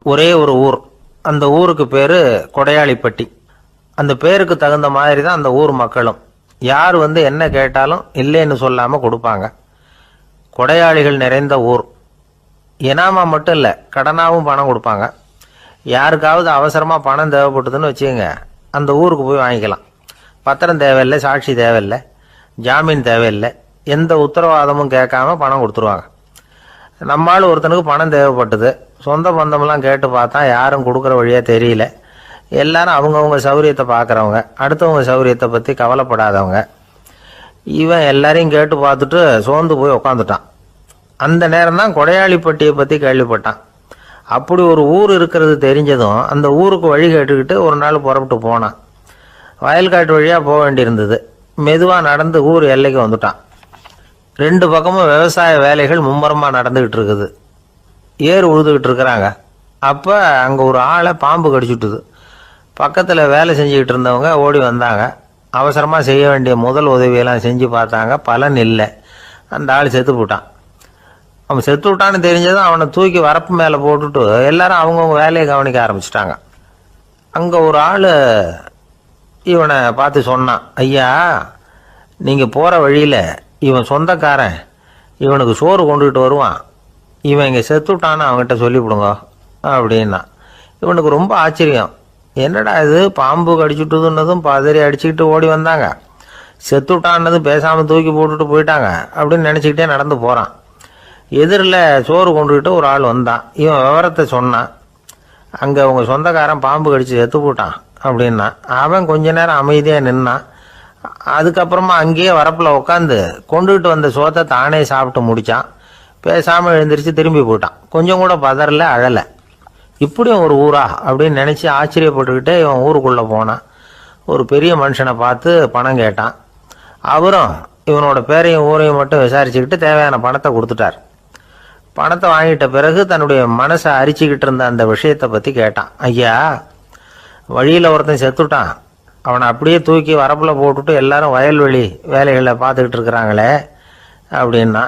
ஒரே ஒரு ஊர். அந்த ஊருக்கு பேரு கொடையாளிப்பட்டி. அந்த பேருக்கு தகுந்த மாதிரி தான் அந்த ஊர் மக்களும். யார் என்ன கேட்டாலும் இல்லைன்னு சொல்லாம கொடுப்பாங்க. கொடையாளிகள் நிறைந்த ஊர். இனாமா மட்டும் இல்லை, கடனாவும் பணம் கொடுப்பாங்க. யாருக்காவது அவசரமா பணம் தேவைப்பட்டதுன்னு வச்சுக்கோங்க, அந்த ஊருக்கு போய் வாங்கிக்கலாம். பத்திரம் தேவையில்லை, சாட்சி தேவையில்லை, ஜாமீன் தேவையில்லை, எந்த உத்தரவாதமும் கேட்காம பணம் கொடுத்துருவாங்க. நம்மால் ஒருத்தனுக்கு பணம் தேவைப்பட்டது. சொந்த பந்தமெல்லாம் கேட்டு பார்த்தா யாரும் கொடுக்குற வழியா தெரியல. எல்லாரும் அவங்கவுங்க சௌரியத்தை பார்க்குறவங்க, அடுத்தவங்க சௌரியத்தை பற்றி கவலைப்படாதவங்க. இவன் எல்லாரையும் கேட்டு பார்த்துட்டு சோர்ந்து போய் உக்காந்துட்டான். அந்த நேரம் தான் கொடையாளிப்பட்டியை பற்றி கேள்விப்பட்டான். அப்படி ஒரு ஊர் இருக்கிறது தெரிஞ்சதும் அந்த ஊருக்கு வழி கேட்டுக்கிட்டு ஒரு நாள் புறப்பட்டு போனான். வயல்காட்டு வழியாக போக வேண்டியிருந்தது. மெதுவாக நடந்து ஊர் எல்லைக்கு வந்துட்டான். 2 பக்கமும் விவசாய வேலைகள் மும்முரமாக நடந்துக்கிட்டு இருக்குது. ஏர் உழுதுகிட்டு இருக்கிறாங்க. அப்போ அங்கே ஒரு ஆளை பாம்பு கடிச்சுட்டுது. பக்கத்தில் வேலை செஞ்சுக்கிட்டு இருந்தவங்க ஓடி வந்தாங்க. அவசரமாக செய்ய வேண்டிய முதல் உதவியெல்லாம் செஞ்சு பார்த்தாங்க. பலன் இல்லை. அந்த ஆள் செத்து போட்டான். அவன் செத்து விட்டான்னு தெரிஞ்சதும் அவனை தூக்கி வரப்பு மேலே போட்டுட்டு எல்லாரும் அவங்கவுங்க வேலையை கவனிக்க ஆரம்பிச்சிட்டாங்க. அங்கே ஒரு ஆள் இவனை பார்த்து சொன்னான், ஐயா, நீங்கள் போகிற வழியில் இவன் சொந்தக்காரன் இவனுக்கு சோறு கொண்டுகிட்டு வருவான். இவன் இங்கே செத்துட்டான்னு அவங்ககிட்ட சொல்லிவிடுங்க அப்படின்னா. இவனுக்கு ரொம்ப ஆச்சரியம். என்னடா இது, பாம்பு கடிச்சுட்டுதுன்னதும் பதறி அடிச்சுக்கிட்டு ஓடி வந்தாங்க, செத்துட்டான்னதும் பேசாமல் தூக்கி போட்டுட்டு போயிட்டாங்க அப்படின்னு நினச்சிக்கிட்டே நடந்து போகிறான். எதிரில் சோறு கொண்டுகிட்டு ஒரு ஆள் வந்தான். இவன் விவரத்தை சொன்னான். அங்கே அவங்க சொந்தக்காரன் பாம்பு கடிச்சு செத்து போட்டான் அப்படின்னா. அவன் கொஞ்ச நேரம் அமைதியாக நின்னான். அதுக்கப்புறமா அங்கேயே வரப்பில் உட்காந்து கொண்டுகிட்டு வந்த சோத்தை தானே சாப்பிட்டு முடித்தான். பேசாமல் எழுந்திரிச்சு திரும்பி போயிட்டான். கொஞ்சம் கூட பதறல, அழலை. இப்படியும் ஒரு ஊரா அப்படின்னு நினச்சி ஆச்சரியப்பட்டுக்கிட்டே இவன் ஊருக்குள்ளே போனான். ஒரு பெரிய மனுஷனை பார்த்து பணம் கேட்டான். அவரும் இவனோட பேரையும் ஊரையும் மட்டும் விசாரிச்சுக்கிட்டு தேவையான பணத்தை கொடுத்துட்டார். பணத்தை வாங்கிட்ட பிறகு தன்னுடைய மனசை அரிச்சுக்கிட்டு இருந்த அந்த விஷயத்தை பற்றி கேட்டான். ஐயா, வழியில் ஒருத்தன் செத்துட்டான், அவனை அப்படியே தூக்கி வரப்பில் போட்டுட்டு எல்லாரும் வயல்வெளி வேலைகளை பார்த்துக்கிட்டு இருக்கிறாங்களே அப்படின்னா.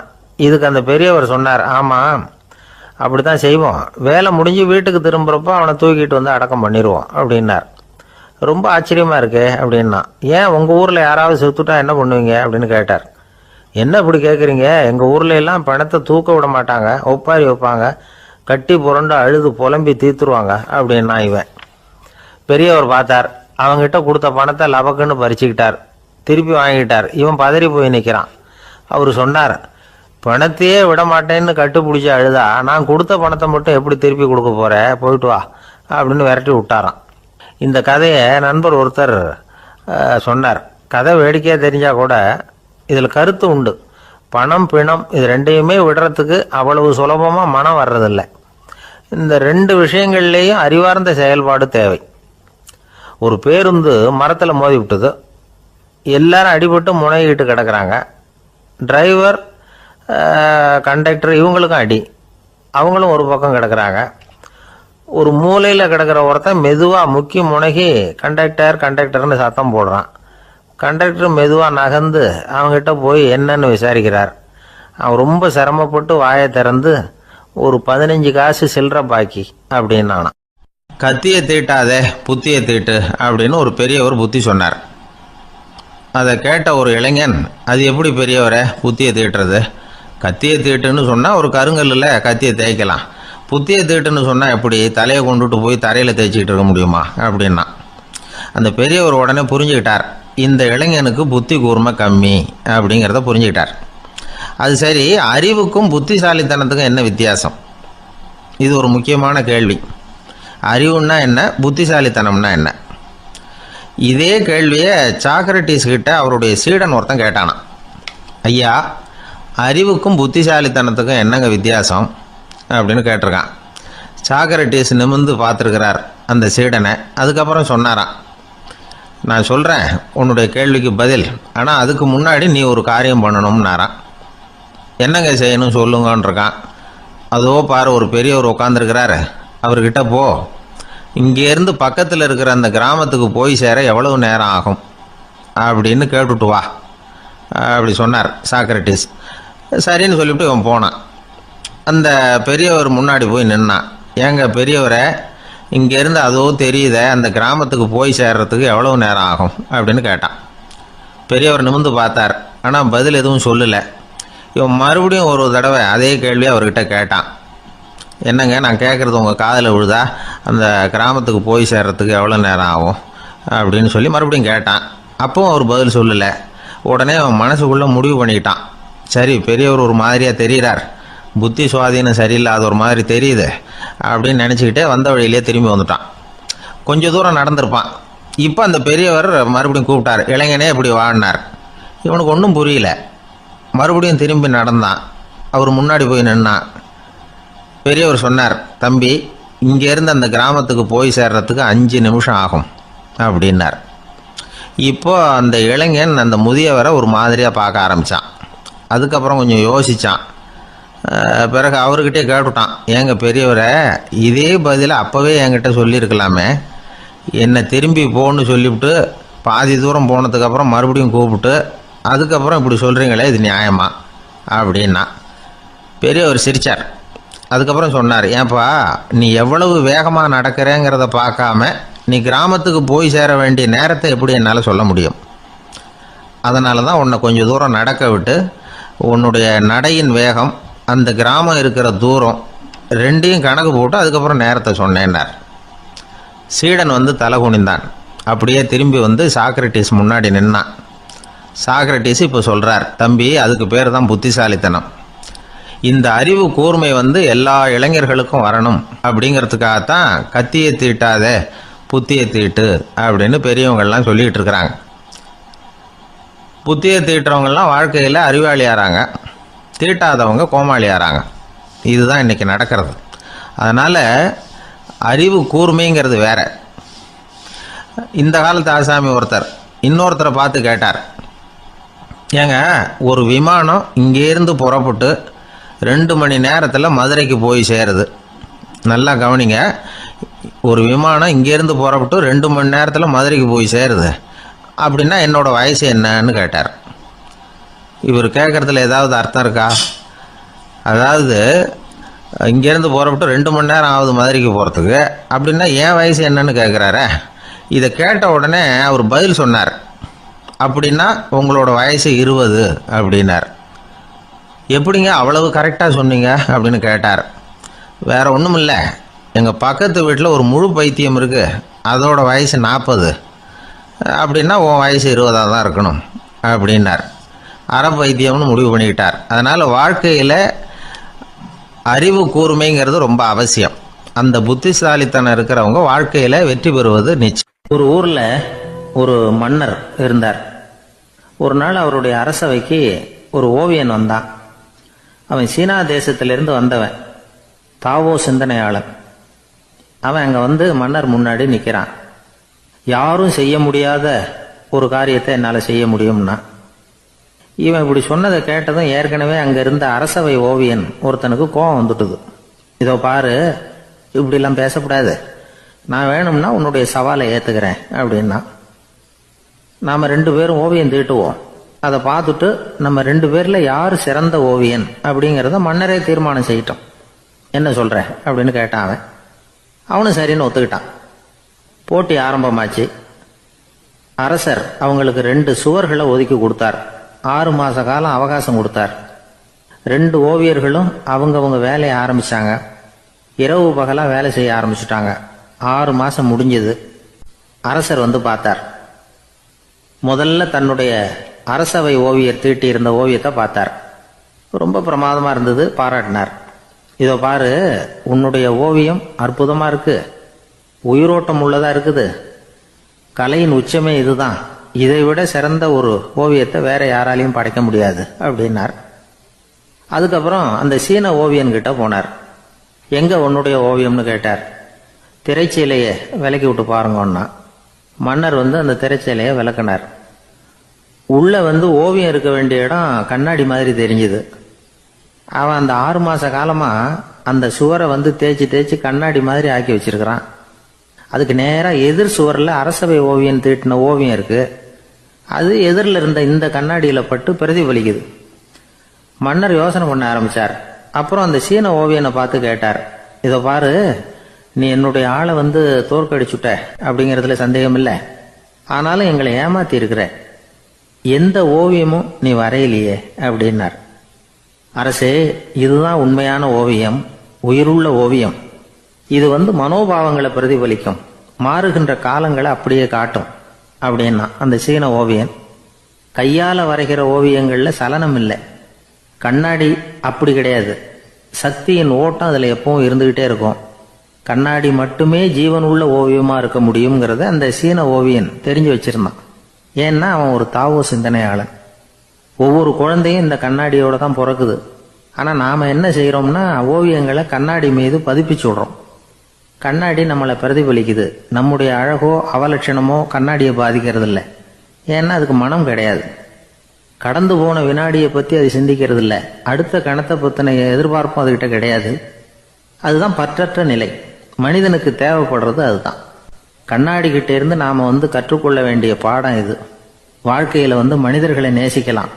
இதுக்கு அந்த பெரியவர் சொன்னார், ஆமாம், அப்படி தான் செய்வோம். வேலை முடிஞ்சு வீட்டுக்கு திரும்புகிறப்போ அவனை தூக்கிட்டு வந்து அடக்கம் பண்ணிடுவோம் அப்படின்னார். ரொம்ப ஆச்சரியமாக இருக்கே அப்படின்னா. ஏன் உங்கள் ஊரில் யாராவது செத்துட்டா என்ன பண்ணுவீங்க அப்படின்னு கேட்டார். என்ன இப்படி கேட்குறீங்க, எங்கள் ஊரில் எல்லாம் பணத்தை தூக்க விட மாட்டாங்க, ஒப்பாரி வைப்பாங்க, கட்டி புரண்டு அழுது புலம்பி தீர்த்துருவாங்க அப்படின்னா. இவன் பெரியவர் பார்த்தார். அவங்ககிட்ட கொடுத்த பணத்தை லபக்குன்னு பறிச்சுக்கிட்டார். திருப்பி வாங்கிட்டார். இவன் பதறி போய் நிற்கிறான். அவர் சொன்னார், பணத்தையே விட மாட்டேன்னு கட்டுப்பிடிச்சி அழுதா நான் கொடுத்த பணத்தை மட்டும் எப்படி திருப்பி கொடுக்க போகிறேன், போயிட்டு வா அப்படின்னு விரட்டி விட்டாராம். இந்த கதையை நண்பர் ஒருத்தர் சொன்னார். கதை வேடிக்கையாக தெரிஞ்சால் கூட இதில் கருத்து உண்டு. பணம் பிணம் இது ரெண்டையுமே விடுறதுக்கு அவ்வளவு சுலபமாக மனம் வர்றதில்லை. இந்த 2 விஷயங்கள்லேயும் அறிவார்ந்த செயல்பாடு தேவை. ஒரு பேருந்து மரத்தில் மோதி விட்டது. எல்லாரும் அடிபட்டு முனைகிட்டு கிடக்கிறாங்க. டிரைவர், கண்டக்டர் இவங்களுக்கும் அடி. அவங்களும் ஒரு பக்கம் கிடக்கிறாங்க. ஒரு மூலையில் கிடக்கிற ஒருத்தன் மெதுவாக முக்கி முனகி கண்டக்டர்னு சத்தம் போடுறான். கண்டக்டர் மெதுவாக நகர்ந்து அவங்ககிட்ட போய் என்னன்னு விசாரிக்கிறார். அவன் ரொம்ப சிரமப்பட்டு வாயை திறந்து ஒரு 15 காசு சில்லற பாக்கி அப்படின்னானா. கத்தியை தீட்டாதே, புத்தியை தீட்டு அப்படின்னு ஒரு பெரியவர் புத்தி சொன்னார். அதை கேட்ட ஒரு இளைஞன், அது எப்படி பெரியவரை புத்தியை தீட்டுறது? கத்தியை தீட்டுன்னு சொன்னால் ஒரு கருங்கல்லில் கத்தியை தேய்க்கலாம், புத்தியை தீட்டுன்னு சொன்னால் எப்படி தலையை கொண்டுட்டு போய் தரையில் தேய்ச்சிக்கிட்டு இருக்க முடியுமா அப்படின்னா. அந்த பெரியவர் உடனே புரிஞ்சுக்கிட்டார், இந்த இளைஞனுக்கு புத்தி கூர்மை கம்மி அப்படிங்கிறத புரிஞ்சுக்கிட்டார். அது சரி, அறிவுக்கும் புத்திசாலித்தனத்துக்கும் என்ன வித்தியாசம்? இது ஒரு முக்கியமான கேள்வி. அறிவுன்னா என்ன, புத்திசாலித்தனம்னா என்ன? இதே கேள்வியை சாக்ரட்டிஸ் கிட்ட அவருடைய சீடன் ஒருத்தன் கேட்டானான். ஐயா, அறிவுக்கும் புத்திசாலித்தனத்துக்கும் என்னங்க வித்தியாசம் அப்படின்னு கேட்டிருக்கான். சாக்ரட்டிஸ் நிமிர்ந்து பார்த்துருக்கிறார் அந்த சீடனை. அதுக்கப்புறம் சொன்னாராம், நான் சொல்கிறேன் உன்னுடைய கேள்விக்கு பதில், ஆனால் அதுக்கு முன்னாடி நீ ஒரு காரியம் பண்ணணும்னாரான். என்னங்க செய்யணும் சொல்லுங்கன்னு இருக்கான். அதோ பாரு, ஒரு பெரியவர் உட்காந்துருக்கிறாரு, அவர்கிட்ட போ, இங்கேருந்து பக்கத்தில் இருக்கிற அந்த கிராமத்துக்கு போய் சேர எவ்வளவு நேரம் ஆகும் அப்படின்னு கேட்டுட்டு வா அப்படி சொன்னார் சாக்ரட்டிஸ். சரின்னு சொல்லிவிட்டு இவன் போனான். அந்த பெரியவர் முன்னாடி போய் நின்னான். ஏங்க பெரியவரை, இங்கேருந்து அதோ தெரியுத அந்த கிராமத்துக்கு போய் சேர்றதுக்கு எவ்வளவு நேரம் ஆகும் அப்படின்னு கேட்டான். பெரியவர் நிமிர்ந்து பார்த்தார். ஆனால் பதில் எதுவும் சொல்லலை. இவன் மறுபடியும் ஒரு தடவை அதே கேள்வி அவர்கிட்ட கேட்டான். என்னங்க, நான் கேட்குறது உங்கள் காதில் விழுதா? அந்த கிராமத்துக்கு போய் சேர்றதுக்கு எவ்வளோ நேரம் ஆகும் அப்படின்னு சொல்லி மறுபடியும் கேட்டான். அப்பவும் அவர் பதில் சொல்லலை. உடனே அவன் மனசுக்குள்ளே முடிவு பண்ணிக்கிட்டான். சரி, பெரியவர் ஒரு மாதிரியாக தெரிகிறார், புத்தி சுவாதீனம் சரியில்லாத ஒரு மாதிரி தெரியுது அப்படின்னு நினச்சிக்கிட்டே வந்த வழியிலே திரும்பி வந்துட்டான். கொஞ்சம் தூரம் நடந்திருப்பான். இப்போ அந்த பெரியவர் மறுபடியும் கூப்பிட்டார். இளைஞனே இப்படி வாழ்னார். இவனுக்கு ஒன்றும் புரியல. மறுபடியும் திரும்பி நடந்தான். அவர் முன்னாடி போய் நின்னான். பெரியவர் சொன்னார், தம்பி, இங்கேருந்து அந்த கிராமத்துக்கு போய் சேர்றதுக்கு 5 நிமிஷம் ஆகும் அப்படின்னார். இப்போ அந்த இளைஞன் அந்த முதியவரை ஒரு மாதிரியாக பார்க்க ஆரம்பித்தான். அதுக்கப்புறம் கொஞ்சம் யோசித்தான். பிறகு அவர்கிட்டே கேட்டுட்டான், ஏங்க பெரியவரை, இதே பதிலை அப்போவே என்கிட்ட சொல்லியிருக்கலாமே. என்னை திரும்பி போன்னு சொல்லிவிட்டு பாதி தூரம் போனதுக்கப்புறம் மறுபடியும் கூப்பிட்டு அதுக்கப்புறம் இப்படி சொல்கிறீங்களே, இது நியாயமா அப்படின்னா. பெரியவர் சிரித்தார். அதுக்கப்புறம் சொன்னார், ஏன்பா, நீ எவ்வளவு வேகமாக நடக்கிறேங்கிறத பார்க்காம நீ கிராமத்துக்கு போய் சேர வேண்டிய நேரத்தை எப்படி என்னால் சொல்ல முடியும்? அதனால தான் உன்னை கொஞ்சம் தூரம் நடக்க விட்டு உன்னுடைய நடையின் வேகம், அந்த கிராமம் இருக்கிற தூரம் ரெண்டையும் கணக்கு போட்டு அதுக்கப்புறம் நேரத்தை சொன்னேன்னார். சீடன் வந்து தலை குனிந்தான். அப்படியே திரும்பி வந்து சாக்ரட்டிஸ் முன்னாடி நின்னான். சாக்ரட்டிஸ் இப்போ சொல்கிறார், தம்பி, அதுக்கு பேர் தான் புத்திசாலித்தனம். இந்த அறிவு கூர்மை வந்து எல்லா இளைஞர்களுக்கும் வரணும் அப்படிங்கிறதுக்காகத்தான் கத்தியை தீட்டாத புத்தியை தீட்டு அப்படின்னு பெரியவங்கள்லாம் சொல்லிகிட்டு இருக்கிறாங்க. புத்தியை தீட்டுறவங்கெல்லாம் வாழ்க்கையில் அறிவாளியாகிறாங்க, தீட்டாதவங்க கோமாளியாகிறாங்க. இதுதான் இன்றைக்கி நடக்கிறது. அதனால் அறிவு கூர்மைங்கிறது வேற. இந்த காலத்து ஆசாமி ஒருத்தர் இன்னொருத்தரை பார்த்து கேட்டார், ஏங்க, ஒரு விமானம் இங்கேருந்து புறப்பட்டு 2 மணி நேரத்தில் மதுரைக்கு போய் சேருது. நல்லா கவனிங்க, ஒரு விமானம் இங்கேருந்து புறப்பட்டு 2 மணி நேரத்தில் மதுரைக்கு போய் சேருது அப்படின்னா என்னோட வயசு என்னன்னு கேட்டார். இவர் கேட்குறதுல ஏதாவது அர்த்தம் இருக்கா? அதாவது இங்கேருந்து புறப்பட்டு 2 மணி நேரம் ஆகுது மதுரைக்கு போகிறதுக்கு, அப்படின்னா என் வயசு என்னன்னு கேட்குறாரு. இதை கேட்ட உடனே அவர் பதில் சொன்னார், அப்படின்னா உங்களோட வயசு 20 அப்படின்னார். எப்படிங்க அவ்வளவு கரெக்டாக சொன்னீங்க அப்படின்னு கேட்டார். வேற ஒன்றும் இல்லை, எங்கள் பக்கத்து வீட்டில் ஒரு முழு பைத்தியம் இருக்குது, அதோட வயசு 40, அப்படின்னா உன் வயசு 20 தான் இருக்கணும் அப்படின்னார். அரை பைத்தியம்னு முடிவு பண்ணிக்கிட்டார். அதனால் வாழ்க்கையில் அறிவு கூர்மைங்கிறது ரொம்ப அவசியம். அந்த புத்திசாலித்தனம் இருக்கிறவங்க வாழ்க்கையில் வெற்றி பெறுவது நிச்சயம். ஒரு ஊரில் ஒரு மன்னர் இருந்தார். ஒரு நாள் அவருடைய அரசவைக்கு ஒரு ஓவியன் வந்தான். அவன் சீனா தேசத்திலிருந்து வந்தவன், தாவோ சிந்தனையாளன். அவன் அங்கே வந்து மன்னர் முன்னாடி நிற்கிறான். யாரும் செய்ய முடியாத ஒரு காரியத்தை என்னால் செய்ய முடியும்னா. இவன் இப்படி சொன்னதை கேட்டதும் ஏற்கனவே அங்கே இருந்த அரசவை ஓவியன் ஒருத்தனுக்கு கோபம் வந்துட்டுது. இதோ பாரு, இப்படிலாம் பேசக்கூடாது, நான் வேணும்னா உன்னுடைய சவாலை ஏற்றுக்கிறேன் அப்படின்னா. நாம் 2 பேரும் ஓவியம் தீட்டுவோம், அதை பார்த்துட்டு நம்ம 2 பேரில் யார் சிறந்த ஓவியன் அப்படிங்கிறத மன்னரே தீர்மானம் செய்யட்டும், என்ன சொல்கிற அப்படின்னு கேட்டான். அவனும் சரின்னு ஒத்துக்கிட்டான். போட்டி ஆரம்பமாச்சு. அரசர் அவங்களுக்கு 2 சுவர்களை ஒதுக்கி கொடுத்தார். 6 மாத காலம் அவகாசம் கொடுத்தார். 2 ஓவியர்களும் அவங்கவுங்க வேலையை ஆரம்பித்தாங்க. இரவு பகலாக வேலை செய்ய ஆரம்பிச்சுட்டாங்க. 6 மாதம் முடிஞ்சது. அரசர் வந்து பார்த்தார். முதல்ல தன்னுடைய அரசவை ஓவியர் தீட்டி இருந்த ஓவியத்தை பார்த்தார். ரொம்ப பிரமாதமாக இருந்தது, பாராட்டினார். இதோ பாரு, உன்னுடைய ஓவியம் அற்புதமாக இருக்கு, உயிரோட்டம் உள்ளதாக இருக்குது, கலையின் உச்சமே இதுதான், இதை விட சிறந்த ஒரு ஓவியத்தை வேற யாராலையும் படைக்க முடியாது அப்படின்னார். அதுக்கப்புறம் அந்த சீன ஓவியன்கிட்ட போனார். எங்க உன்னுடைய ஓவியம்னு கேட்டார். திரைச்சீலையை விலக்கி விட்டு பாருங்கன்னா. மன்னர் வந்து அந்த திரைச்சீலையை விளக்குனார். உள்ள வந்து ஓவியம் இருக்க வேண்டிய இடம் கண்ணாடி மாதிரி தெரிஞ்சுது. அவன் அந்த 6 மாச காலமா அந்த சுவரை வந்து தேய்ச்சி தேய்ச்சி கண்ணாடி மாதிரி ஆக்கி வச்சிருக்கிறான். அதுக்கு நேராக எதிர் சுவரில் அரசவை ஓவியம் தீட்டின ஓவியம் இருக்கு. அது எதிரில் இருந்த இந்த கண்ணாடியில பட்டு பிரதிபலிக்குது. மன்னர் யோசனை பண்ண ஆரம்பிச்சார். அப்புறம் அந்த சீன ஓவியனை பார்த்து கேட்டார், இதை பாரு, நீ என்னுடைய ஆளை தோற்கடிச்சுட்ட அப்படிங்கிறதுல சந்தேகம் இல்லை. ஆனாலும் எங்களை ஏமாத்தி இருக்கிற, எந்த ஓவியமும் நீ வரையிலையே அப்படின்னார். அரசே, இதுதான் உண்மையான ஓவியம், உயிருள்ள ஓவியம். இது மனோபாவங்களை பிரதிபலிக்கும், மாறுகின்ற காலங்களை அப்படியே காட்டும் அப்படின்னா அந்த சீன ஓவியன். கையால வரைகிற ஓவியங்கள்ல சலனம் இல்லை, கண்ணாடி அப்படி கிடையாது. சக்தியின் ஓட்டம் அதுல எப்பவும் இருந்துகிட்டே இருக்கும். கண்ணாடி மட்டுமே ஜீவன் உள்ள ஓவியமா இருக்க முடியுங்கிறத அந்த சீன ஓவியன் தெரிஞ்சு வச்சிருந்தான். ஏன்னா அவன் ஒரு தாவோ சிந்தனையாளன். ஒவ்வொரு குழந்தையும் இந்த கண்ணாடியோட தான் பிறக்குது. ஆனா நாம என்ன செய்யறோம்னா ஓவியங்களை கண்ணாடி மீது பதிப்பிச்சு விடுறோம். கண்ணாடி நம்மளை பிரதிபலிக்குது. நம்முடைய அழகோ அவலட்சணமோ கண்ணாடியை பாதிக்கிறது இல்லை. ஏன்னா அதுக்கு மனம் கிடையாது. கடந்து போன வினாடியை பத்தி அது சிந்திக்கிறது இல்லை. அடுத்த கணத்தை பத்தின எதிர்பார்ப்பும் அதுகிட்ட கிடையாது. அதுதான் பற்றற்ற நிலை. மனிதனுக்கு தேவைப்படுறது அதுதான். கண்ணாடி கிட்ட இருந்து நாம கற்றுக்கொள்ள வேண்டிய பாடம் இது. வாழ்க்கையில மனிதர்களை நேசிக்கலாம்,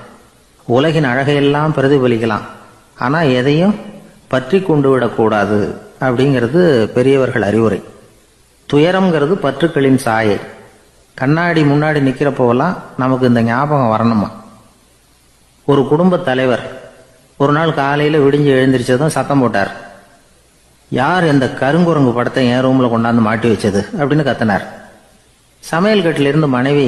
உலகின் அழகையெல்லாம் பிரதிபலிக்கலாம், ஆனா எதையும் பற்றி கொண்டு விடக்கூடாது அப்படிங்கிறது பெரியவர்கள் அறிவுரை. துயரம்ங்கிறது பற்றுக்களின் சாயை. கண்ணாடி முன்னாடி நிக்கிறப்போவெல்லாம் நமக்கு இந்த ஞாபகம் வரணுமா. ஒரு குடும்ப தலைவர் ஒரு நாள் காலையில விடிஞ்சு எழுந்திரிச்சதும் சத்தம் போட்டார். யார் இந்த கருங்குரங்கு படத்தை என் ரூம்ல கொண்டாந்து மாட்டி வச்சது அப்படின்னு கத்தினார். சமையல் கட்டில இருந்து மனைவி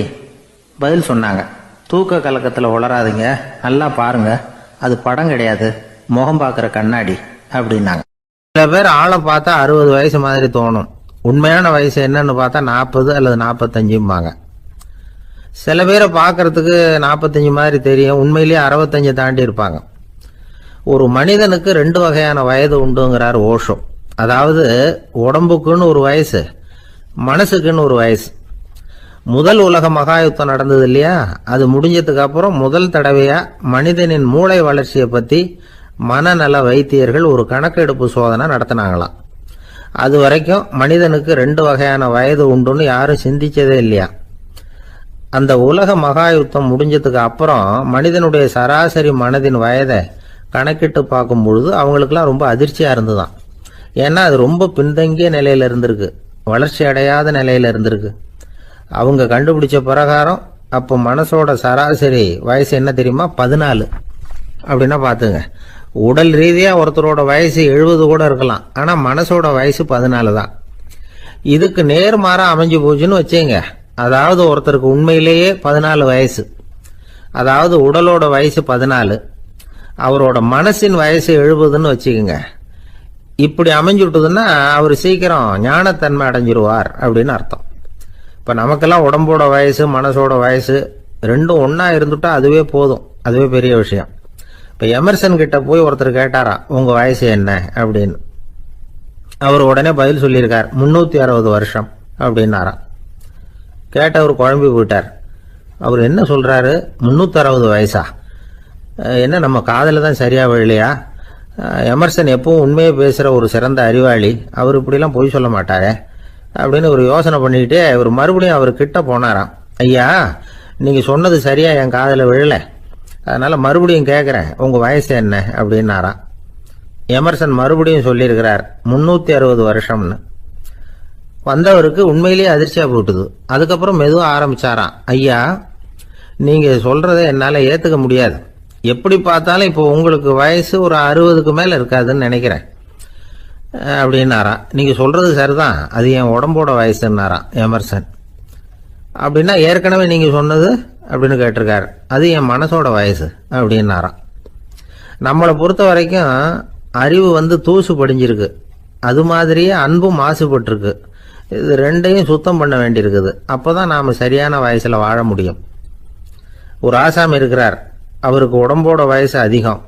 பதில் சொன்னாங்க, தூக்க கலக்கத்துல உளராதுங்க, நல்லா பாருங்க, அது படம் கிடையாது, முகம் பார்க்கிற கண்ணாடி அப்படின்னாங்க. சில பேர் ஆளை பார்த்தா 60 வயசு மாதிரி தோணும். உண்மையான வயசு என்னன்னு பார்த்தா 40 அல்லது 45. சில பேரை பார்க்கறதுக்கு 45 மாதிரி தெரியும், உண்மையிலேயே 65 தாண்டி இருப்பாங்க. ஒரு மனிதனுக்கு 2 வகையான வயது உண்டுங்கிறார் ஓஷோ. அதாவது உடம்புக்குன்னு ஒரு வயசு, மனசுக்குன்னு ஒரு வயசு. முதல் உலக மகாயுத்தம் நடந்தது இல்லையா, அது முடிஞ்சதுக்கு அப்புறம் முதல் தடவையா மனிதனின் மூளை வளர்ச்சியை பத்தி மனநல வைத்தியர்கள் ஒரு கணக்கெடுப்பு சோதனை நடத்தினாங்களாம். அது வரைக்கும் மனிதனுக்கு 2 வகையான வயது உண்டுன்னு யாரும் சிந்திச்சதே இல்லையா. அந்த உலக மகாயுத்தம் முடிஞ்சதுக்கு அப்புறம் மனிதனுடைய சராசரி மனதின் வயதை கணக்கிட்டு பார்க்கும் பொழுது அவங்களுக்குலாம் ரொம்ப அதிர்ச்சியா இருந்துதான். ஏன்னா அது ரொம்ப பின்தங்கிய நிலையில இருந்திருக்கு, வளர்ச்சி அடையாத நிலையில இருந்திருக்கு. அவங்க கண்டுபிடிச்ச பிரகாரம் அப்போ மனசோட சராசரி வயசு என்ன தெரியுமா, 14. அப்படின்னா பாத்துங்க, உடல் ரீதியா ஒருத்தரோட வயசு 70 கூட இருக்கலாம், ஆனா மனசோட வயசு 14 தான். இதுக்கு நேர்மாறா அமைஞ்சு போச்சுன்னு வச்சுங்க. அதாவது ஒருத்தருக்கு உண்மையிலேயே 14 வயசு, அதாவது உடலோட வயசு 14, அவரோட மனசின் வயசு 70ன்னு வச்சுக்கோங்க. இப்படி அமைஞ்சுட்டுதுன்னா அவர் சீக்கிரம் ஞானத்தன்மை அடைஞ்சிருவார் அப்படின்னு அர்த்தம். இப்ப நமக்கெல்லாம் உடம்போட வயசு மனசோட வயசு ரெண்டும் ஒன்னா இருந்துட்டா அதுவே போதும், அதுவே பெரிய விஷயம். இப்ப எமர்சன் கிட்ட போய் ஒருத்தர் கேட்டாரா, உங்க வயசு என்ன அப்படின்னு. அவர் உடனே பதில் சொல்லியிருக்கார், 360 வருஷம் அப்படின்னாராம். கேட்டவர் குழம்பி போயிட்டார். அவர் என்ன சொல்றாரு, 360 வயசா? என்ன நம்ம காதல தான் சரியா விழலையா? எமர்சன் எப்பவும் உண்மையை பேசுற ஒரு சிறந்த அறிவாளி, அவர் இப்படிலாம் பொய் சொல்ல மாட்டாரே அப்படின்னு ஒரு யோசனை பண்ணிக்கிட்டே இவர் மறுபடியும் அவர் கிட்ட போனாராம். ஐயா, நீங்க சொன்னது சரியா என் காதல விழல, அதனால மறுபடியும் கேட்கிறேன், உங்க வயசு என்ன அப்படின்னாராம். எமர்சன் மறுபடியும் சொல்லியிருக்கிறார் 360 வருஷம்னு. வந்தவருக்கு உண்மையிலேயே அதிர்ச்சியா போட்டுது. அதுக்கப்புறம் மெதுவா ஆரம்பிச்சாராம், ஐயா நீங்க சொல்றதை என்னால ஏத்துக்க முடியாது, எப்படி பார்த்தாலும் இப்போ உங்களுக்கு வயசு ஒரு 60க்கு மேல இருக்காதுன்னு நினைக்கிறேன் அப்படின்னாராம். நீங்க சொல்றது சரிதான், அது என் உடம்போட வயசுன்னாராம் எமர்சன். அப்படின்னா ஏற்கனவே நீங்க சொன்னது அப்படின்னு கேட்டிருக்காரு, அது என் மனசோட வயசு அப்படின்னாராம். நம்மளை பொறுத்த வரைக்கும் அறிவு தூசு படிஞ்சிருக்கு, அது மாதிரியே அன்பும் மாசுபட்டிருக்கு. இது ரெண்டையும் சுத்தம் பண்ண வேண்டியிருக்குது. அப்போதான் நாம சரியான வயசுல வாழ முடியும். ஒரு ஆசாமி இருக்கிறார், அவருக்கு உடம்போட வயசு அதிகம்,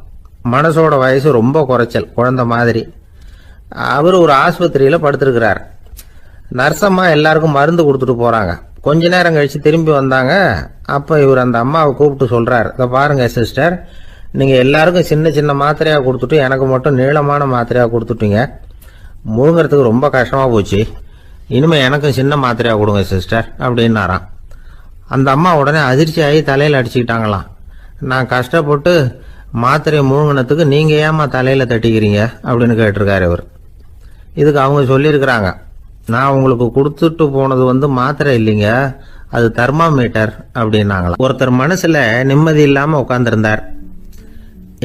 மனசோட வயசு ரொம்ப குறைச்சல், குழந்தை மாதிரி. அவர் ஒரு ஆஸ்பத்திரியில படுத்திருக்கிறார். நர்சம்மா எல்லாருக்கும் மருந்து கொடுத்துட்டு போறாங்க. கொஞ்ச நேரம் கழிச்சு திரும்பி வந்தாங்க. அப்ப இவர் அந்த அம்மாவை கூப்பிட்டு சொல்றார், இதை பாருங்க சிஸ்டர், நீங்க எல்லாருக்கும் சின்ன சின்ன மாத்திரையா கொடுத்துட்டு எனக்கு மட்டும் நீளமான மாத்திரையா கொடுத்துட்டீங்க, முழுங்கிறதுக்கு ரொம்ப கஷ்டமா போச்சு, இனிமே எனக்கும் சின்ன மாத்திரையா கொடுங்க சிஸ்டர் அப்படின்னாராம். அந்த அம்மா உடனே அதிர்ச்சி ஆகி தலையில அடிச்சுக்கிட்டாங்களாம். நான் கஷ்டப்பட்டு மாத்திரையை முழுங்கினத்துக்கு நீங்க ஏமா தலையில தட்டிக்கிறீங்க அப்படின்னு கேட்டிருக்காரு இவர். இதுக்கு அவங்க சொல்லியிருக்கிறாங்க, நான் உங்களுக்கு கொடுத்துட்டு போனது மாத்திரை இல்லைங்க, அது தெர்மாமீட்டர் அப்படின்னாங்களாம். ஒருத்தர் மனசுல நிம்மதி இல்லாம உட்காந்துருந்தார்.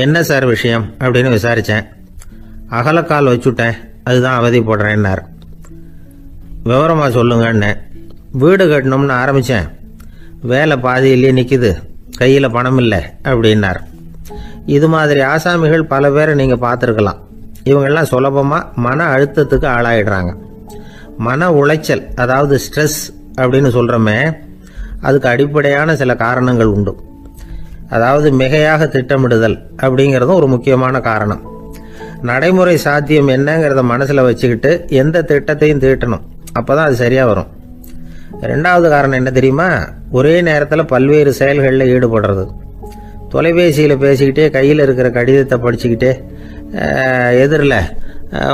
என்ன சார் விஷயம் அப்படின்னு விசாரிச்சேன். அகலக்கால் வச்சுட்டேன், அதுதான் அவதிப்படுறேன்னார். விவரமா சொல்லுங்கன்னு. வீடு கட்டணும்னு ஆரம்பிச்சேன், வேலை பாதியிலேயே நிக்குது, கையில பணம் இல்லை அப்படின்னார். இது மாதிரி ஆசாமிகள் பல பேரை நீங்க பார்த்துருக்கலாம். இவங்கெல்லாம் சுலபமா மன அழுத்தத்துக்கு ஆளாயிடுறாங்க. மன உளைச்சல், அதாவது ஸ்ட்ரெஸ் அப்படின்னு சொல்றோமே, அதுக்கு அடிப்படையான சில காரணங்கள் உண்டு. அதாவது மிகையாக திட்டமிடுதல் அப்படிங்கிறதும் ஒரு முக்கியமான காரணம். நடைமுறை சாத்தியம் என்னங்கிறத மனசுல வச்சுக்கிட்டு எந்த திட்டத்தையும் தீட்டணும், அப்பதான் அது சரியா வரும். ரெண்டாவது காரணம் என்ன தெரியுமா? ஒரே நேரத்தில் பல்வேறு செயல்களில் ஈடுபடுறது. தொலைபேசியில் பேசிக்கிட்டே கையில் இருக்கிற கடிதத்தை படிச்சுக்கிட்டே எதிரில்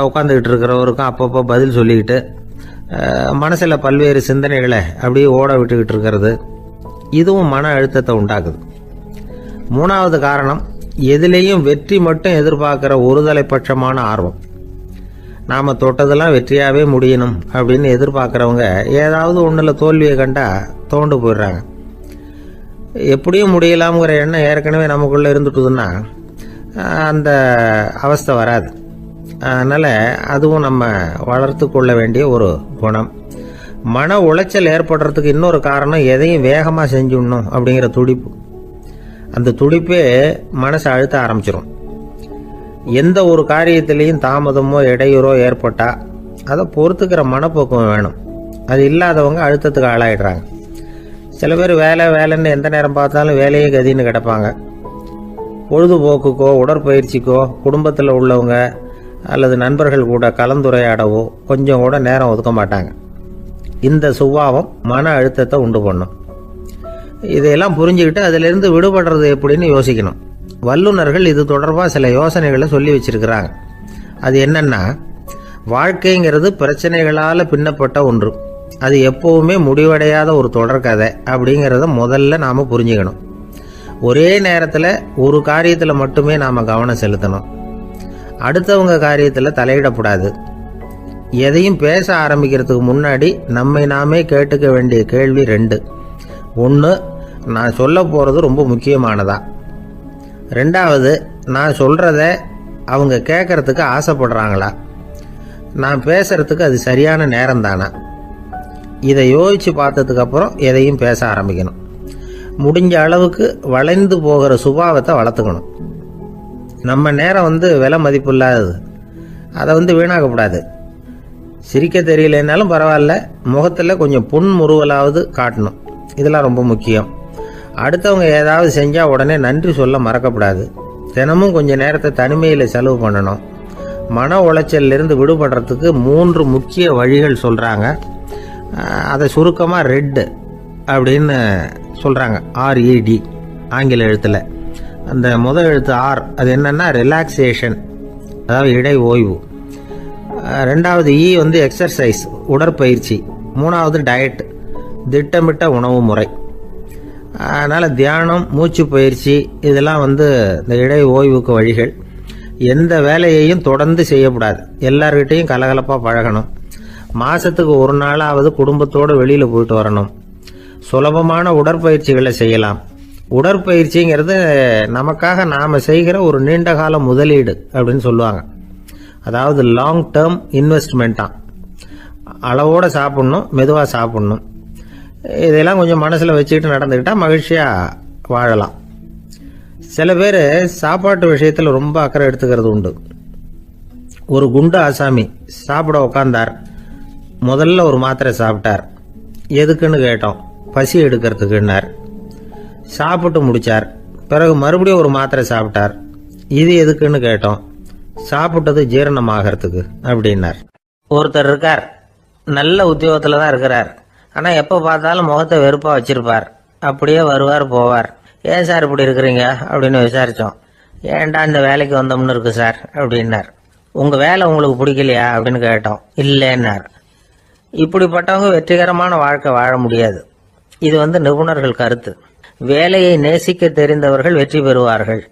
உட்காந்துக்கிட்டு இருக்கிறவருக்கும் அப்பப்போ பதில் சொல்லிக்கிட்டு மனசில் பல்வேறு சிந்தனைகளை அப்படியே ஓட விட்டுக்கிட்டு இருக்கிறது, இதுவும் மன அழுத்தத்தை உண்டாக்குது. மூணாவது காரணம், எதிலையும் வெற்றி மட்டும் எதிர்பார்க்குற ஒருதலைப்பட்சமான ஆர்வம். நாம் தொட்டதெல்லாம் வெற்றியாகவே முடியணும் அப்படின்னு எதிர்பார்க்குறவங்க ஏதாவது ஒன்றில் தோல்வியை கண்டா தோண்டு போயிடுறாங்க. எப்படியும் முடியலாம்ங்கிற எண்ணம் ஏற்கனவே நமக்குள்ளே இருந்துட்டுதுன்னா அந்த அவஸ்தை வராது. அதனால் அதுவும் நம்ம வளர்த்து கொள்ள வேண்டிய ஒரு குணம். மன உளைச்சல் ஏற்படுறதுக்கு இன்னொரு காரணம், எதையும் வேகமாக செஞ்சுடணும் அப்படிங்கிற துடிப்பு. அந்த துடிப்பே மனசை அழுத்த ஆரம்பிச்சிடும். எந்த ஒரு காரியத்திலையும் தாமதமோ இடையூறோ ஏற்பட்டா அதை பொறுத்துக்கிற மனப்போக்கம் வேணும். அது இல்லாதவங்க அழுத்தத்துக்கு ஆளாயிடுறாங்க. சில பேர் வேலைன்னு எந்த நேரம் பார்த்தாலும் வேலையே கதின்னு கிடப்பாங்க. பொழுதுபோக்குக்கோ உடற்பயிற்சிக்கோ குடும்பத்தில் உள்ளவங்க அல்லது நண்பர்கள் கூட கலந்துரையாடவோ கொஞ்சம் கூட நேரம் ஒதுக்க மாட்டாங்க. இந்த சுபாவம் மன அழுத்தத்தை உண்டு பண்ணும். இதையெல்லாம் புரிஞ்சுக்கிட்டு அதிலிருந்து விடுபடுறது எப்படின்னு யோசிக்கணும். வல்லுநர்கள் இது தொடர்பாக சில யோசனைகளை சொல்லி வச்சிருக்கிறாங்க. அது என்னன்னா, வாழ்க்கைங்கிறது பிரச்சனைகளால் பின்னப்பட்ட ஒன்று. அது எப்பவுமே முடிவடையாத ஒரு தொடர்கதை அப்படிங்கிறத முதல்ல நாம் புரிஞ்சுக்கணும். ஒரே நேரத்தில் ஒரு காரியத்தில் மட்டுமே நாம் கவனம் செலுத்தணும். அடுத்தவங்க காரியத்தில் தலையிடக்கூடாது. எதையும் பேச ஆரம்பிக்கிறதுக்கு முன்னாடி நம்மை நாமே கேட்டுக்க வேண்டிய கேள்வி 2. 1, நான் சொல்ல போகிறது ரொம்ப முக்கியமானதா? 2வது, நான் சொல்கிறத அவங்க கேட்கறதுக்கு ஆசைப்படுறாங்களா? நான் பேசுறதுக்கு அது சரியான நேரம் தானா? இதை யோசித்து பார்த்ததுக்கப்புறம் எதையும் பேச ஆரம்பிக்கணும். முடிஞ்ச அளவுக்கு வளைந்து போகிற சுபாவத்தை வளர்த்துக்கணும். நம்ம நேரம் விலை மதிப்பு இல்லாதது, அதை வீணாக்கக்கூடாது. சிரிக்க தெரியலனாலும் பரவாயில்ல, முகத்தில் கொஞ்சம் புன்முறுவலாவது காட்டணும். இதெல்லாம் ரொம்ப முக்கியம். அடுத்தவங்க ஏதாவது செஞ்சால் உடனே நன்றி சொல்ல மறக்கக்கூடாது. தினமும் கொஞ்சம் நேரத்தை தனிமையில் செலவு பண்ணணும். மன உளைச்சலிருந்து விடுபடுறதுக்கு 3 முக்கிய வழிகள் சொல்கிறாங்க. அதை சுருக்கமாக ரெட் அப்படின்னு சொல்கிறாங்க. RED ஆங்கில எழுத்தில். அந்த முதல் எழுத்து R, அது என்னன்னா ரிலாக்ஸேஷன், அதாவது இடை ஓய்வு. 2வது E எக்ஸர்சைஸ், உடற்பயிற்சி. 3வது டயட், திட்டமிட்ட உணவு முறை. அதனால் தியானம், மூச்சு பயிற்சி இதெல்லாம் இந்த இடை ஓய்வுக்கு வழிகள். எந்த வேலையையும் தொடர்ந்து செய்யக்கூடாது. எல்லார்கிட்டையும் கலகலப்பாக பழகணும். மாதத்துக்கு ஒரு நாளாவது குடும்பத்தோடு வெளியில் போயிட்டு வரணும். சுலபமான உடற்பயிற்சிகளை செய்யலாம். உடற்பயிற்சிங்கிறது நமக்காக நாம் செய்கிற ஒரு நீண்டகால முதலீடு அப்படின்னு சொல்லுவாங்க. அதாவது லாங் டேர்ம் இன்வெஸ்ட்மெண்ட்டாக. அளவோடு சாப்பிட்ணும், மெதுவாக சாப்பிட்ணும். இதெல்லாம் கொஞ்சம் மனசில் வச்சுக்கிட்டு நடந்துக்கிட்டால் மகிழ்ச்சியாக வாழலாம். சில பேர் சாப்பாட்டு விஷயத்தில் ரொம்ப அக்கறை எடுத்துக்கிறது உண்டு. ஒரு குண்டு ஆசாமி சாப்பிட உக்காந்தார். முதல்ல ஒரு மாத்திரை சாப்பிட்டார். எதுக்குன்னு கேட்டோம். பசி எடுக்கிறதுக்குன்னார். சாப்பிட்டு முடிச்சார். பிறகு மறுபடியும் ஒரு மாத்திரை சாப்பிட்டார். இது எதுக்குன்னு கேட்டோம். சாப்பிட்டது ஜீரணமாகறதுக்கு அப்படின்னார். ஒருத்தர் இருக்கார், நல்ல உத்தியோகத்தில் தான் இருக்கிறார். ஆனால் எப்போ பார்த்தாலும் முகத்தை வெறுப்பாக வச்சிருப்பார். அப்படியே வருவார் போவார். ஏன் சார் இப்படி இருக்கிறீங்க அப்படின்னு விசாரித்தோம். ஏன்டா இந்த வேலைக்கு வந்தோம்னு இருக்கு சார் அப்படின்னார். உங்கள் வேலை உங்களுக்கு பிடிக்கலையா அப்படின்னு கேட்டோம். இல்லைன்னார். இப்படிப்பட்டவங்க வெற்றிகரமான வாழ்க்கை வாழ முடியாது. இது நிபுணர்கள் கருத்து. வேலையை நேசிக்க தெரிந்தவர்கள் வெற்றி பெறுவார்கள்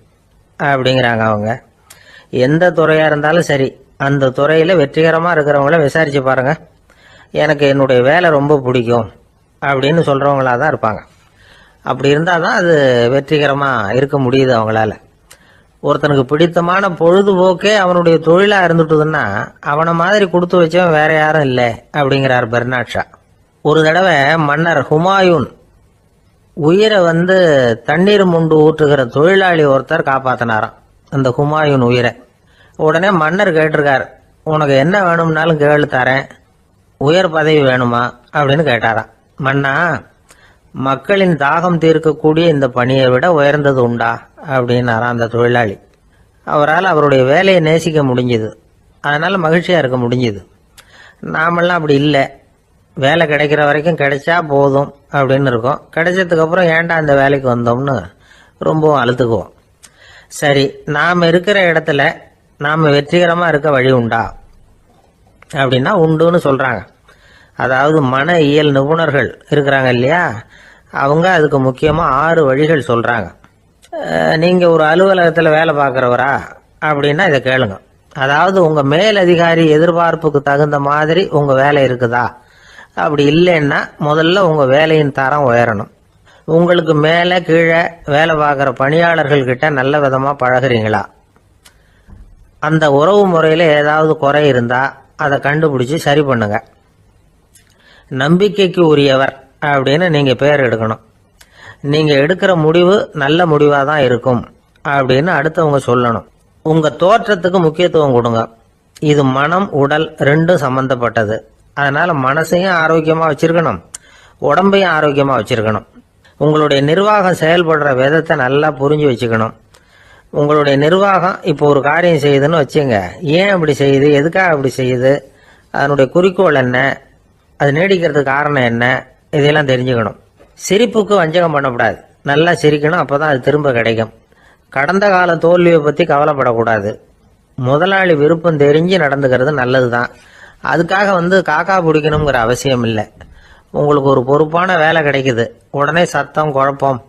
அப்படிங்கிறாங்க அவங்க. எந்த துறையாக இருந்தாலும் சரி, அந்த துறையில் வெற்றிகரமாக இருக்கிறவங்கள விசாரித்து பாருங்கள். எனக்கு என்னுடைய வேலை ரொம்ப பிடிக்கும் அப்படின்னு சொல்கிறவங்களாக தான் இருப்பாங்க. அப்படி இருந்தால் தான் அது வெற்றிகரமாக இருக்க முடியுது அவங்களால. ஒருத்தனுக்கு பிடித்தமான பொழுதுபோக்கே அவனுடைய தொழிலாக இருந்துட்டுதுன்னா அவனை மாதிரி கொடுத்து வச்சவன் வேற யாரும் இல்லை அப்படிங்கிறார் பெர்னாட் ஷா. ஒரு தடவை மன்னர் ஹுமாயூன் உயிரை தண்ணீர் முண்டு ஊற்றுகிற தொழிலாளி ஒருத்தர் காப்பாத்தினாராம் அந்த ஹுமாயூன் உயிரை. உடனே மன்னர் கேட்டிருக்கார், உனக்கு என்ன வேணும்னாலும் கேளு தரேன், உயர் பதவி வேணுமா அப்படின்னு கேட்டாராம். மன்னா, மக்களின் தாகம் தீர்க்கக்கூடிய இந்த பணியை விட உயர்ந்தது உண்டா அப்படின்னாராம் அந்த தொழிலாளி. அவரால் அவருடைய வேலையை நேசிக்க முடிஞ்சுது, அதனால மகிழ்ச்சியா இருக்க முடிஞ்சுது. நாமெல்லாம் அப்படி இல்லை, வேலை கிடைக்கிற வரைக்கும் கிடைச்சா போதும் அப்படின்னு இருக்கோம். கிடைச்சதுக்கு அப்புறம் ஏன்டா அந்த வேலைக்கு வந்தோம்னு ரொம்பவும் அழுத்துக்குவோம். சரி, நாம் இருக்கிற இடத்துல நாம் வெற்றிகரமாக இருக்க வழி உண்டா அப்படின்னா உண்டுன்னு சொல்கிறாங்க. அதாவது மன இயல் நிபுணர்கள் இருக்கிறாங்க இல்லையா, அவங்க அதுக்கு முக்கியமாக 6 வழிகள் சொல்கிறாங்க. நீங்கள் ஒரு அலுவலகத்தில் வேலை பார்க்குறவரா அப்படின்னா இதை கேளுங்க. அதாவது உங்கள் மேலதிகாரி எதிர்பார்ப்புக்கு தகுந்த மாதிரி உங்கள் வேலை இருக்குதா? அப்படி இல்லைன்னா முதல்ல உங்கள் வேலையின் தரம் உயரணும். உங்களுக்கு மேலே கீழே வேலை பார்க்குற பணியாளர்கள் கிட்ட நல்ல விதமாக பழகுறீங்களா? அந்த உறவு முறையில் ஏதாவது குறை இருந்தால் அதை கண்டுபிடிச்சி சரி பண்ணுங்க. நம்பிக்கைக்கு உரியவர் அப்படின்னு நீங்கள் பேர் எடுக்கணும். நீங்கள் எடுக்கிற முடிவு நல்ல முடிவாக தான் இருக்கும் அப்படின்னு அடுத்தவங்க சொல்லணும். உங்கள் தோற்றத்துக்கு முக்கியத்துவம் கொடுங்க. இது மனம் உடல் ரெண்டும் சம்பந்தப்பட்டது. அதனால மனசையும் ஆரோக்கியமாக வச்சிருக்கணும், உடம்பையும் ஆரோக்கியமாக வச்சிருக்கணும். உங்களுடைய நிர்வாகம் செயல்படுற விதத்தை நல்லா புரிஞ்சு வச்சுக்கணும். உங்களுடைய நிர்வாகம் இப்போ ஒரு காரியம் செய்யுதுன்னு வச்சுங்க, ஏன் அப்படி செய்யுது, எதுக்காக அப்படி செய்யுது, அதனுடைய குறிக்கோள் என்ன, அது நீடிக்கிறதுக்கு காரணம் என்ன, இதெல்லாம் தெரிஞ்சுக்கணும். சிரிப்புக்கு வஞ்சகம் பண்ணக்கூடாது, நல்லா சிரிக்கணும், அப்போதான் அது திரும்ப கிடைக்கும். கடந்த கால தோல்வியை பற்றி கவலைப்படக்கூடாது. முதலாளி விருப்பம் தெரிஞ்சு நடந்துக்கிறது நல்லது தான். அதுக்காக காக்கா பிடிக்கணுங்கிற அவசியம் இல்லை. உங்களுக்கு ஒரு பொறுப்பான வேலை கிடைக்குது, உடனே சத்தம் குழப்பம்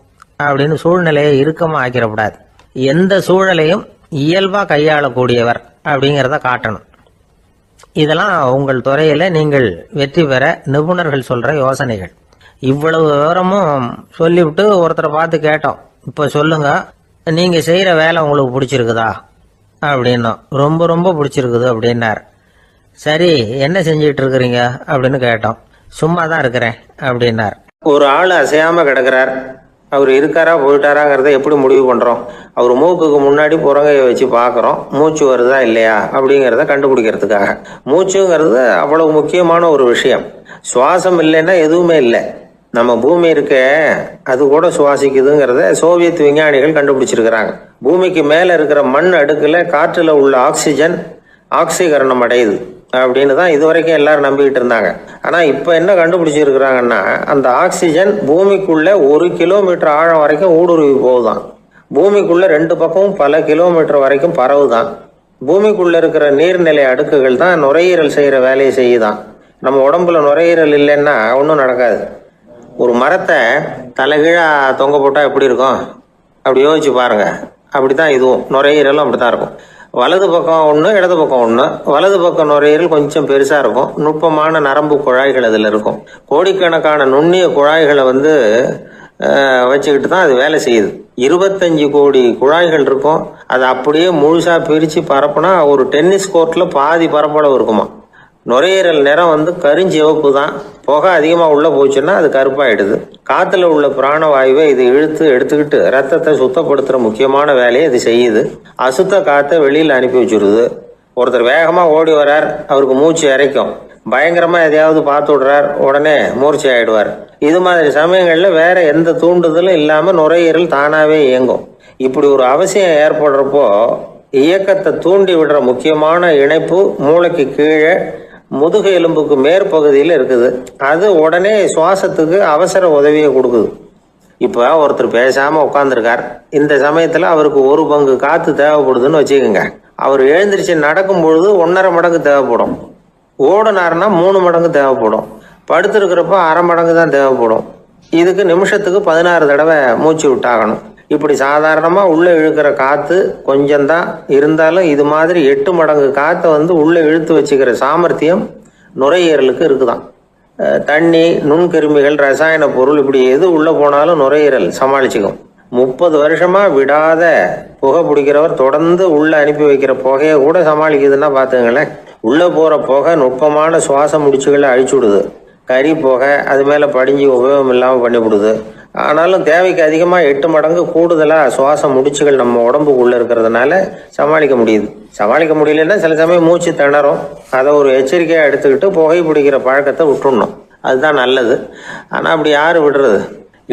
அப்படின்னு சூழ்நிலையை இறுக்கமாக ஆக்கிடக்கூடாது. எந்த சூழலையும் இயல்பாக கையாளக்கூடியவர் அப்படிங்கிறத காட்டணும். இதெல்லாம் உங்கள் துறையில் நீங்கள் வெற்றி பெற நிபுணர்கள் சொல்கிற யோசனைகள். இவ்வளவு விவரமும் சொல்லிவிட்டு ஒருத்தரை பார்த்து கேட்டோம், இப்போ சொல்லுங்க, நீங்கள் செய்கிற வேலை உங்களுக்கு பிடிச்சிருக்குதா அப்படின்னோம். ரொம்ப ரொம்ப பிடிச்சிருக்குது அப்படின்னார். சரி, என்ன செஞ்சிட்டு இருக்கிறீங்க அப்படின்னு கேட்டோம். சும்மா தான் இருக்கிறேன் அப்படின்னார். ஒரு ஆள் அசையாமல் கிடக்கிறார், அவர் இருக்காரா போயிட்டாராங்கிறத எப்படி முடிவு பண்ணுறோம்? அவர் மூக்குக்கு முன்னாடி புறங்கையை வச்சு பார்க்குறோம், மூச்சு வருதா இல்லையா அப்படிங்கிறத கண்டுபிடிக்கிறதுக்காக. மூச்சுங்கிறது அவ்வளவு முக்கியமான ஒரு விஷயம். சுவாசம் இல்லைன்னா எதுவுமே இல்லை. நம்ம பூமி இருக்க அது கூட சுவாசிக்குதுங்கிறத சோவியத் விஞ்ஞானிகள் கண்டுபிடிச்சிருக்கிறாங்க. பூமிக்கு மேலே இருக்கிற மண் அடுக்கில் காற்றில் உள்ள ஆக்சிஜன் ஆக்சிகரணம் அடையுது அப்படின்னு தான் இதுவரைக்கும் எல்லாரும் நம்பிக்கிட்டு இருந்தாங்க. ஆனால் இப்போ என்ன கண்டுபிடிச்சிருக்கிறாங்கன்னா, அந்த ஆக்சிஜன் பூமிக்குள்ள 1 கிலோமீட்டர் ஆழம் வரைக்கும் ஊடுருவி போகுதான். பூமிக்குள்ள 2 பக்கமும் பல கிலோமீட்டர் வரைக்கும் பரவுதான். பூமிக்குள்ள இருக்கிற நீர்நிலை அடுக்குகள் தான் நுரையீரல் செய்கிற வேலையை செய்யுதான். நம்ம உடம்புல நுரையீரல் இல்லைன்னா ஒன்றும் நடக்காது. ஒரு மரத்தை தலைகீழா தொங்க போட்டால் எப்படி இருக்கும் அப்படி யோசிச்சு பாருங்க. அப்படித்தான் இதுவும், நுரையீரலும் அப்படித்தான் இருக்கும். வலது பக்கம் ஒன்று, இடது பக்கம் ஒன்று. வலது பக்கம் நுரையீரல் கொஞ்சம் பெருசாக இருக்கும், நுட்பமான நரம்பு குழாய்கள் அதில் இருக்கும். கோடிக்கணக்கான நுண்ணிய குழாய்களை வச்சுக்கிட்டு தான் அது வேலை செய்யுது. 25 கோடி குழாய்கள் இருக்கும். அதை அப்படியே முழுசாக பிரித்து பரப்புனா ஒரு டென்னிஸ் கோர்ட்டில் பாதி பரப்பளவு இருக்குமா. நுரையீரல் நிறம் கருஞ்சிவப்பு தான். புகை அதிகமாக உள்ளே போச்சுன்னா அது கருப்பாயிடுது. காற்றுல உள்ள பிராணவாயுவை இது இழுத்து எடுத்துக்கிட்டு ரத்தத்தை சுத்தப்படுத்துகிற முக்கியமான வேலையை இது செய்யுது. அசுத்த காற்றை வெளியில் அனுப்பி வச்சுருது. ஒருத்தர் வேகமாக ஓடி வரார், அவருக்கு மூச்சு இறைக்கும். பயங்கரமாக எதையாவது பார்த்து விடுறார், உடனே மூர்ச்சி ஆகிடுவார். இது மாதிரி சமயங்களில் வேற எந்த தூண்டுதலும் இல்லாமல் நுரையீரல் தானாகவே இயங்கும். இப்படி ஒரு அவசியம் ஏற்படுறப்போ இயக்கத்தை தூண்டி விடுற முக்கியமான இணைப்பு மூளைக்கு கீழே முதுகு எலும்புக்கு மேற்பகுதியில் இருக்குது. அது உடனே சுவாசத்துக்கு அவசர உதவியை கொடுக்குது. இப்போ ஒருத்தர் பேசாமல் உட்காந்துருக்கார். இந்த சமயத்தில் அவருக்கு 1 பங்கு காற்று தேவைப்படுதுன்னு வச்சுக்கோங்க. அவர் எழுந்திரிச்சு நடக்கும் பொழுது 1.5 மடங்கு தேவைப்படும். ஓடினார்னா 3 மடங்கு தேவைப்படும். படுத்திருக்கிறப்ப 1/2 மடங்கு தான் தேவைப்படும். இதுக்கு நிமிஷத்துக்கு 16 தடவை மூச்சு விட்டாகணும். இப்படி சாதாரணமாக உள்ளே இழுக்கிற காற்று கொஞ்சம்தான் இருந்தாலும் இது மாதிரி 8 மடங்கு காற்றை உள்ளே இழுத்து வச்சுக்கிற சாமர்த்தியம் நுரையீரலுக்கு இருக்குதான். தண்ணி, நுண்கிருமிகள், ரசாயன பொருள் இப்படி எது உள்ளே போனாலும் நுரையீரல் சமாளிச்சுக்கும். 30 வருஷமாக விடாத புகை பிடிக்கிறவர் தொடர்ந்து உள்ளே அனுப்பி வைக்கிற புகையை கூட சமாளிக்குதுன்னா பார்த்துங்களேன். உள்ளே போகிற புகை நுட்பமான சுவாச முடிச்சுகளை அழிச்சு விடுது. கறி புகை அது மேலே படிஞ்சு உபயோகம் இல்லாமல் பண்ணிவிடுது. ஆனாலும் தேவைக்கு அதிகமாக 8 மடங்கு கூடுதலாக சுவாச முடிச்சுகள் நம்ம உடம்புக்குள்ளே இருக்கிறதுனால சமாளிக்க முடியுது. சமாளிக்க முடியலன்னா சில சமயம் மூச்சு திணறும். அதை ஒரு எச்சரிக்கையாக எடுத்துக்கிட்டு புகை பிடிக்கிற பழக்கத்தை விட்டுடணும். அதுதான் நல்லது. ஆனால் அப்படி யார் விடுறது?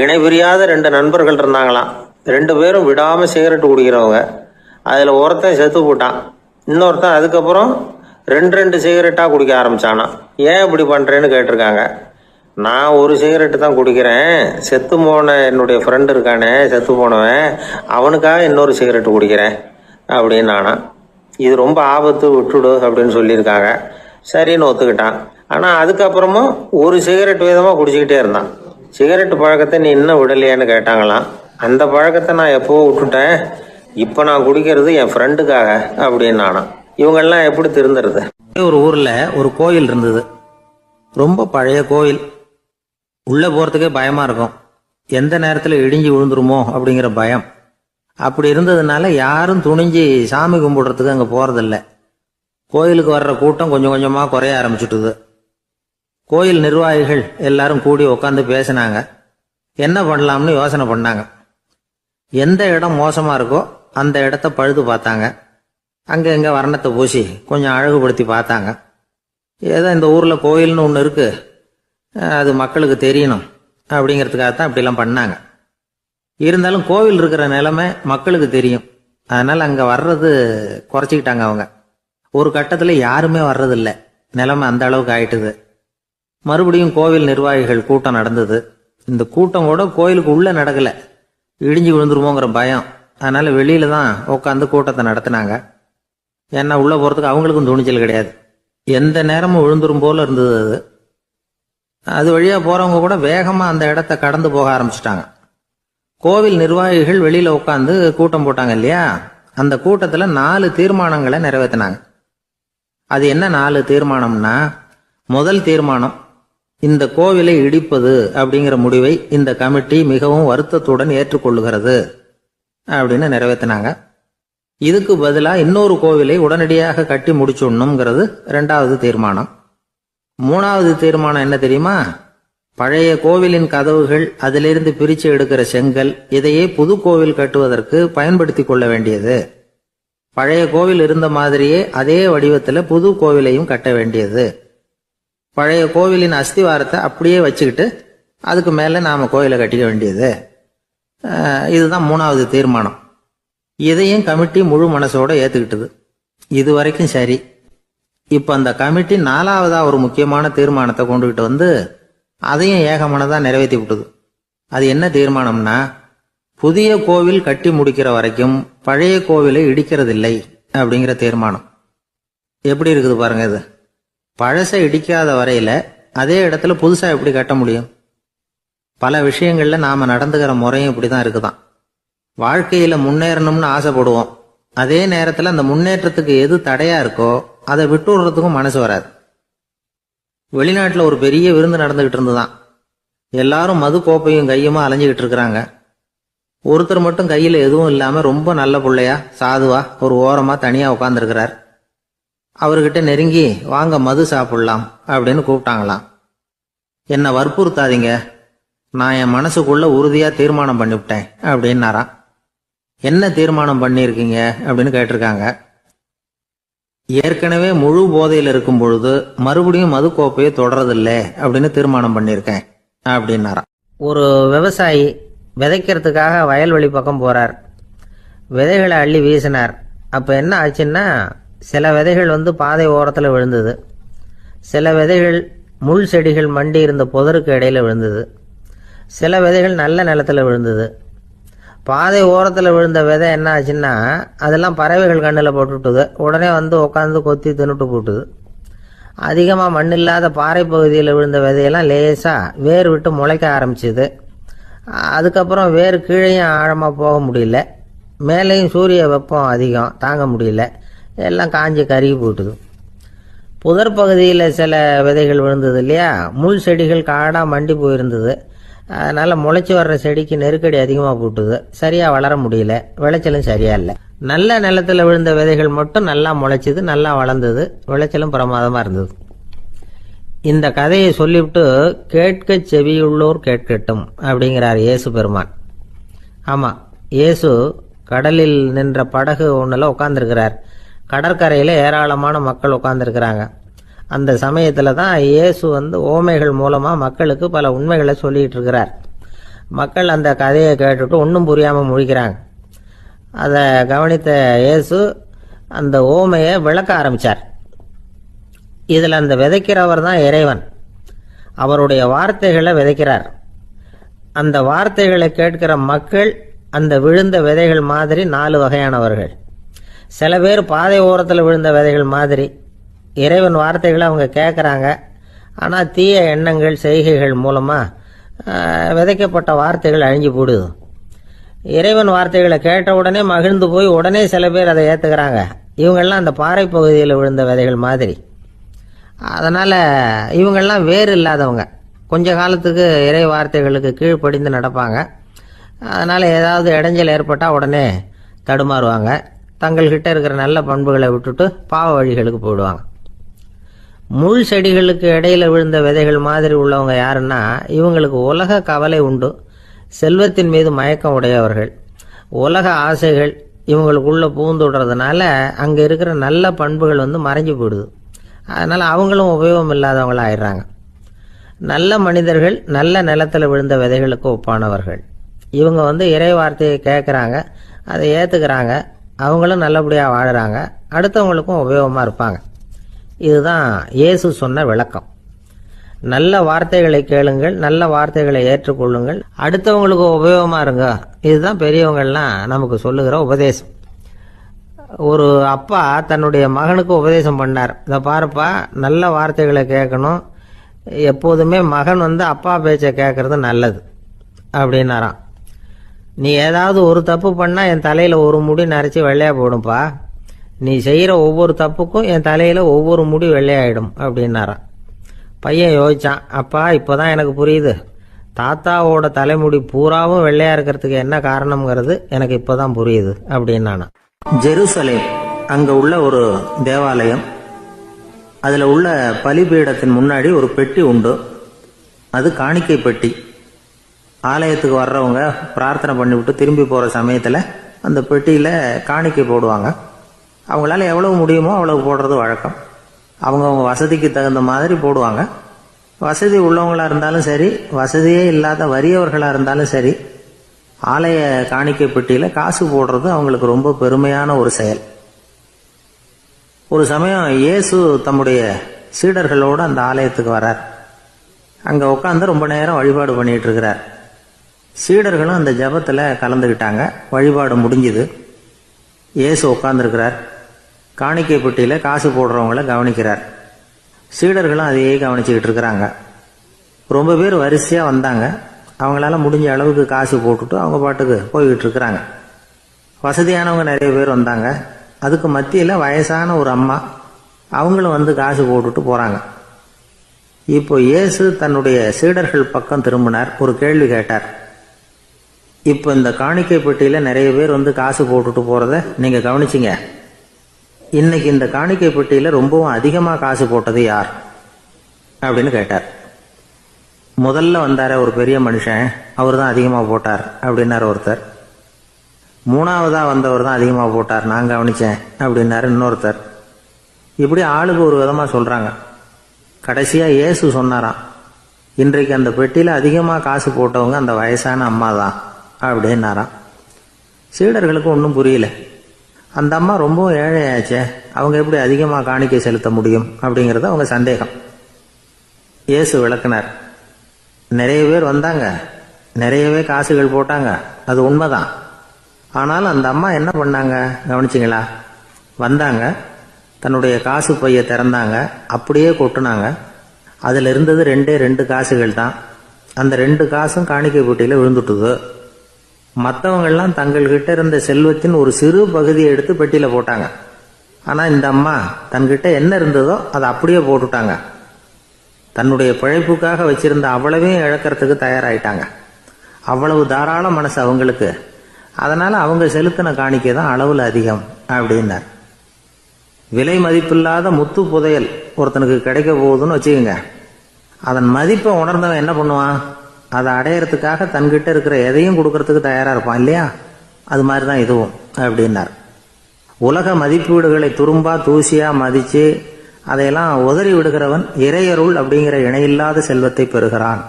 இணை பிரியாத 2 நண்பர்கள் இருந்தாங்களாம். 2 பேரும் விடாமல் சிகரெட்டு குடிக்கிறவங்க. அதில் ஒருத்தன் செத்து போட்டான். இன்னொருத்தன் அதுக்கப்புறம் 2 சிகரெட்டாக குடிக்க ஆரம்பித்தானா. ஏன் இப்படி பண்ணுறேன்னு கேட்டிருக்காங்க. நான் ஒரு சிகரெட்டு தான் குடிக்கிறேன், செத்து போன என்னுடைய ஃப்ரெண்டு இருக்கானே செத்து போனவன், அவனுக்காக இன்னொரு சிகரெட்டு குடிக்கிறேன் அப்படின்னு நானா. இது ரொம்ப ஆபத்து, விட்டுடு அப்படின்னு சொல்லியிருக்காங்க. சரின்னு ஒத்துக்கிட்டான். ஆனால் அதுக்கப்புறமும் ஒரு சிகரெட் வீதமாக குடிச்சிக்கிட்டே இருந்தான். சிகரெட்டு பழக்கத்தை நீ இன்னும் விடலையான்னு கேட்டாங்களாம். அந்த பழக்கத்தை நான் எப்போவோ விட்டுட்டேன், இப்போ நான் குடிக்கிறது என் ஃப்ரெண்டுக்காக அப்படின்னு நானா. இவங்கெல்லாம் எப்படி திருந்துறது? ஒரு ஊரில் ஒரு கோயில் இருந்தது. ரொம்ப பழைய கோயில். உள்ளே போகிறதுக்கே பயமாக இருக்கும். எந்த நேரத்தில் இடிஞ்சு விழுந்துருமோ அப்படிங்கிற பயம். அப்படி இருந்ததுனால யாரும் துணிஞ்சு சாமி கும்பிடுறதுக்கு அங்கே போகிறதில்ல. கோயிலுக்கு வர்ற கூட்டம் கொஞ்சம் கொஞ்சமாக குறைய ஆரம்பிச்சுட்டுது. கோயில் நிர்வாகிகள் எல்லாரும் கூடி உட்காந்து பேசினாங்க. என்ன பண்ணலாம்னு யோசனை பண்ணாங்க. எந்த இடம் மோசமாக இருக்கோ அந்த இடத்த பழுது பார்த்தாங்க. அங்கே எங்கே வர்ணத்தை பூசி கொஞ்சம் அழகுபடுத்தி பார்த்தாங்க. ஏதோ இந்த ஊரில் கோயில்னு ஒன்று இருக்குது, அது மக்களுக்கு தெரியணும் அப்படிங்கிறதுக்காகத்தான் இப்படிலாம் பண்ணாங்க. இருந்தாலும் கோவில் இருக்கிற நிலைமை மக்களுக்கு தெரியும். அதனால் அங்கே வர்றது குறைச்சிக்கிட்டாங்க அவங்க. ஒரு கட்டத்தில் யாருமே வர்றதில்லை. நிலைமை அந்த அளவுக்கு ஆயிட்டுது. மறுபடியும் கோவில் நிர்வாகிகள் கூட்டம் நடந்தது. இந்த கூட்டம் கூட கோயிலுக்கு உள்ளே நடக்கலை, இடிஞ்சு விழுந்துருமோங்கிற பயம். அதனால் வெளியில தான் உட்காந்து கூட்டத்தை நடத்தினாங்க. ஏன்னா உள்ளே போகிறதுக்கு அவங்களுக்கும் துணிச்சல் கிடையாது. எந்த நேரமும் விழுந்துரும் போல இருந்தது அது. அது வழியாக போகிறவங்க கூட வேகமாக அந்த இடத்த கடந்து போக ஆரம்பிச்சிட்டாங்க. கோவில் நிர்வாகிகள் வெளியில் உட்காந்து கூட்டம் போட்டாங்க இல்லையா, அந்த கூட்டத்தில் 4 தீர்மானங்களை நிறைவேற்றினாங்க. அது என்ன 4 தீர்மானம்னா, முதல் தீர்மானம், இந்த கோவிலை இடிப்பது அப்படிங்கிற முடிவை இந்த கமிட்டி மிகவும் வருத்தத்துடன் ஏற்றுக்கொள்ளுகிறது அப்படின்னு நிறைவேற்றினாங்க. இதுக்கு பதிலாக இன்னொரு கோவிலை உடனடியாக கட்டி முடிச்சுடணுங்கிறது 2வது தீர்மானம். 3வது தீர்மானம் என்ன தெரியுமா? பழைய கோவிலின் கதவுகள், அதிலிருந்து பிரித்து எடுக்கிற செங்கல், இதையே புது கோவில் கட்டுவதற்கு பயன்படுத்தி கொள்ள வேண்டியது. பழைய கோவில் இருந்த மாதிரியே அதே வடிவத்தில் புது கோவிலையும் கட்ட வேண்டியது. பழைய கோவிலின் அஸ்திவாரத்தை அப்படியே வச்சுக்கிட்டு அதுக்கு மேலே நாம் கோவிலை கட்டிக்க வேண்டியது. இதுதான் 3வது தீர்மானம். இதையும் கமிட்டி முழு மனசோட ஏற்றுக்கிட்டது. இது வரைக்கும் சரி. இப்போ அந்த கமிட்டி 4வதா ஒரு முக்கியமான தீர்மானத்தை கொண்டுகிட்டு வந்து அதையும் ஏகமனதாக நிறைவேற்றி விட்டது. அது என்ன தீர்மானம்னா, புதிய கோவில் கட்டி முடிக்கிற வரைக்கும் பழைய கோவிலை இடிக்கிறதில்லை அப்படிங்கிற தீர்மானம். எப்படி இருக்குது பாருங்க இது. பழசை இடிக்காத வரையில் அதே இடத்துல புதுசாக எப்படி கட்ட முடியும்? பல விஷயங்களில் நாம் நடந்துக்கிற முறையும் இப்படி தான் இருக்குதான். வாழ்க்கையில் முன்னேறணும்னு ஆசைப்படுவோம். அதே நேரத்தில் அந்த முன்னேற்றத்துக்கு எது தடையாக இருக்கோ அதை விட்டு விடுறதுக்கும் மனசு வராது. வெளிநாட்டில் ஒரு பெரிய விருந்து நடந்துகிட்டு இருந்துதான். எல்லாரும் மது கோப்பையும் கையுமா அலைஞ்சிக்கிட்டு இருக்கிறாங்க. ஒருத்தர் மட்டும் கையில் எதுவும் இல்லாமல் ரொம்ப நல்ல பிள்ளையா சாதுவா ஒரு ஓரமாக தனியாக உட்காந்துருக்கிறார். அவர்கிட்ட நெருங்கி வாங்க மது சாப்பிடலாம் அப்படின்னு கூப்பிட்டாங்களாம். என்னை வற்புறுத்தாதீங்க, நான் என் மனசுக்குள்ள உறுதியாக தீர்மானம் பண்ணிவிட்டேன் அப்படின்னாராம். என்ன தீர்மானம் பண்ணியிருக்கீங்க அப்படின்னு கேட்டிருக்காங்க. ஏற்கனவே முழு போதையில் இருக்கும் பொழுது மறுபடியும் மது கோப்பையை தொடரதில்லை அப்படின்னு தீர்மானம் பண்ணியிருக்கேன் அப்படின்னாராம். ஒரு விவசாயி விதைக்கிறதுக்காக வயல்வெளி பக்கம் போறார். விதைகளை அள்ளி வீசினார். அப்போ என்ன ஆச்சுன்னா, சில விதைகள் பாதை ஓரத்தில் விழுந்தது. சில விதைகள் முள் செடிகள் மண்டி இருந்த புதருக்கு இடையில விழுந்தது. சில விதைகள் நல்ல நிலத்தில் விழுந்தது. பாதை ஓரத்தில் விழுந்த விதை என்ன ஆச்சுன்னா, அதெல்லாம் பறவைகள் கண்ணில் போட்டுவிட்டுது. உடனே உட்காந்து கொத்தி தின்னுட்டு போட்டுது. அதிகமாக மண் இல்லாத பாறை பகுதியில் விழுந்த விதையெல்லாம் லேசாக வேர் விட்டு முளைக்க ஆரம்பிச்சுது. அதுக்கப்புறம் வேறு கீழேயும் ஆழமாக போக முடியல, மேலேயும் சூரிய வெப்பம் அதிகம் தாங்க முடியல, எல்லாம் காஞ்சி கருகி போட்டுது. புதர் பகுதியில் சில விதைகள் விழுந்தது இல்லையா, முள் செடிகள் காடாக மண்டி போயிருந்தது. அதனால் முளைச்சி வர்ற செடிக்கு நெருக்கடி அதிகமாக போட்டுது, சரியாக வளர முடியல, விளைச்சலும் சரியா இல்லை. நல்ல நிலத்தில் விழுந்த விதைகள் மட்டும் நல்லா முளைச்சிது, நல்லா வளர்ந்தது, விளைச்சலும் பிரமாதமாக இருந்தது. இந்த கதையை சொல்லிவிட்டு கேட்க செவியுள்ளோர் கேட்கட்டும் அப்படிங்கிறார் இயேசு பெருமான். ஆமாம், இயேசு கடலில் நின்ற படகு ஒன்றில் உட்காந்துருக்கிறார். கடற்கரையில் ஏராளமான மக்கள் உட்காந்துருக்கிறாங்க. அந்த சமயத்தில் தான் இயேசு ஓமைகள் மூலமாக மக்களுக்கு பல உண்மைகளை சொல்லிகிட்டு இருக்கிறார். மக்கள் அந்த கதையை கேட்டுட்டு ஒன்றும் புரியாமல் முழிக்கிறாங்க. அதை கவனித்த இயேசு அந்த ஓமையை விளக்க ஆரம்பித்தார். இதில் அந்த விதைக்கிறவர் தான் இறைவன். அவருடைய வார்த்தைகளை விதைக்கிறார். அந்த வார்த்தைகளை கேட்கிற மக்கள் அந்த விழுந்த விதைகள் மாதிரி 4 வகையானவர்கள். சில பேர் பாதை ஓரத்தில் விழுந்த விதைகள் மாதிரி. இறைவன் வார்த்தைகளை அவங்க கேட்குறாங்க, ஆனால் தீய எண்ணங்கள் செய்கைகள் மூலமாக விதைக்கப்பட்ட வார்த்தைகள் அழிஞ்சு போடுது. இறைவன் வார்த்தைகளை கேட்ட உடனே மகிழ்ந்து போய் உடனே சில பேர் அதை ஏற்றுக்கிறாங்க. இவங்கெல்லாம் அந்த பாறை பகுதியில் விழுந்த விதைகள் மாதிரி. அதனால் இவங்கெல்லாம் வேறு இல்லாதவங்க, கொஞ்ச காலத்துக்கு இறை வார்த்தைகளுக்கு கீழ்ப்படிந்து நடப்பாங்க. அதனால் ஏதாவது இடைஞ்சல் ஏற்பட்டால் உடனே தடுமாறுவாங்க. தங்கள்கிட்ட இருக்கிற நல்ல பண்புகளை விட்டுட்டு பாவ வழிகளுக்கு போயிடுவாங்க. முள் செடிகளுக்கு இடையில விழுந்த விதைகள் மாதிரி உள்ளவங்க யாருன்னா, இவங்களுக்கு உலக கவலை உண்டு, செல்வத்தின் மீது மயக்கம் உடையவர்கள். உலக ஆசைகள் இவங்களுக்குள்ள பூந்துடுறதுனால அங்கே இருக்கிற நல்ல பண்புகள் மறைஞ்சு போயிடுது. அதனால் அவங்களும் உபயோகம் இல்லாதவங்களா ஆயிடுறாங்க. நல்ல மனிதர்கள் நல்ல நிலத்தில் விழுந்த விதைகளுக்கு ஒப்பானவர்கள். இவங்க இறை வார்த்தையை கேட்குறாங்க, அதை ஏற்றுக்கிறாங்க, அவங்களும் நல்லபடியாக வாழுறாங்க, அடுத்தவங்களுக்கும் உபயோகமாக இருப்பாங்க. இதுதான் இயேசு சொன்ன விளக்கம். நல்ல வார்த்தைகளை கேளுங்கள், நல்ல வார்த்தைகளை ஏற்றுக்கொள்ளுங்கள், அடுத்தவங்களுக்கு உபயோகமாக இருங்க. இதுதான் பெரியவங்கள்லாம் நமக்கு சொல்லுகிற உபதேசம். ஒரு அப்பா தன்னுடைய மகனுக்கு உபதேசம் பண்ணார். இதை பாருப்பா, நல்ல வார்த்தைகளை கேட்கணும், எப்போதுமே மகன் அப்பா பேச்சை கேட்கறது நல்லது அப்படின்னாராம். நீ ஏதாவது ஒரு தப்பு பண்ணால் என் தலையில் ஒரு முடி நரைச்சி வெள்ளையாக போடும்பா, நீ செய்கிற ஒவ்வொரு தப்புக்கும் என் தலையில் ஒவ்வொரு முடி வெள்ளையாயிடும் அப்படின்னாராம். பையன் யோசிச்சான், அப்பா இப்போ தான் எனக்கு புரியுது, தாத்தாவோட தலைமுடி பூராவும் வெள்ளையாக இருக்கிறதுக்கு என்ன காரணம்ங்கிறது எனக்கு இப்போ தான் புரியுது அப்படின்னானா. ஜெருசலேம் அங்கே உள்ள ஒரு தேவாலயம், அதில் உள்ள பலிபீடத்தின் முன்னாடி ஒரு பெட்டி உண்டு. அது காணிக்கை பெட்டி. ஆலயத்துக்கு வர்றவங்க பிரார்த்தனை பண்ணிவிட்டு திரும்பி போகிற சமயத்தில் அந்த பெட்டியில் காணிக்கை போடுவாங்க. அவங்களால எவ்வளவு முடியுமோ அவ்வளவு போடுறது வழக்கம். அவங்கவுங்க வசதிக்கு தகுந்த மாதிரி போடுவாங்க. வசதி உள்ளவங்களாக இருந்தாலும் சரி, வசதியே இல்லாத வறியவர்களாக இருந்தாலும் சரி, ஆலய காணிக்கை பெட்டியில் காசு போடுறது அவங்களுக்கு ரொம்ப பெருமையான ஒரு செயல். ஒரு சமயம் இயேசு தம்முடைய சீடர்களோடு அந்த ஆலயத்துக்கு வரார். அங்கே உட்காந்து ரொம்ப நேரம் வழிபாடு பண்ணிட்டு இருக்கிறார். சீடர்களும் அந்த ஜபத்தில் கலந்துக்கிட்டாங்க. வழிபாடு முடிஞ்சுது. இயேசு உட்காந்துருக்கிறார். காணிக்கை பெட்டியில் காசு போடுறவங்கள கவனிக்கிறார். சீடர்களும் அதையே கவனிச்சுக்கிட்டு இருக்கிறாங்க. ரொம்ப பேர் வரிசையாக வந்தாங்க. அவங்களால முடிஞ்ச அளவுக்கு காசு போட்டுட்டு அவங்க பாட்டுக்கு போய்கிட்டு இருக்கிறாங்க. வசதியானவங்க நிறைய பேர் வந்தாங்க. அதுக்கு மத்தியில் வயசான ஒரு அம்மா, அவங்களும் காசு போட்டுட்டு போகிறாங்க. இப்போ இயேசு தன்னுடைய சீடர்கள் பக்கம் திரும்பினார். ஒரு கேள்வி கேட்டார். இப்போ இந்த காணிக்கை பெட்டியில் நிறைய பேர் காசு போட்டுட்டு போகிறத நீங்கள் கவனிச்சிங்க. இன்னைக்கு இந்த காணிக்கை பெட்டியில் ரொம்பவும் அதிகமாக காசு போட்டது யார் அப்படின்னு கேட்டார். முதல்ல வந்தார ஒரு பெரிய மனுஷன், அவர் தான் அதிகமாக போட்டார் அப்படின்னாரு ஒருத்தர். மூணாவதாக வந்தவர் தான் அதிகமாக போட்டார், நான் கவனித்தேன் அப்படின்னாரு இன்னொருத்தர். இப்படி ஆளுக்கு ஒரு விதமாக சொல்கிறாங்க. கடைசியாக இயேசு சொன்னாராம், இன்றைக்கு அந்த பெட்டியில் அதிகமாக காசு போட்டவங்க அந்த வயசான அம்மா தான் அப்படின்னாராம். சீடர்களுக்கு ஒன்றும் புரியல. அந்த அம்மா ரொம்பவும் ஏழையாச்சே, அவங்க எப்படி அதிகமாக காணிக்கை செலுத்த முடியும் அப்படிங்கிறது அவங்க சந்தேகம். இயேசு விளக்குனார். நிறைய பேர் வந்தாங்க, நிறையவே காசுகள் போட்டாங்க, அது உண்மைதான். ஆனாலும் அந்த அம்மா என்ன பண்ணாங்க கவனிச்சிங்களா? வந்தாங்க, தன்னுடைய காசு பையை திறந்தாங்க, அப்படியே கொட்டுனாங்க. அதில் இருந்தது 2 காசுகள் தான். அந்த 2 காசும் காணிக்கை பெட்டியில் விழுந்துட்டுது. மற்றவங்கள்லாம் தங்கள்கிட்ட இருந்த செல்வத்தின் ஒரு சிறு பகுதியை எடுத்து பெட்டியில் போட்டாங்க. ஆனால் இந்த அம்மா தன்கிட்ட என்ன இருந்ததோ அதை அப்படியே போட்டுட்டாங்க. தன்னுடைய பிழைப்புக்காக வச்சிருந்த அவ்வளவையும் இழக்கிறதுக்கு தயாராயிட்டாங்க. அவ்வளவு தாராள மனசு அவங்களுக்கு. அதனால அவங்க செலுத்தின காணிக்கை தான் அளவில் அதிகம் அப்படின்னார். விலை மதிப்பில்லாத முத்து புதையல் ஒருத்தனுக்கு கிடைக்க போகுதுன்னு வச்சுக்கோங்க. அதன் மதிப்பை உணர்ந்தவன் என்ன பண்ணுவான்? அதை அடையறதுக்காக தன்கிட்ட இருக்கிற எதையும் கொடுக்கறதுக்கு தயாரா இருப்பான் இல்லையா? அது மாதிரி தான் இதுவும் அப்படின்னார். உலக மதிப்பீடுகளை துரும்பா தூசியா மதிச்சு அதையெல்லாம் உதறி விடுகிறவன் இறையருள் அப்படிங்கிற இணையில்லாத செல்வத்தை பெறுகிறான்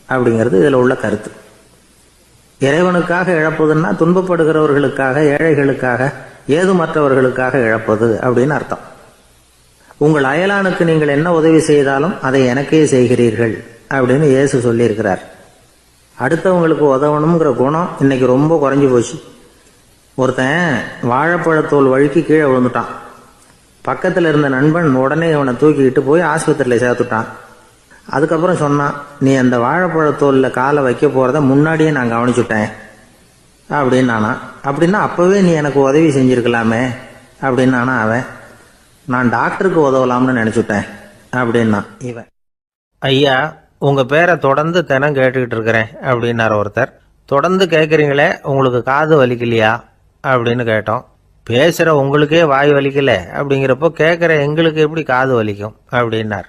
அப்படிங்கிறது இதுல உள்ள கருத்து. இறைவனுக்காக இழப்பதுன்னா துன்பப்படுகிறவர்களுக்காக, ஏழைகளுக்காக, ஏதுமற்றவர்களுக்காக இழப்பது அப்படின்னு அர்த்தம். உங்கள் அயலானுக்கு நீங்கள் என்ன உதவி செய்தாலும் அதை எனக்கே செய்கிறீர்கள் அப்படின்னு இயேசு சொல்லியிருக்கிறார். அடுத்தவங்களுக்கு உதவணுங்கிற குணம் இன்னைக்கு ரொம்ப குறைஞ்சி போச்சு. ஒருத்தன் வாழைப்பழத்தோல் வழுக்கி கீழே விழுந்துட்டான். பக்கத்தில் இருந்த நண்பன் உடனே அவனை தூக்கிக்கிட்டு போய் ஆஸ்பத்திரியில் சேர்த்துட்டான். அதுக்கப்புறம் சொன்னான், நீ அந்த வாழைப்பழத்தோலில் காலை வைக்க போகிறத முன்னாடியே நான் கவனிச்சுட்டேன் அப்படின்னானா. அப்படின்னா அப்போவே நீ எனக்கு உதவி செஞ்சுருக்கலாமே அப்படின்னானா அவன். நான் டாக்டருக்கு உதவலாம்னு நினச்சிட்டேன் அப்படின்னா இவன். ஐயா, உங்கள் பேரை தொடர்ந்து தினம் கேட்டுக்கிட்டு இருக்கிறேன் அப்படின்னார் ஒருத்தர். தொடர்ந்து கேட்குறீங்களே, உங்களுக்கு காது வலிக்கலையா அப்படின்னு கேட்டோம். பேசுகிற உங்களுக்கே வாய் வலிக்கல அப்படிங்கிறப்போ கேட்குற எங்களுக்கு எப்படி காது வலிக்கும் அப்படின்னார்.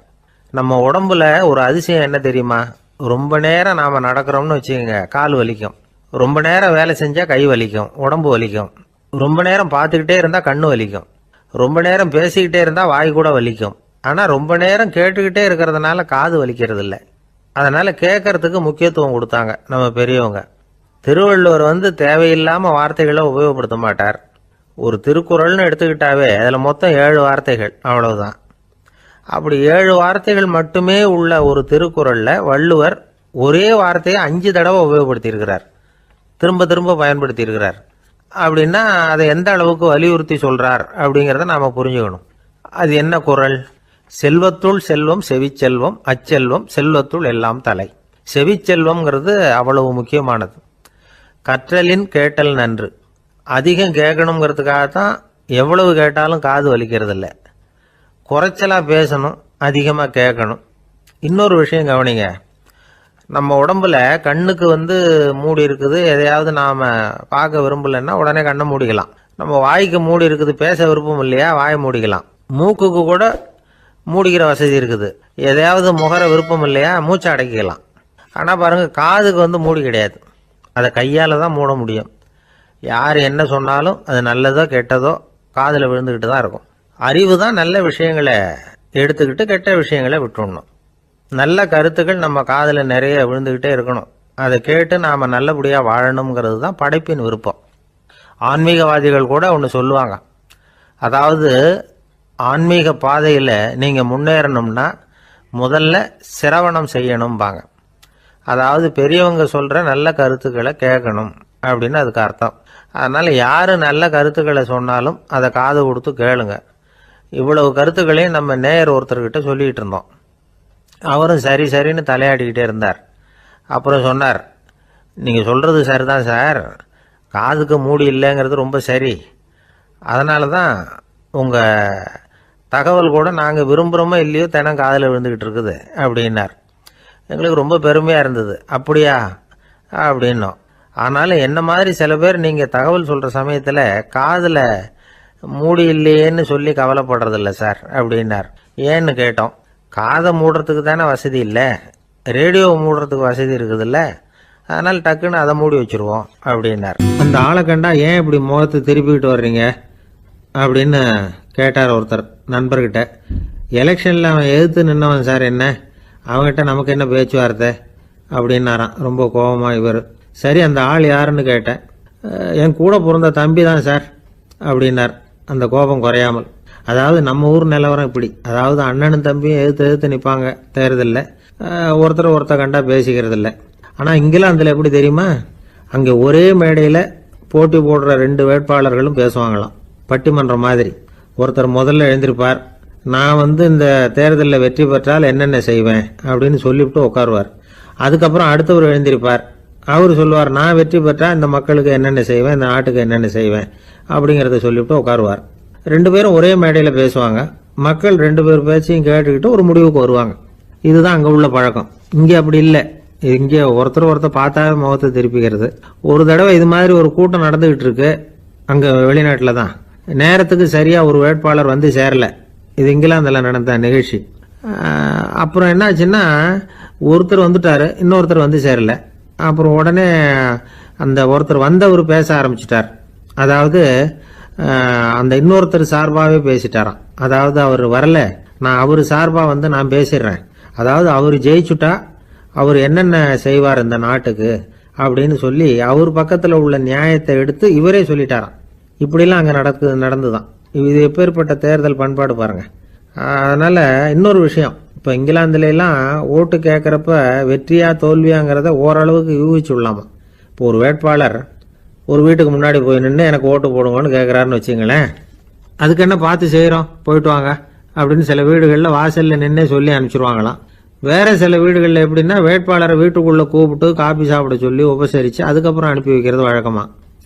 நம்ம உடம்புல ஒரு அதிசயம் என்ன தெரியுமா? ரொம்ப நேரம் நாம் நடக்கிறோம்னு வச்சுக்கோங்க, கால் வலிக்கும். ரொம்ப நேரம் வேலை செஞ்சால் கை வலிக்கும், உடம்பு வலிக்கும். ரொம்ப நேரம் பார்த்துக்கிட்டே இருந்தால் கண்ணு வலிக்கும். ரொம்ப நேரம் பேசிக்கிட்டே இருந்தால் வாய் கூட வலிக்கும். ஆனால் ரொம்ப நேரம் கேட்டுக்கிட்டே இருக்கிறதுனால காது வலிக்கிறது இல்லை. அதனால் கேட்கறதுக்கு முக்கியத்துவம் கொடுத்தாங்க நம்ம பெரியவங்க. திருவள்ளுவர் தேவையில்லாமல் வார்த்தைகளை உபயோகப்படுத்த மாட்டார். ஒரு திருக்குறள்னு எடுத்துக்கிட்டாவே அதில் மொத்தம் 7 வார்த்தைகள், அவ்வளவுதான். அப்படி 7 வார்த்தைகள் மட்டுமே உள்ள ஒரு திருக்குறளில் வள்ளுவர் ஒரே வார்த்தையை 5 தடவை உபயோகப்படுத்தியிருக்கிறார், திரும்ப திரும்ப பயன்படுத்தியிருக்கிறார். அப்படின்னா அதை எந்த அளவுக்கு வலியுறுத்தி சொல்றார் அப்படிங்கிறத நாம புரிஞ்சுக்கணும். அது என்ன குறள்? செல்வத்துள் செல்வம் செவிச்செல்வம், அச்செல்வம் செல்வத்துள் எல்லாம் தலை. செவிச்செல்வம்ங்கிறது அவ்வளவு முக்கியமானது. கற்றலின் கேட்டல் நன்று. அதிகம் கேட்கணுங்கிறதுக்காகத்தான் எவ்வளவு கேட்டாலும் காது வலிக்கிறது இல்லை. குறைச்சலா பேசணும், அதிகமாக கேட்கணும். இன்னொரு விஷயம் கவனிங்க, நம்ம உடம்புல கண்ணுக்கு மூடி இருக்குது, எதையாவது நாம் பார்க்க விரும்பலைன்னா உடனே கண்ணை மூடிக்கலாம். நம்ம வாய்க்கு மூடி இருக்குது, பேச விருப்பம் இல்லையா, வாயை மூடிக்கலாம். மூக்குக்கு கூட மூடிக்கிற வசதி இருக்குது, எதையாவது முகர விருப்பம் இல்லையா, மூச்சை அடக்கிக்கலாம். ஆனால் பாருங்க, காதுக்கு மூடி கிடையாது, அதை கையால் தான் மூட முடியும். யார் என்ன சொன்னாலும் அது நல்லதோ கெட்டதோ காதில் விழுந்துக்கிட்டு தான் இருக்கும். அறிவு தான் நல்ல விஷயங்களை எடுத்துக்கிட்டு கெட்ட விஷயங்களை விட்டுடணும். நல்ல கருத்துக்கள் நம்ம காதில் நிறைய விழுந்துக்கிட்டே இருக்கணும். அதை கேட்டு நாம் நல்லபடியாக வாழணுங்கிறது தான் படைப்பின் விருப்பம். ஆன்மீகவாதிகள் கூட ஒன்று சொல்லுவாங்க, அதாவது ஆன்மீக பாதையில் நீங்கள் முன்னேறணும்னா முதல்ல சிரவணம் செய்யணும்பாங்க. அதாவது பெரியவங்க சொல்கிற நல்ல கருத்துக்களை கேட்கணும் அப்படின்னு அதுக்கு அர்த்தம். அதனால் யார் நல்ல கருத்துக்களை சொன்னாலும் அதை காது கொடுத்து கேளுங்க. இவ்வளவு கருத்துக்களையும் நம்ம நேயர் ஒருத்தர்கிட்ட சொல்லிகிட்டு இருந்தோம். அவரும் சரி சரின்னு தலையாடிக்கிட்டே இருந்தார். அப்புறம் சொன்னார், நீங்கள் சொல்கிறது சரிதான் சார், காதுக்கு மூடி இல்லைங்கிறது ரொம்ப சரி. அதனால தான் உங்கள் தகவல் கூட நாங்கள் விரும்புகிறோமோ இல்லையோ தினம் காதில் விழுந்துக்கிட்டு இருக்குது அப்படின்னார். எங்களுக்கு ரொம்ப பெருமையாக இருந்தது. அப்படியா அப்படின்னோம். ஆனாலும் என்ன மாதிரி சில பேர் நீங்கள் தகவல் சொல்கிற சமயத்தில் காதில் மூடி இல்லையேன்னு சொல்லி கவலைப்படுறதில்ல சார் அப்படின்னார். ஏன்னு கேட்டோம். காதை மூடுறதுக்கு தானே வசதி இல்லை, ரேடியோவை மூடுறதுக்கு வசதி இருக்குதுல்ல, அதனால் டக்குன்னு அதை மூடி வச்சுருவோம் அப்படின்னார். அந்த ஆளை கண்டா ஏன் இப்படி முகத்தை திருப்பிக்கிட்டு வர்றீங்க அப்படின்னு கேட்டார் ஒருத்தர் நண்பர்கிட்ட. எலெக்ஷனில் அவன் எதிர்த்து நின்னவன் சார், என்ன அவங்ககிட்ட நமக்கு என்ன பேச்சுவார்த்தை அப்படின்னாரான் ரொம்ப கோபமாக இவர். சரி, அந்த ஆள் யாருன்னு கேட்டேன். என் கூட பிறந்த தம்பி தான் சார் அப்படின்னார் அந்த கோபம் குறையாமல். அதாவது நம்ம ஊர் நிலவரம் இப்படி, அதாவது அண்ணனும் தம்பியும் எதிர்த்து நிற்பாங்க தேர்தலில், ஒருத்தர் கண்டா பேசிக்கிறது இல்லை. ஆனால் இங்கிலாந்தில் எப்படி தெரியுமா, அங்கே ஒரே மேடையில் போட்டி போடுற 2 வேட்பாளர்களும் பேசுவாங்களாம், பட்டிமன்றம் மாதிரி. ஒருத்தர் முதல்ல எழுந்திருப்பார், நான் இந்த தேர்தலில் வெற்றி பெற்றால் என்னென்ன செய்வேன் அப்படின்னு சொல்லிவிட்டு உட்காருவார். அதுக்கப்புறம் அடுத்தவர் எழுந்திருப்பார். அவர் சொல்லுவார், நான் வெற்றி பெற்றா இந்த மக்களுக்கு என்னென்ன செய்வேன், இந்த நாட்டுக்கு என்னென்ன செய்வேன் அப்படிங்கறத சொல்லிவிட்டு உட்காருவார். 2 பேரும் ஒரே மேடையில பேசுவாங்க. மக்கள் 2 பேர் பேச்சையும் கேட்டுக்கிட்டு ஒரு முடிவுக்கு வருவாங்க. இதுதான் அங்க உள்ள பழக்கம். இங்க அப்படி இல்லை. இங்க ஒருத்தர் பார்த்தாவே முகத்தை திருப்பிக்கிறது. ஒரு தடவை இது மாதிரி ஒரு கூட்டம் நடந்துகிட்டு இருக்கு அங்க வெளிநாட்டுல தான். நேரத்துக்கு சரியா ஒரு வேட்பாளர் வந்து சேரல. இது இங்கிலாந்துல நடந்த நிகழ்ச்சி. அப்புறம் என்ன ஆச்சுன்னா, ஒருத்தர் வந்துட்டாரு, இன்னொருத்தர் வந்து சேரல. அப்புறம் உடனே அந்த ஒருத்தர் வந்தவர் பேச ஆரம்பிச்சிட்டார். அதாவது அந்த இன்னொருத்தர் சார்பாவே பேசிட்டாராம். அதாவது அவர் வரல, நான் அவர் சார்பா வந்து நான் பேசிடுறேன். அதாவது அவர் ஜெயிச்சுட்டா அவர் என்னென்ன செய்வார் இந்த நாட்டுக்கு அப்படின்னு சொல்லி அவர் பக்கத்துல உள்ள நியாயத்தை எடுத்து இவரே சொல்லிட்டாராம். இப்படிலாம் அங்க நடந்துதான். இது எப்பேற்பட்ட தேர்தல் பண்பாடு பாருங்க. அதனால இன்னொரு விஷயம், இப்ப இங்கிலாந்துல எல்லாம் ஓட்டு கேட்கறப்ப வெற்றியா தோல்வியாங்கிறத ஓரளவுக்கு யூகிச்சுடலாமா. இப்போ ஒரு வேட்பாளர் ஒரு வீட்டுக்கு முன்னாடி போய் நின்று எனக்கு ஓட்டு போடுங்கன்னு கேட்கறாருன்னு வச்சுங்களேன், அதுக்கு என்ன பார்த்து செய்யறோம், போயிட்டு வாங்க அப்படின்னு சில வீடுகள்ல வாசல்ல நின்னே சொல்லி அனுப்பிச்சிருவாங்களாம். வேற சில வீடுகள்ல எப்படின்னா வேட்பாளரை வீட்டுக்குள்ள கூப்பிட்டு காபி சாப்பிட சொல்லி உபசரிச்சு அதுக்கப்புறம் அனுப்பி வைக்கிறது வழக்கமா.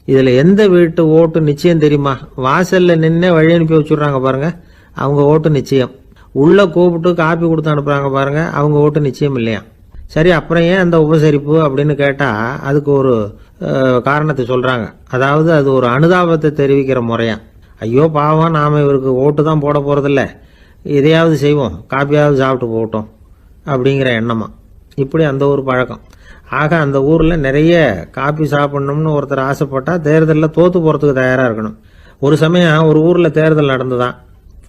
இதுல எந்த வீட்டு ஓட்டு நிச்சயம் தெரியுமா? வாசல்ல நின்னே வழி அனுப்பி வச்சுடுறாங்க பாருங்க, அவங்க ஓட்டு நிச்சயம். உள்ள கூப்பிட்டு காப்பி கொடுத்து அனுப்புறாங்க பாருங்க, அவங்க ஓட்டு நிச்சயம் இல்லையா. சரி, அப்புறம் ஏன் அந்த உபசரிப்பு அப்படின்னு கேட்டா அதுக்கு ஒரு காரணத்தை சொல்றாங்க. அதாவது அது ஒரு அனுதாபத்தை தெரிவிக்கிற முறையா. ஐயோ பாவம், நாம இவருக்கு ஓட்டு தான் போட போறதில்ல, எதையாவது செய்வோம், காப்பியாவது சாப்பிட்டு போகட்டும் அப்படிங்கிற எண்ணமா. இப்படி அந்த ஒரு பழக்கம். ஆக அந்த ஊர்ல நிறைய காப்பி சாப்பிடணும்னு ஒருத்தர் ஆசைப்பட்டா தேர்தலில் தோத்து போறதுக்கு தயாரா இருக்கணும். ஒரு சமயம் ஒரு ஊர்ல தேர்தல் நடந்துதான்.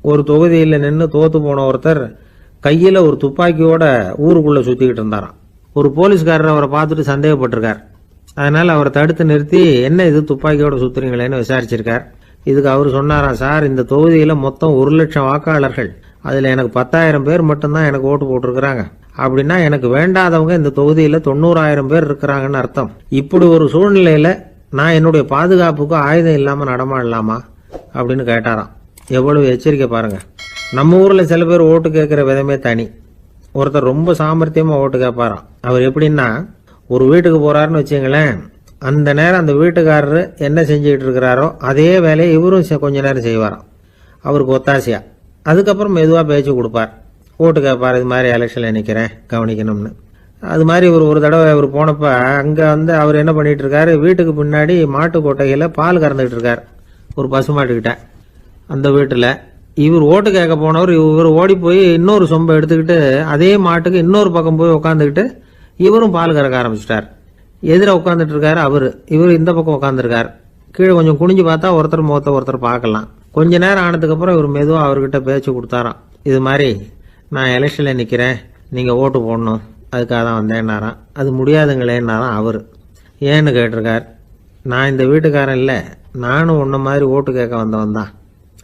ஒரு தொகுதியில நின்று தோத்து போன ஒருத்தர் கையில ஒரு துப்பாக்கியோட ஊருக்குள்ள சுத்திக்கிட்டு இருந்தாராம். ஒரு போலீஸ்காரர் அவரை பார்த்துட்டு சந்தேகப்பட்டிருக்கார். அதனால அவரை தடுத்து நிறுத்தி, என்ன இது துப்பாக்கியோட சுத்துறீங்களேன்னு விசாரிச்சிருக்கார். இதுக்கு அவர் சொன்னாராம், சார், இந்த தொகுதியில மொத்தம் 1,00,000 வாக்காளர்கள், அதுல எனக்கு 10,000 பேர் மட்டும்தான் எனக்கு ஓட்டு போட்டிருக்கிறாங்க. அப்படின்னா எனக்கு வேண்டாதவங்க இந்த தொகுதியில 90,000 பேர் இருக்கிறாங்கன்னு அர்த்தம். இப்படி ஒரு சூழ்நிலையில நான் என்னுடைய பாதுகாப்புக்கு ஆயுதம் இல்லாம நடமாடலாமா அப்படின்னு கேட்டாராம். எவ்வளவு எச்சரிக்கை பாருங்க. நம்ம ஊர்ல சில பேர் ஓட்டு கேட்கிற விதமே தனி. ஒருத்தர் ரொம்ப சாமர்த்தியமா ஓட்டு கேட்பாராம். அவர் எப்படின்னா, ஒரு வீட்டுக்கு போறாருன்னு வச்சுங்களேன், அந்த நேரம் அந்த வீட்டுக்காரரு என்ன செஞ்சுக்கிட்டு இருக்கிறாரோ அதே வேலையை இவரும் கொஞ்ச நேரம் செய்வாராம், அவருக்கு ஒத்தாசையா. அதுக்கப்புறம் மெதுவா பேச்சு கொடுப்பார், ஓட்டு கேட்பார், இது மாதிரி எலெக்ஷன்ல நிக்கிறேன் கவனிக்கணும்னு. அது மாதிரி ஒரு தடவை அவர் போனப்ப அங்க வந்து அவர் என்ன பண்ணிட்டு இருக்காரு, வீட்டுக்கு பின்னாடி மாட்டு கொட்டையில பால் கறந்துகிட்டு இருக்காரு ஒரு பசுமாட்டுக்கிட்ட. அந்த வீட்டுல இவர் ஓட்டு கேட்க போனவர் இவர் ஓடி போய் இன்னொரு சொம்பை எடுத்துக்கிட்டு அதே மாட்டுக்கு இன்னொரு பக்கம் போய் உட்காந்துக்கிட்டு இவரும் பால் கறக்க ஆரம்பிச்சிட்டார். எதிர உட்காந்துட்டு இருக்காரு அவரு, இவர் இந்த பக்கம் உட்காந்துருக்காரு. கீழே கொஞ்சம் குனிஞ்சு பார்த்தா ஒருத்தர் முகத்தை ஒருத்தர் பார்க்கலாம். கொஞ்ச நேரம் ஆனதுக்கு அப்புறம் இவர் மெதுவா அவர்கிட்ட பேச்சு கொடுத்தாராம். இது மாதிரி நான் எலெக்ஷன்ல நிக்கிறேன், நீங்க ஓட்டு போடணும், அதுக்காக தான் வந்தேன்னாராம். அது முடியாதுங்களேன்னாராம் அவரு. ஏன்னு கேட்டிருக்கார். நான் இந்த வீட்டுக்காரன் இல்ல, நானும் உன்ன மாதிரி ஓட்டு கேட்க வந்தவன் தான்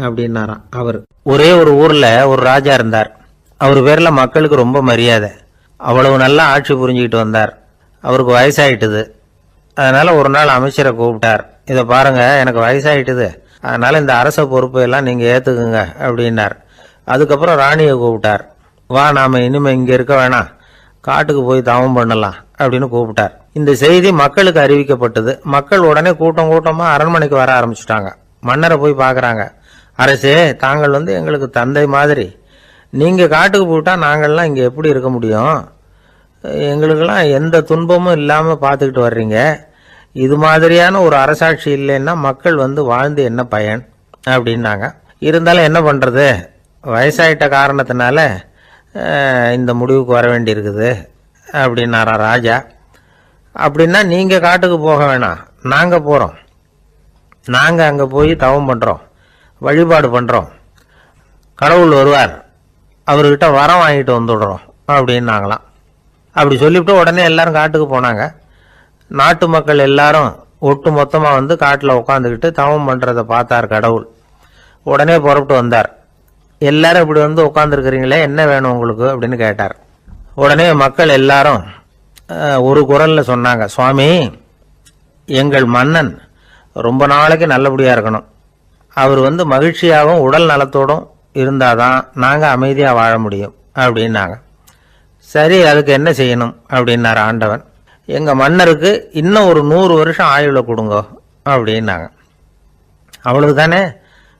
அப்படின்னாராம் அவர். ஒரே ஒரு ஊர்ல ஒரு ராஜா இருந்தார். அவர் பேர்ல மக்களுக்கு ரொம்ப மரியாதை. அவ்வளவு நல்லா ஆட்சி புரிஞ்சுக்கிட்டு வந்தார். அவருக்கு வயசாயிட்டுது. அதனால ஒரு நாள் அமைச்சரை கூப்பிட்டார். இதை பாருங்க, எனக்கு வயசாயிட்டுது, அதனால இந்த அரச பொறுப்பை எல்லாம் நீங்க ஏத்துக்குங்க அப்படின்னார். அதுக்கப்புறம் ராணியை கூப்பிட்டார். வா, நாம இனிமே இங்க இருக்க வேணாம், காட்டுக்கு போய் தவம் பண்ணலாம் அப்படின்னு கூப்பிட்டார். இந்த செய்தி மக்களுக்கு அறிவிக்கப்பட்டது. மக்கள் உடனே கூட்டம் கூட்டமா அரண்மனைக்கு வர ஆரம்பிச்சுட்டாங்க. மன்னரை போய் பாக்குறாங்க. அரசே, தாங்கள் வந்து எங்களுக்கு தந்தை மாதிரி, நீங்க காட்டுக்கு போயிட்டா நாங்கள்லாம் இங்க எப்படி இருக்க முடியும்? எங்களுக்கெல்லாம் எந்த துன்பமும் இல்லாம பாத்துக்கிட்டு வர்றீங்க. இது மாதிரியான ஒரு அரசாட்சி இல்லைன்னா மக்கள் வந்து வாழ்ந்து என்ன பயன் அப்படின்னாங்க. இருந்தாலும் என்ன பண்றது, வயசாயிட்ட காரணத்தினால இந்த முடிவுக்கு வர வேண்டி இருக்குது அப்படின்னாரா ராஜா. அப்படின்னா நீங்க காட்டுக்கு போக வேணாம், நாங்க போறோம். நாங்க அங்க போய் தவம் பண்றோம், வழிபாடு பண்றோம், கடவுள் வருவார், அவர்கிட்ட வரம் வாங்கிட்டு வந்துடுறோம் அப்படின்னாங்களாம். அப்படி சொல்லிவிட்டு உடனே எல்லாரும் காட்டுக்கு போனாங்க. நாட்டு மக்கள் எல்லாரும் ஒட்டு மொத்தமா வந்து காட்டுல உட்காந்துக்கிட்டு தவம் பண்றத பார்த்தார் கடவுள். உடனே புறப்பட்டு வந்தார். எல்லாரும் இப்படி வந்து உட்காந்துருக்கிறீங்களே, என்ன வேணும் உங்களுக்கு அப்படின்னு கேட்டார். உடனே மக்கள் எல்லாரும் ஒரு குரல்ல சொன்னாங்க, சுவாமி, எங்கள் மன்னன் ரொம்ப நாளைக்கு நல்லபடியா இருக்கணும், அவர் வந்து மகிழ்ச்சியாகவும் உடல் நலத்தோடும் இருந்தாதான் நாங்க அமைதியா வாழ முடியும் அப்படின்னாங்க. சரி, அதுக்கு என்ன செய்யணும் அப்படின்னாரு ஆண்டவன். எங்க மன்னருக்கு இன்னும் ஒரு 100 வருஷம் ஆயுள கொடுங்க அப்படின்னாங்க. அவ்வளவு தானே,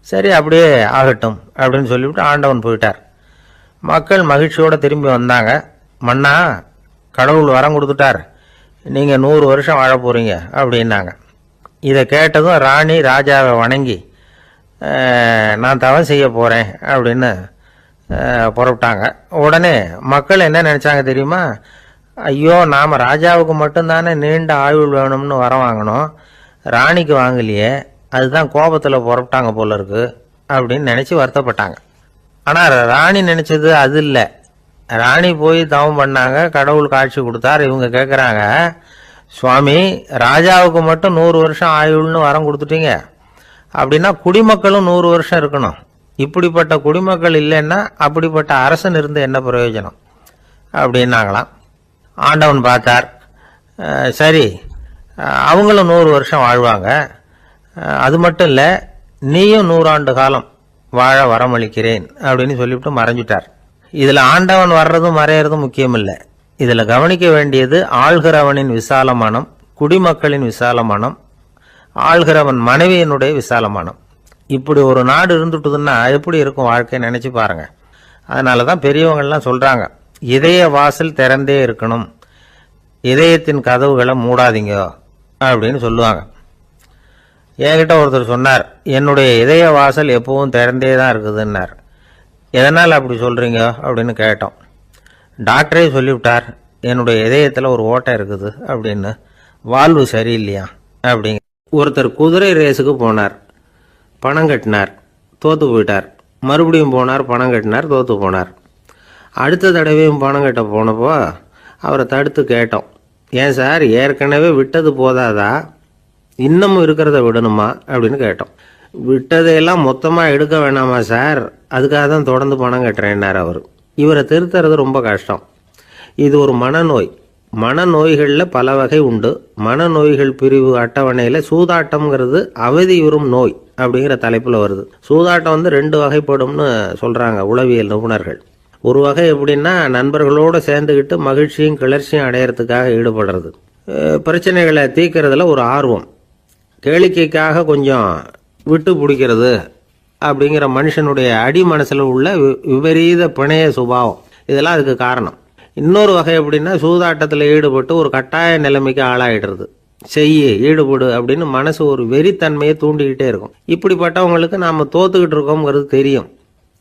சரி அப்படியே ஆகட்டும் அப்படின்னு சொல்லிவிட்டு ஆண்டவன் போயிட்டார். மக்கள் மகிழ்ச்சியோட திரும்பி வந்தாங்க. மன்னா, கடவுள் வரம் கொடுத்துட்டார், நீங்க 100 வருஷம் வாழ போறீங்க அப்படின்னாங்க. இதை கேட்டதும் ராணி ராஜாவை வணங்கி நான் தவம் செய்ய போறேன் அப்படின்னு புறப்பட்டாங்க. உடனே மக்கள் என்ன நினைச்சாங்க தெரியுமா? ஐயோ, நாம ராஜாவுக்கு மட்டும்தானே நீண்ட ஆயுள் வேணும்னு வரம் வாங்கினோம், ராணிக்கு வாங்கலையே, அதுதான் கோபத்தில் புறப்பட்டாங்க போல இருக்கு அப்படின்னு நினைச்சு வருத்தப்பட்டாங்க. ஆனால் ராணி நினைச்சது அது இல்லை. ராணி போய் தவம் பண்ணாங்க, கடவுள் காட்சி கொடுத்தார். இவங்க கேட்குறாங்க, சுவாமி, ராஜாவுக்கு மட்டும் 100 வருஷம் ஆயுள்னு வரம் கொடுத்துட்டீங்க, அப்படின்னா குடிமக்களும் 100 வருஷம் இருக்கணும். இப்படிப்பட்ட குடிமக்கள் இல்லைன்னா அப்படிப்பட்ட அரசன் இருந்து என்ன பிரயோஜனம் அப்படின்னாங்களாம். ஆண்டவன் பார்த்தார், சரி அவங்களும் 100 வருஷம் வாழ்வாங்க, அது மட்டும் இல்லை நீயும் 100 ஆண்டு காலம் வாழ வரமளிக்கிறேன் அப்படின்னு சொல்லிவிட்டு மறைஞ்சிட்டார். இதில் ஆண்டவன் வர்றதும் மறையறதும் முக்கியம் இல்லை. இதில் கவனிக்க வேண்டியது ஆள்கிறவனின் விசால மனம், குடிமக்களின் விசால மனம், ஆள்கிறவன் மனைவியினுடைய விசால மனம். இப்படி ஒரு நாடு இருந்துட்டுதுன்னா எப்படி இருக்கும் வாழ்க்கை நினைச்சு பாருங்க. அதனால தான் பெரியவங்கள்லாம் சொல்றாங்க, இதய வாசல் திறந்தே இருக்கணும், இதயத்தின் கதவுகளை மூடாதீங்க அப்படின்னு சொல்லுவாங்க. என்கிட்ட ஒருத்தர் சொன்னார், என்னுடைய இதய வாசல் எப்பவும் திறந்தே தான் இருக்குதுன்னார். எதனால் அப்படி சொல்றீங்க அப்படின்னு கேட்டோம். டாக்டரே சொல்லிவிட்டார், என்னுடைய இதயத்தில் ஒரு ஓட்டை இருக்குது அப்படின்னு, வால்வு சரியில்லையா அப்படிங்க. ஒருத்தர் குதிரை ரேஸுக்கு போனார், பணம் கட்டினார், தோத்து போயிட்டார். மறுபடியும் போனார், பணம் கட்டினார், தோத்து போனார். அடுத்த தடவையும் பணம் கட்ட போனப்போ அவரை தடுத்து கேட்டோம், ஏன் சார், ஏற்கனவே விட்டது போதாதா, இன்னமும் இருக்கிறத விடணுமா அப்படின்னு கேட்டோம். விட்டதையெல்லாம் மொத்தமாக எடுக்க வேணாமா சார், அதுக்காக தான் தொடர்ந்து பணம் கட்டுறேன்னார் அவர். இவரை திருத்துறது ரொம்ப கஷ்டம். இது ஒரு மனநோய். மனநோய்களில் பல வகை உண்டு. மனநோய்கள் பிரிவு அட்டவணையில் சூதாட்டம்ங்கிறது அவதியுறும் நோய் அப்படிங்கிற தலைப்பில் வருது. சூதாட்டம் 2 வகைப்படும்னு சொல்கிறாங்க உளவியல் நிபுணர்கள். ஒரு வகை எப்படின்னா, நண்பர்களோடு சேர்ந்துக்கிட்டு மகிழ்ச்சியும் கிளர்ச்சியும் அடையிறதுக்காக ஈடுபடுறது, பிரச்சனைகளை தீர்க்கறதுல ஒரு ஆர்வம், கேளிக்கைக்காக கொஞ்சம் விட்டு பிடிக்கிறது அப்படிங்கிற மனுஷனுடைய அடி மனசில் உள்ள விபரீத பிணைய சுபாவம், இதெல்லாம் அதுக்கு காரணம். இன்னொரு வகை எப்படின்னா, சூதாட்டத்தில் ஈடுபட்டு ஒரு கட்டாய நிலைமைக்கு ஆளாயிடுறது, ஈடுபடு அப்படின்னு மனசு ஒரு வெறித்தன்மையை தூண்டிக்கிட்டே இருக்கும். இப்படிப்பட்டவங்களுக்கு நாம் தோத்துக்கிட்டு இருக்கோங்கிறது தெரியும்,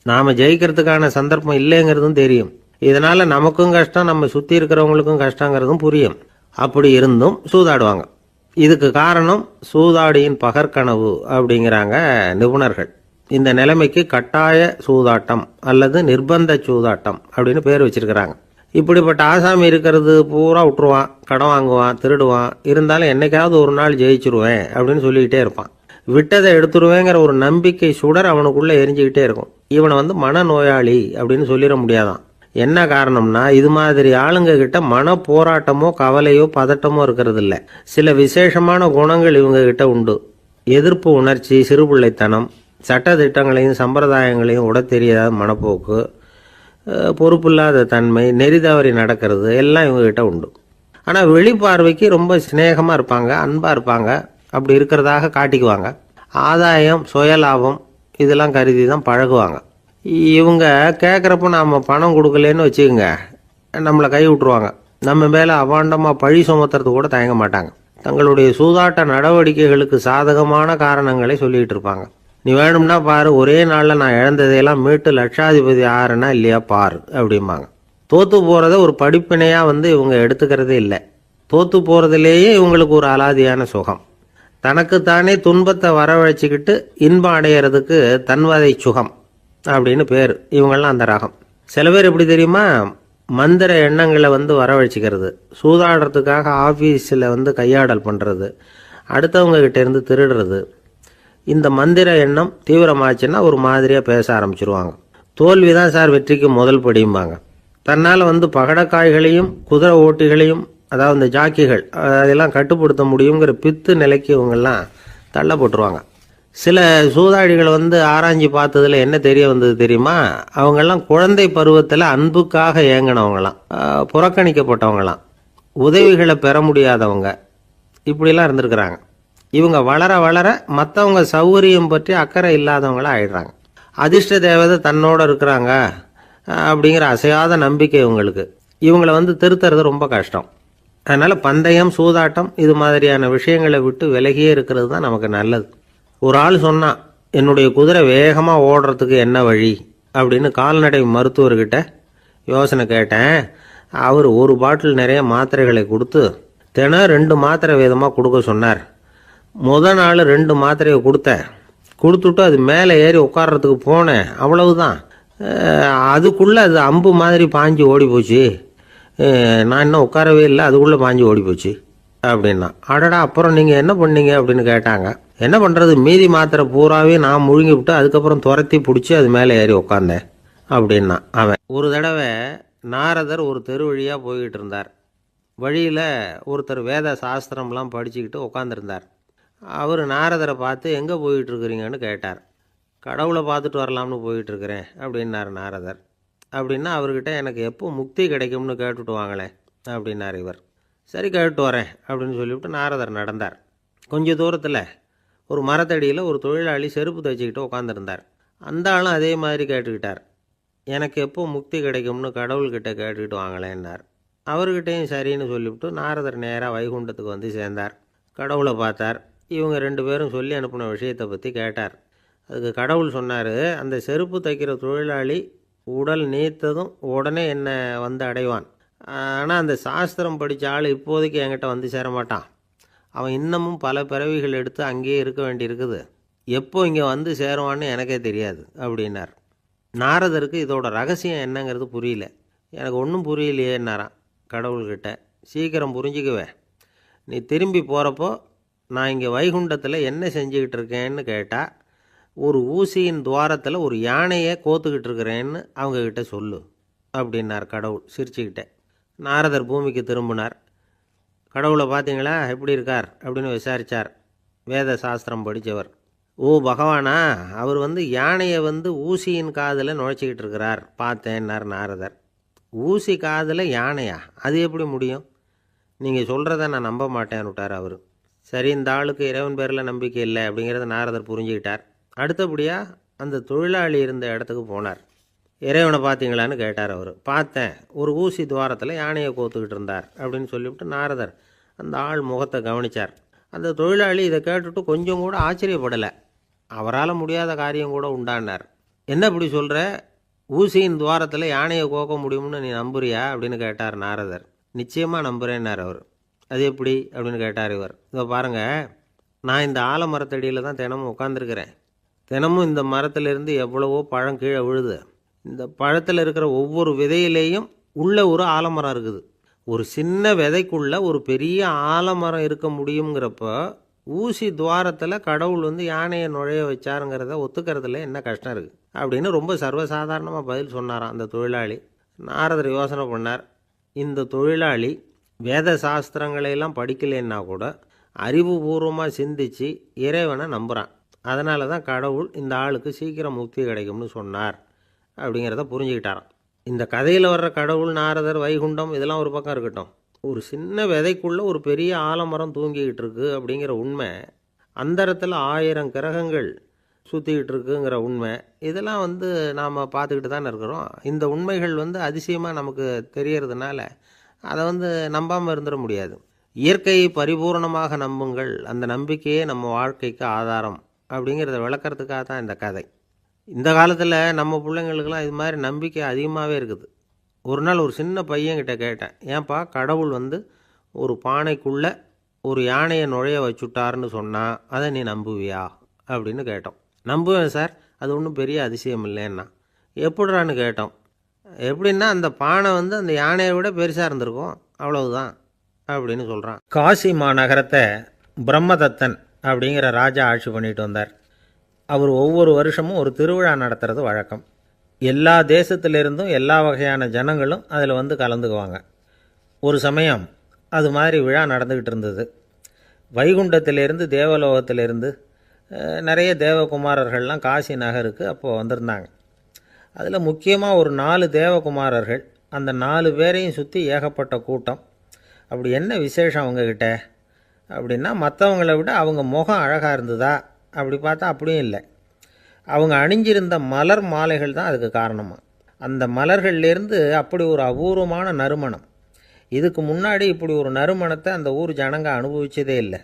நாம் ஜெயிக்கிறதுக்கான சந்தர்ப்பம் இல்லைங்கிறதும் தெரியும். இதனால நமக்கும் கஷ்டம், நம்ம சுற்றி இருக்கிறவங்களுக்கும் கஷ்டங்கிறதும் புரியும். அப்படி இருந்தும் சூதாடுவாங்க. இதுக்கு காரணம் சூதாடியின் பகற்கனவு அப்படிங்கிறாங்க நிபுணர்கள். இந்த நிலைமைக்கு கட்டாய சூதாட்டம் அல்லது நிர்பந்த சூதாட்டம் அப்படின்னு பேர் வச்சிருக்கிறாங்க. இப்படிப்பட்ட ஆசாமி இருக்கிறது பூரா விட்டுருவான், கடன் வாங்குவான், திருடுவான், இருந்தாலும் என்னைக்காவது ஒரு நாள் ஜெயிச்சிருவேன் அப்படின்னு சொல்லிக்கிட்டே இருப்பான். விட்டதை எடுத்துருவேங்கிற ஒரு நம்பிக்கை சுடர் அவனுக்குள்ள எரிஞ்சுக்கிட்டே இருக்கும். இவனை மனநோயாளி அப்படின்னு சொல்லிட முடியாதான். என்ன காரணம்னா, இது மாதிரி ஆளுங்க கிட்ட மன போராட்டமோ கவலையோ பதட்டமோ இருக்கிறது இல்லை. சில விசேஷமான குணங்கள் இவங்க கிட்ட உண்டு. எதிர்ப்பு உணர்ச்சி, சிறுபிள்ளைத்தனம், சட்ட திட்டங்களையும் சம்பிரதாயங்களையும் உட தெரியாத மனப்போக்கு, பொறுப்பில்லாத தன்மை, நெறி தவறி நடக்கிறது எல்லாம் இவங்ககிட்ட உண்டு. ஆனால் வெளிப்பார்வைக்கு ரொம்ப சிநேகமாக இருப்பாங்க, அன்பாக இருப்பாங்க, அப்படி இருக்கிறதாக காட்டிக்குவாங்க. ஆதாயம், சுயலாபம் இதெல்லாம் கருதி தான் பழகுவாங்க. இவங்க கேட்குறப்ப நாம் பணம் கொடுக்கலன்னு வச்சுக்கோங்க, நம்மளை கை விட்டுருவாங்க. நம்ம மேலே அபாண்டமாக பழி சுமத்துறது கூட தயங்க மாட்டாங்க. தங்களுடைய சூதாட்ட நடவடிக்கைகளுக்கு சாதகமான காரணங்களை சொல்லிகிட்டு இருப்பாங்க. நீ வேணும்னா பாரு, ஒரே நாளில் நான் இழந்ததையெல்லாம் மீட்டு லட்சாதிபதி ஆறேன்னா இல்லையா பாரு அப்படிம்பாங்க. தோற்று போகிறத ஒரு படிப்பினையாக இவங்க எடுத்துக்கிறதே இல்லை. தோற்று போகிறதுலேயே இவங்களுக்கு ஒரு அலாதியான சுகம். தனக்குத்தானே துன்பத்தை வரவழைச்சிக்கிட்டு இன்பம் அடையிறதுக்கு தன்வதை சுகம் அப்படின்னு பேர். இவங்கெல்லாம் அந்த ரகம். சில பேர் எப்படி தெரியுமா, மந்திர எண்ணங்களை வரவழைச்சிக்கிறது, சூதாடுறதுக்காக ஆஃபீஸில் கையாடல் பண்ணுறது, அடுத்தவங்க கிட்ட இருந்து திருடுறது. இந்த மந்திர எண்ணம் தீவிரமாச்சுன்னா ஒரு மாதிரியாக பேச ஆரம்பிச்சிருவாங்க. தோல்வி தான் சார் வெற்றிக்கு முதல் படியும்பாங்க. தன்னால் பகடக்காய்களையும் குதிரை ஓட்டிகளையும், அதாவது இந்த ஜாக்கிகள், அதெல்லாம் கட்டுப்படுத்த முடியுங்கிற பித்து நிலைக்கு இவங்கெல்லாம் தள்ளப்பட்டுருவாங்க. சில சூதாடிகள் ஆராய்ச்சி பார்த்ததுல என்ன தெரிய வந்தது தெரியுமா? அவங்கெல்லாம் குழந்தை பருவத்தில் அன்புக்காக ஏங்கினவங்களாம், புறக்கணிக்கப்பட்டவங்களாம், உதவிகளை பெற முடியாதவங்க, இப்படிலாம் இருந்திருக்கிறாங்க. இவங்க வளர வளர மற்றவங்க சௌகரியம் பற்றி அக்கறை இல்லாதவங்களா ஆயிடுறாங்க. அதிர்ஷ்ட தேவதை தன்னோட இருக்கிறாங்க அப்படிங்கிற அசையாத நம்பிக்கை இவங்களுக்கு. இவங்களை திருத்துறது ரொம்ப கஷ்டம். அதனால பந்தயம், சூதாட்டம் இது மாதிரியான விஷயங்களை விட்டு விலகியே இருக்கிறது தான் நமக்கு நல்லது. ஒரு ஆள் சொன்னான், என்னுடைய குதிரை வேகமாக ஓடுறதுக்கு என்ன வழி அப்படின்னு கால்நடை மருத்துவர்கிட்ட யோசனை கேட்டேன். அவர் ஒரு பாட்டில் நிறைய மாத்திரைகளை கொடுத்து தினம் 2 மாத்திரை வேதமாக கொடுக்க சொன்னார். முதல் நாள் 2 மாத்திரையை கொடுத்துட்டு அது மேலே ஏறி உட்கார்றதுக்கு போனேன். அவ்வளவுதான். அதுக்குள்ளே அது அம்பு மாதிரி பாஞ்சு ஓடி போச்சு. நான் இன்னும் உட்காரவே இல்லை, அதுக்குள்ளே பாஞ்சு ஓடி போச்சு அப்படின்னா. அடடா, அப்புறம் நீங்கள் என்ன பண்ணீங்க அப்படின்னு கேட்டாங்க. என்ன பண்ணுறது, மீதி மாத்திரை பூராவே நான் முழுங்கி விட்டு அதுக்கப்புறம் துரத்தி பிடிச்சி அது மேலே ஏறி உட்காந்தேன் அப்படின்னா அவன். ஒரு தடவை நாரதர் ஒரு தெரு வழியாக போய்கிட்டு இருந்தார். வழியில் ஒருத்தர் வேத சாஸ்திரம்லாம் படிச்சுக்கிட்டு உட்காந்துருந்தார். அவர் நாரதரை பார்த்து எங்கே போயிட்டுருக்குறீங்கன்னு கேட்டார். கடவுளை பார்த்துட்டு வரலாம்னு போயிட்டுருக்கிறேன் அப்படின்னார் நாரதர். அப்படின்னா அவர்கிட்ட எனக்கு எப்போ முக்தி கிடைக்கும்னு கேட்டுட்டு வாங்களேன் அப்படின்னார் இவர். சரி, கேட்டு வரேன் அப்படின்னு சொல்லிவிட்டு நாரதர் நடந்தார். கொஞ்சம் தூரத்தில் ஒரு மரத்தடியில் ஒரு தொழிலாளி செருப்பு தைச்சிக்கிட்டு உட்காந்துருந்தார். அந்த ஆளும் அதே மாதிரி கேட்டுக்கிட்டார். எனக்கு எப்போ முக்தி கிடைக்கும்னு கடவுள்கிட்ட கேட்டுக்கிட்டு வாங்களேன்னார். அவர்கிட்டையும் சரின்னு சொல்லிவிட்டு நாரதர் நேராக வைகுண்டத்துக்கு சேர்ந்தார். கடவுளை பார்த்தார். இவங்க 2 பேரும் சொல்லி அனுப்பின விஷயத்தை பற்றி கேட்டார். அதுக்கு கடவுள் சொன்னார், அந்த செருப்பு தைக்கிற தொழிலாளி உடல் நீத்ததும் உடனே என்னை அடைவான். ஆனால் அந்த சாஸ்திரம் படித்த ஆள் இப்போதைக்கு என்கிட்ட சேர மாட்டான். அவன் இன்னமும் பல பிறவிகள் எடுத்து அங்கேயே இருக்க வேண்டியிருக்குது. எப்போ இங்கே சேருவான்னு எனக்கே தெரியாது அப்படின்னார். நாரதருக்கு இதோட ரகசியம் என்னங்கிறது புரியல. எனக்கு ஒன்றும் புரியலையேன்னாரான் கடவுள்கிட்ட. சீக்கிரம் புரிஞ்சுக்குவேன், நீ திரும்பி போகிறப்போ நான் இங்கே வைகுண்டத்தில் என்ன செஞ்சுக்கிட்டு இருக்கேன்னு கேட்டால், ஒரு ஊசியின் துவாரத்தில் ஒரு யானையை கோத்துக்கிட்டு இருக்கிறேன்னு அவங்கக்கிட்ட சொல்லு அப்படின்னார் கடவுள் சிரிச்சுக்கிட்டே. நாரதர் பூமிக்கு திரும்பினார். கடவுளை பார்த்தீங்களா, எப்படி இருக்கார் அப்படின்னு விசாரித்தார் வேத சாஸ்திரம் படித்தவர். ஓ பகவானா, அவர் யானையை ஊசியின் காதில் நுழைச்சிக்கிட்டு இருக்கிறார் பார்த்தேன்னார் நாரதர். ஊசி காதில் யானையா? அது எப்படி முடியும்? நீங்கள் சொல்கிறத நான் நம்ப மாட்டேன்னு விட்டார் அவர். சரி, இந்த ஆளுக்கு இறைவன் பேரில் நம்பிக்கை இல்லை அப்படிங்கிறத நாரதர் புரிஞ்சுக்கிட்டார். அடுத்தபடியாக அந்த தொழிலாளி இருந்த இடத்துக்கு போனார். இறைவனை பார்த்தீங்களான்னு கேட்டார் அவர். பார்த்தேன், ஒரு ஊசி துவாரத்தில் யானையை கோத்துக்கிட்டு இருந்தார் அப்படின்னு சொல்லிவிட்டு நாரதர் அந்த ஆள் முகத்தை கவனித்தார். அந்த தொழிலாளி இதை கேட்டுட்டு கொஞ்சம் கூட ஆச்சரியப்படலை. அவரால் முடியாத காரியம் கூட உண்டானார். என்ன இப்படி சொல்கிற, ஊசியின் துவாரத்தில் யானையை கோக்க முடியும்னு நீ நம்புறியா அப்படின்னு கேட்டார் நாரதர். நிச்சயமாக நம்புகிறேன்னார் அவர். அது எப்படி அப்படின்னு கேட்டார் இவர். இதை பாருங்கள், நான் இந்த ஆலமரத்தடியில் தான் தினமும் உட்காந்துருக்கிறேன். தினமும் இந்த மரத்திலிருந்து எவ்வளவோ பழம் கீழே விழுது. இந்த பழத்தில் இருக்கிற ஒவ்வொரு விதையிலேயும் உள்ள ஒரு ஆலமரம் இருக்குது. ஒரு சின்ன விதைக்குள்ள ஒரு பெரிய ஆலமரம் இருக்க முடியுங்கிறப்ப ஊசி துவாரத்தில் கடவுள் யானையை நுழைய வச்சாருங்கிறத ஒத்துக்கிறதுல என்ன கஷ்டம் இருக்குது அப்படின்னு ரொம்ப சர்வசாதாரணமாக பதில் சொன்னாராம் அந்த தொழிலாளி. நாரதர் யோசனை பண்ணார். இந்த தொழிலாளி வேத சாஸ்திரங்களையெல்லாம் படிக்கலைன்னா கூட அறிவுபூர்வமாக சிந்தித்து இறைவனை நம்புகிறான். அதனால தான் கடவுள் இந்த ஆளுக்கு சீக்கிரம் முக்தி கிடைக்கும்னு சொன்னார் அப்படிங்கிறத புரிஞ்சுக்கிட்டாராம். இந்த கதையில் வர்ற கடவுள், நாரதர், வைகுண்டம் இதெல்லாம் ஒரு பக்கம் இருக்கட்டும், ஒரு சின்ன விதைக்குள்ளே ஒரு பெரிய ஆலமரம் தூங்கிக்கிட்டு இருக்கு அப்படிங்கிற உண்மை, அந்தரத்தில் 1000 கிரகங்கள் சுற்றிக்கிட்டு இருக்குங்கிற உண்மை, இதெல்லாம் நாம் பார்த்துக்கிட்டு தானே இருக்கிறோம். இந்த உண்மைகள் அதிசயமாக நமக்கு தெரியறதுனால அதை நம்பாமல் இருந்துட முடியாது. இயற்கையை பரிபூர்ணமாக நம்புங்கள், அந்த நம்பிக்கையே நம்ம வாழ்க்கைக்கு ஆதாரம் அப்படிங்கிறத விளக்கிறதுக்காக தான் இந்த கதை. இந்த காலத்தில் நம்ம பிள்ளைங்களுக்கெல்லாம் இது மாதிரி நம்பிக்கை அதிகமாகவே இருக்குது. ஒரு நாள் ஒரு சின்ன பையன்கிட்ட கேட்டேன், ஏன்பா கடவுள் ஒரு பானைக்குள்ளே ஒரு யானையை நுழைய வச்சுட்டாருன்னு சொன்னால் அதை நீ நம்புவியா அப்படின்னு கேட்டோம். நம்புவேன் சார், அது ஒன்றும் பெரிய அதிசயம் இல்லைன்னா. எப்படிறான்னு கேட்டோம். எப்படின்னா அந்த பானை அந்த யானையை விட பெருசாக இருந்திருக்கும், அவ்வளவுதான் அப்படின்னு சொல்கிறான். காசி மாநகரத்தை பிரம்மதத்தன் அப்படிங்கிற ராஜா ஆட்சி பண்ணிட்டு வந்தார். அவர் ஒவ்வொரு வருஷமும் ஒரு திருவிழா நடத்துறது வழக்கம். எல்லா தேசத்திலிருந்தும் எல்லா வகையான ஜனங்களும் அதில் கலந்துக்குவாங்க. ஒரு சமயம் அது மாதிரி விழா நடந்துக்கிட்டு இருந்தது. வைகுண்டத்திலிருந்து தேவலோகத்திலிருந்து நிறைய தேவகுமாரர்கள்லாம் காசி நகருக்கு அப்போது வந்திருந்தாங்க. அதில் முக்கியமாக ஒரு 4 தேவகுமாரர்கள், அந்த 4 பேரையும் சுற்றி ஏகப்பட்ட கூட்டம். அப்படி என்ன விசேஷம் அவங்கக்கிட்ட அப்படின்னா, மற்றவங்கள விட அவங்க முகம் அழகாக இருந்ததா அப்படி பார்த்தா அப்படியும் இல்லை. அவங்க அணிஞ்சிருந்த மலர் மாலைகள் தான் அதுக்கு காரணமாக. அந்த மலர்கள்லேருந்து அப்படி ஒரு அபூர்வமான நறுமணம். இதுக்கு முன்னாடி இப்படி ஒரு நறுமணத்தை அந்த ஊர் ஜனங்க அனுபவிச்சதே இல்லை.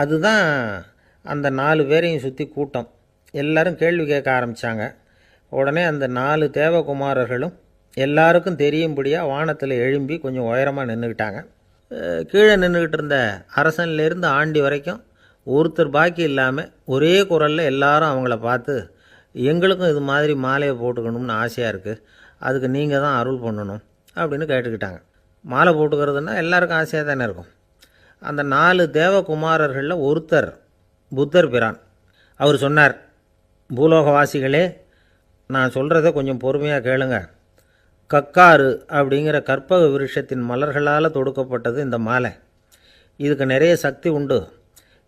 அதுதான் அந்த 4 பேரையும் சுற்றி கூட்டம். எல்லாரும் கேள்வி கேட்க ஆரம்பித்தாங்க. உடனே அந்த 4 தேவகுமாரர்களும் எல்லாருக்கும் தெரியும்படியாக வானத்தில் எழும்பி கொஞ்சம் உயரமாக நின்றுக்கிட்டாங்க. கீழே நின்றுக்கிட்டு இருந்த அரசன்லேருந்து ஆண்டி வரைக்கும் ஒருத்தர் பாக்கி இல்லாமல் ஒரே குரலில் எல்லாரும் அவங்கள பார்த்து, எங்களுக்கும் இது மாதிரி மாலையை போட்டுக்கணும்னு ஆசையாக இருக்குது, அதுக்கு நீங்கள் தான் அருள் பண்ணணும் அப்படின்னு கேட்டுக்கிட்டாங்க. மாலை போட்டுக்கிறதுனா எல்லாருக்கும் ஆசையாக தானே இருக்கும். அந்த 4 தேவகுமாரர்களில் ஒருத்தர் புத்தர் பிரான். அவர் சொன்னார், பூலோகவாசிகளே, நான் சொல்கிறத கொஞ்சம் பொறுமையாக கேளுங்க. கக்காரு அப்படிங்கிற கற்பக விருட்சத்தின் மலர்களால் தொடுக்கப்பட்டது இந்த மாலை. இதுக்கு நிறைய சக்தி உண்டு.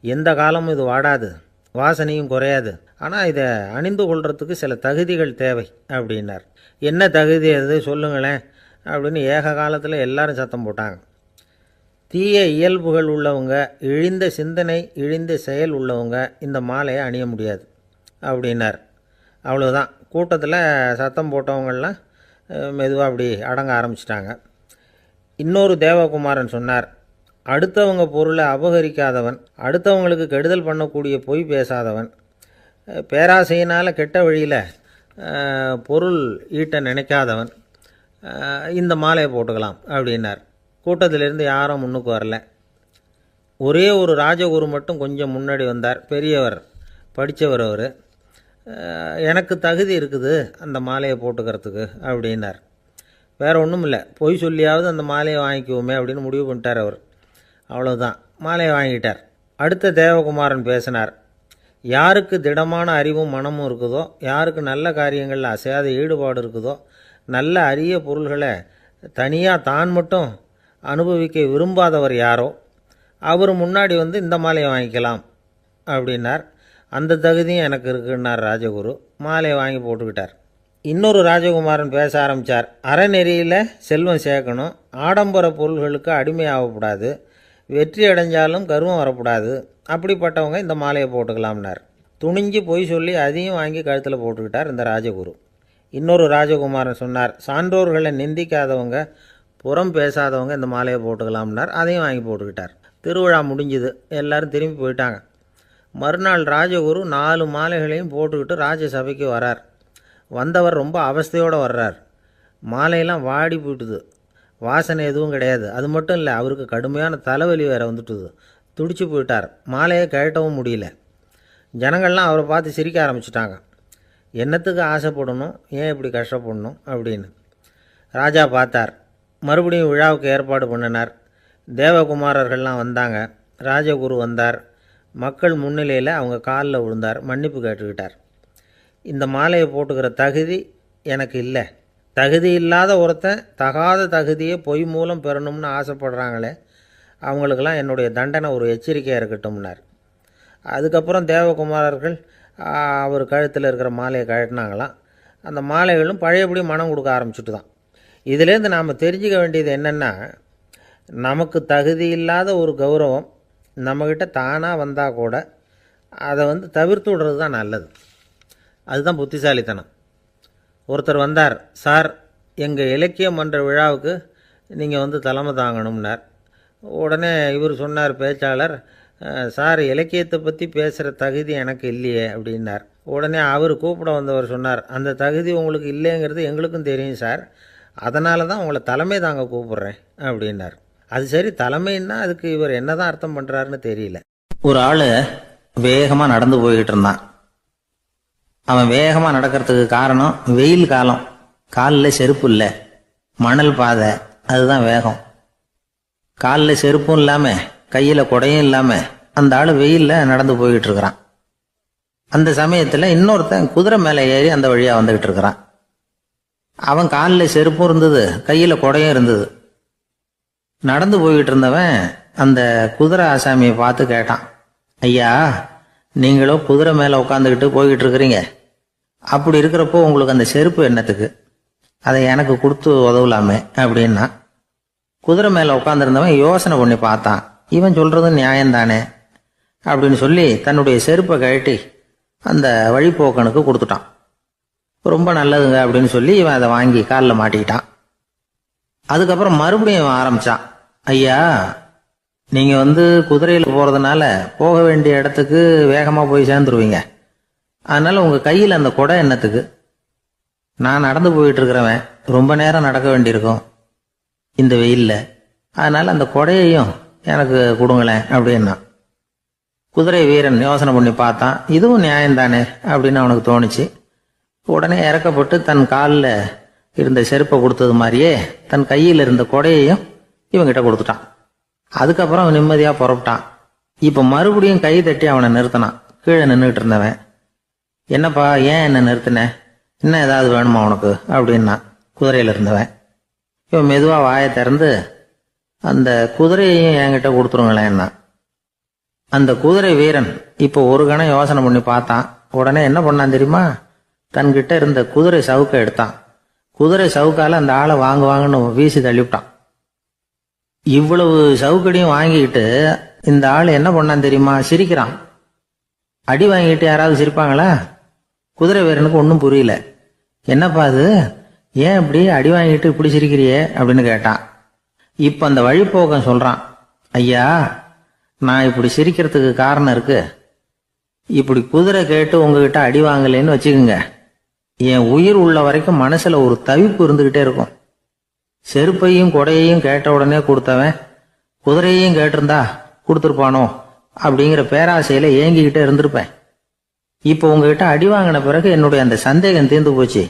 எந்த காலமும் இது வாடாது, வாசனையும் குறையாது. ஆனால் இதை அணிந்து கொள்றதுக்கு சில தகுதிகள் தேவை அப்படின்னார். என்ன தகுதி அது சொல்லுங்களேன் அப்படின்னு ஏக காலத்தில் எல்லாரும் சத்தம் போட்டாங்க. தீய இயல்புகள் உள்ளவங்க, இழிந்த சிந்தனை, இழிந்த செயல் உள்ளவங்க இந்த மாலையை அணிய முடியாது அப்படின்னார். அவ்வளோதான். கூட்டத்தில் சத்தம் போட்டவங்கள்லாம் மெதுவாக அப்படி அடங்க ஆரம்பிச்சிட்டாங்க. இன்னொரு தேவகுமாரன் சொன்னார், அடுத்தவங்க பொருளை அபகரிக்காதவன், அடுத்தவங்களுக்கு கெடுதல் பண்ணக்கூடிய பொய் பேசாதவன், பேராசையினால் கெட்ட வழியில் பொருள் ஈட்ட நினைக்காதவன் இந்த மாலையை போட்டுக்கலாம் அப்படின்னார். கூட்டத்திலிருந்து யாரும் முன்னுக்கு வரல. ஒரே ஒரு ராஜகுரு மட்டும் கொஞ்சம் முன்னாடி வந்தார். பெரியவர், படித்தவர். அவர், எனக்கு தகுதி இருக்குது அந்த மாலையை போட்டுக்கிறதுக்கு அப்படின்னார். வேறு ஒன்றும் இல்லை, பொய் சொல்லியாவது அந்த மாலையை வாங்கிக்குவோமே அப்படின்னு முடிவு பண்ணிட்டார் அவர். அவ்வளோதான், மாலையை வாங்கிட்டார். அடுத்த தேவகுமாரன் பேசினார். யாருக்கு திடமான அறிவும் மனமும் இருக்குதோ, யாருக்கு நல்ல காரியங்களில் அசையாத ஈடுபாடு இருக்குதோ, நல்ல அரிய பொருள்களை தனியாக தான் மட்டும் அனுபவிக்க விரும்பாதவர் யாரோ அவர் முன்னாடி வந்து இந்த மாலையை வாங்கிக்கலாம் அப்படின்னார். அந்த தகுதியும் எனக்கு இருக்குன்னார் ராஜகுரு. மாலையை வாங்கி போட்டுக்கிட்டார். இன்னொரு ராஜகுமாரன் பேச ஆரம்பித்தார். அறநெறியில் செல்வம் சேர்க்கணும், ஆடம்பர பொருள்களுக்கு அடிமையாகக்கூடாது, வெற்றி அடைஞ்சாலும் கர்வம் வரக்கூடாது, அப்படிப்பட்டவங்க இந்த மாலையை போட்டுக்கலாம்னார். துணிஞ்சு பொய் சொல்லி அதையும் வாங்கி கழுத்தில் போட்டுக்கிட்டார் இந்த ராஜகுரு. இன்னொரு ராஜகுமாரன் சொன்னார், சான்றோர்களை நிந்திக்காதவங்க, புறம் பேசாதவங்க இந்த மாலையை போட்டுக்கலாம்னார். அதையும் வாங்கி போட்டுக்கிட்டார். திருவிழா முடிஞ்சுது, எல்லோரும் திரும்பி போயிட்டாங்க. மறுநாள் ராஜகுரு 4 மாலைகளையும் போட்டுக்கிட்டு ராஜசபைக்கு வரார். வந்தவர் ரொம்ப அவஸ்தையோடு வர்றார். மாலையெல்லாம் வாடி போயிட்டுது, வாசனை எதுவும் கிடையாது. அது மட்டும் இல்லை, அவருக்கு கடுமையான தலைவலி வேறு வந்துட்டுது. துடிச்சு போயிட்டார். மாலையை கழட்டவும் முடியல. ஜனங்கள்லாம் அவரை பார்த்து சிரிக்க ஆரம்பிச்சிட்டாங்க. என்னத்துக்கு ஆசைப்படணும், ஏன் இப்படி கஷ்டப்படணும் அப்படின்னு. ராஜா பார்த்தார். மறுபடியும் விழாவுக்கு ஏற்பாடு பண்ணினார். தேவகுமாரர்கள்லாம் வந்தாங்க. ராஜகுரு வந்தார். மக்கள் முன்னிலையில் அவங்க காலில் விழுந்தார், மன்னிப்பு கேட்டுக்கிட்டார். இந்த மாலையை போட்டுக்கிற தகுதி எனக்கு இல்லை. தகுதி இல்லாத ஒருத்தன் தகாத தகுதியை பொய் மூலம் பெறணும்னு ஆசைப்படுறாங்களே, அவங்களுக்கெல்லாம் என்னுடைய தண்டனை ஒரு எச்சரிக்கையாக இருக்கட்டும்னார். அதுக்கப்புறம் தேவகுமாரர்கள் அவர் கழுத்தில் இருக்கிற மாலையை கழட்டினாங்களாம். அந்த மாலைகளும் பழையபடி மனம் கொடுக்க ஆரம்பிச்சுட்டு தான். இதிலேருந்து நாம் தெரிஞ்சுக்க வேண்டியது என்னென்னா, நமக்கு தகுதி இல்லாத ஒரு கௌரவம் நம்மக்கிட்ட தானாக வந்தால் கூட அதை தவிர்த்து விடுறது தான் நல்லது. அதுதான் புத்திசாலித்தனம். ஒருத்தர் வந்தார். சார், எங்கள் இலக்கிய மன்ற விழாவுக்கு நீங்கள் தலைமை தாங்கணும்னார். உடனே இவர் சொன்னார், பேச்சாளர், சார், இலக்கியத்தை பற்றி பேசுகிற தகுதி எனக்கு இல்லையே அப்படின்னார். உடனே அவர் கூப்பிட வந்தவர் சொன்னார், அந்த தகுதி உங்களுக்கு இல்லைங்கிறது எங்களுக்கும் தெரியும் சார், அதனால தான் உங்களை தலைமை தாங்க கூப்பிட்றேன் அப்படின்னார். அது சரி, தலைமைன்னா அதுக்கு இவர் என்ன தான் அர்த்தம் பண்ணுறாருன்னு தெரியல. ஒரு ஆள் வேகமாக நடந்து போய்கிட்டு இருந்தான். அவன் வேகமாக நடக்கிறதுக்கு காரணம் வெயில் காலம், காலில் செருப்பு இல்லை, மணல் பாதை, அதுதான் வேகம். காலில் செருப்பும் இல்லாமல் கையில் குடையும் இல்லாமல் அந்த ஆள் வெயிலில் நடந்து போய்கிட்டு இருக்கிறான். அந்த சமயத்தில் இன்னொருத்தன் குதிரை மேலே ஏறி அந்த வழியாக வந்துக்கிட்டு இருக்கிறான். அவன் காலில் செருப்பும் இருந்தது, கையில் குடையும் இருந்தது. நடந்து போய்கிட்டு இருந்தவன் அந்த குதிரை ஆசாமியை பார்த்து கேட்டான், ஐயா, நீங்களோ குதிரை மேலே உட்காந்துக்கிட்டு போய்கிட்டு இருக்கிறீங்க. அப்படி இருக்கிறப்போ உங்களுக்கு அந்த செருப்பு என்னத்துக்கு? அதை எனக்கு கொடுத்து உதவலாமே அப்படின்னா. குதிரை மேலே உட்காந்துருந்தவன் யோசனை பண்ணி பார்த்தான். இவன் சொல்றது நியாயம்தானே அப்படின்னு சொல்லி தன்னுடைய செருப்பை கழட்டி அந்த வழிப்போக்கனுக்கு கொடுத்துட்டான். ரொம்ப நல்லதுங்க அப்படின்னு சொல்லி இவன் அதை வாங்கி காலில் மாட்டிக்கிட்டான். அதுக்கப்புறம் மறுபடியும் இவன் ஆரம்பிச்சான். ஐயா, நீங்க குதிரையில் போறதுனால போக வேண்டிய இடத்துக்கு வேகமா போய் சேர்ந்துருவீங்க. அதனால உங்க கையில் அந்த குடை என்னத்துக்கு? நான் நடந்து போயிட்டு இருக்கிறவன், ரொம்ப நேரம் நடக்க வேண்டியிருக்கும் இந்த வெயில்ல. அதனால அந்த குடையையும் எனக்கு கொடுங்களேன் அப்படின்னா. குதிரை வீரன் யோசனை பண்ணி பார்த்தான். இதுவும் நியாயம்தானே அப்படின்னு அவனுக்கு தோணுச்சு. உடனே இறக்கப்பட்டு தன் காலில் இருந்த செருப்பை கொடுத்தது மாதிரியே தன் கையில் இருந்த கொடையையும் இவங்கிட்ட கொடுத்துட்டான். அதுக்கப்புறம் அவன் நிம்மதியாக புறப்பட்டான். இப்போ மறுபடியும் கை தட்டி அவனை நிறுத்தினான். கீழே நின்றுட்டு இருந்தவன், என்னப்பா ஏன் என்ன நிறுத்தின? இன்னும் ஏதாவது வேணுமா உனக்கு அப்படின்னா குதிரையில் இருந்தவன். இவன் மெதுவாக வாயை திறந்து அந்த குதிரையையும் என்கிட்ட கொடுத்துருங்களேன்னா. அந்த குதிரை வீரன் இப்போ ஒரு கணம் யோசனை பண்ணி பார்த்தான். உடனே என்ன பண்ணான் தெரியுமா? தன்கிட்ட இருந்த குதிரை சவுக்கை எடுத்தான். குதிரை சவுக்கால அந்த ஆளை வாங்குன்னு வீசி தள்ளிவிட்டான். இவ்வளவு சவுக்கடியும் வாங்கிக்கிட்டு இந்த ஆள் என்ன பண்ணான் தெரியுமா? சிரிக்கிறான். அடி வாங்கிட்டு யாராவது சிரிப்பாங்களா? குதிரை வீரனுக்கு ஒன்றும் புரியல. என்னப்பா அது, ஏன் இப்படி அடி வாங்கிட்டு இப்படி சிரிக்கிறியே அப்படின்னு கேட்டான். இப்ப அந்த வழிப்போக்கன் சொல்றான், ஐயா, நான் இப்படி சிரிக்கிறதுக்கு காரணம் இருக்கு. இப்படி குதிரை கேட்டு உங்ககிட்ட அடி வாங்கலேன்னு வச்சுக்கோங்க, என் உயிர் உள்ள வரைக்கும் மனசுல ஒரு தவிப்பு இருந்துகிட்டே இருக்கும். செருப்பையும் கொடையையும் கேட்ட உடனே கொடுத்தவன் குதிரையையும் கேட்டிருந்தா கொடுத்துருப்பானோ அப்படிங்கிற பேராசையில ஏங்கிக்கிட்டே இருந்திருப்பேன். இப்போ உங்ககிட்ட அடி வாங்கின பிறகு என்னுடைய அந்த சந்தேகம் தீர்ந்து போச்சு.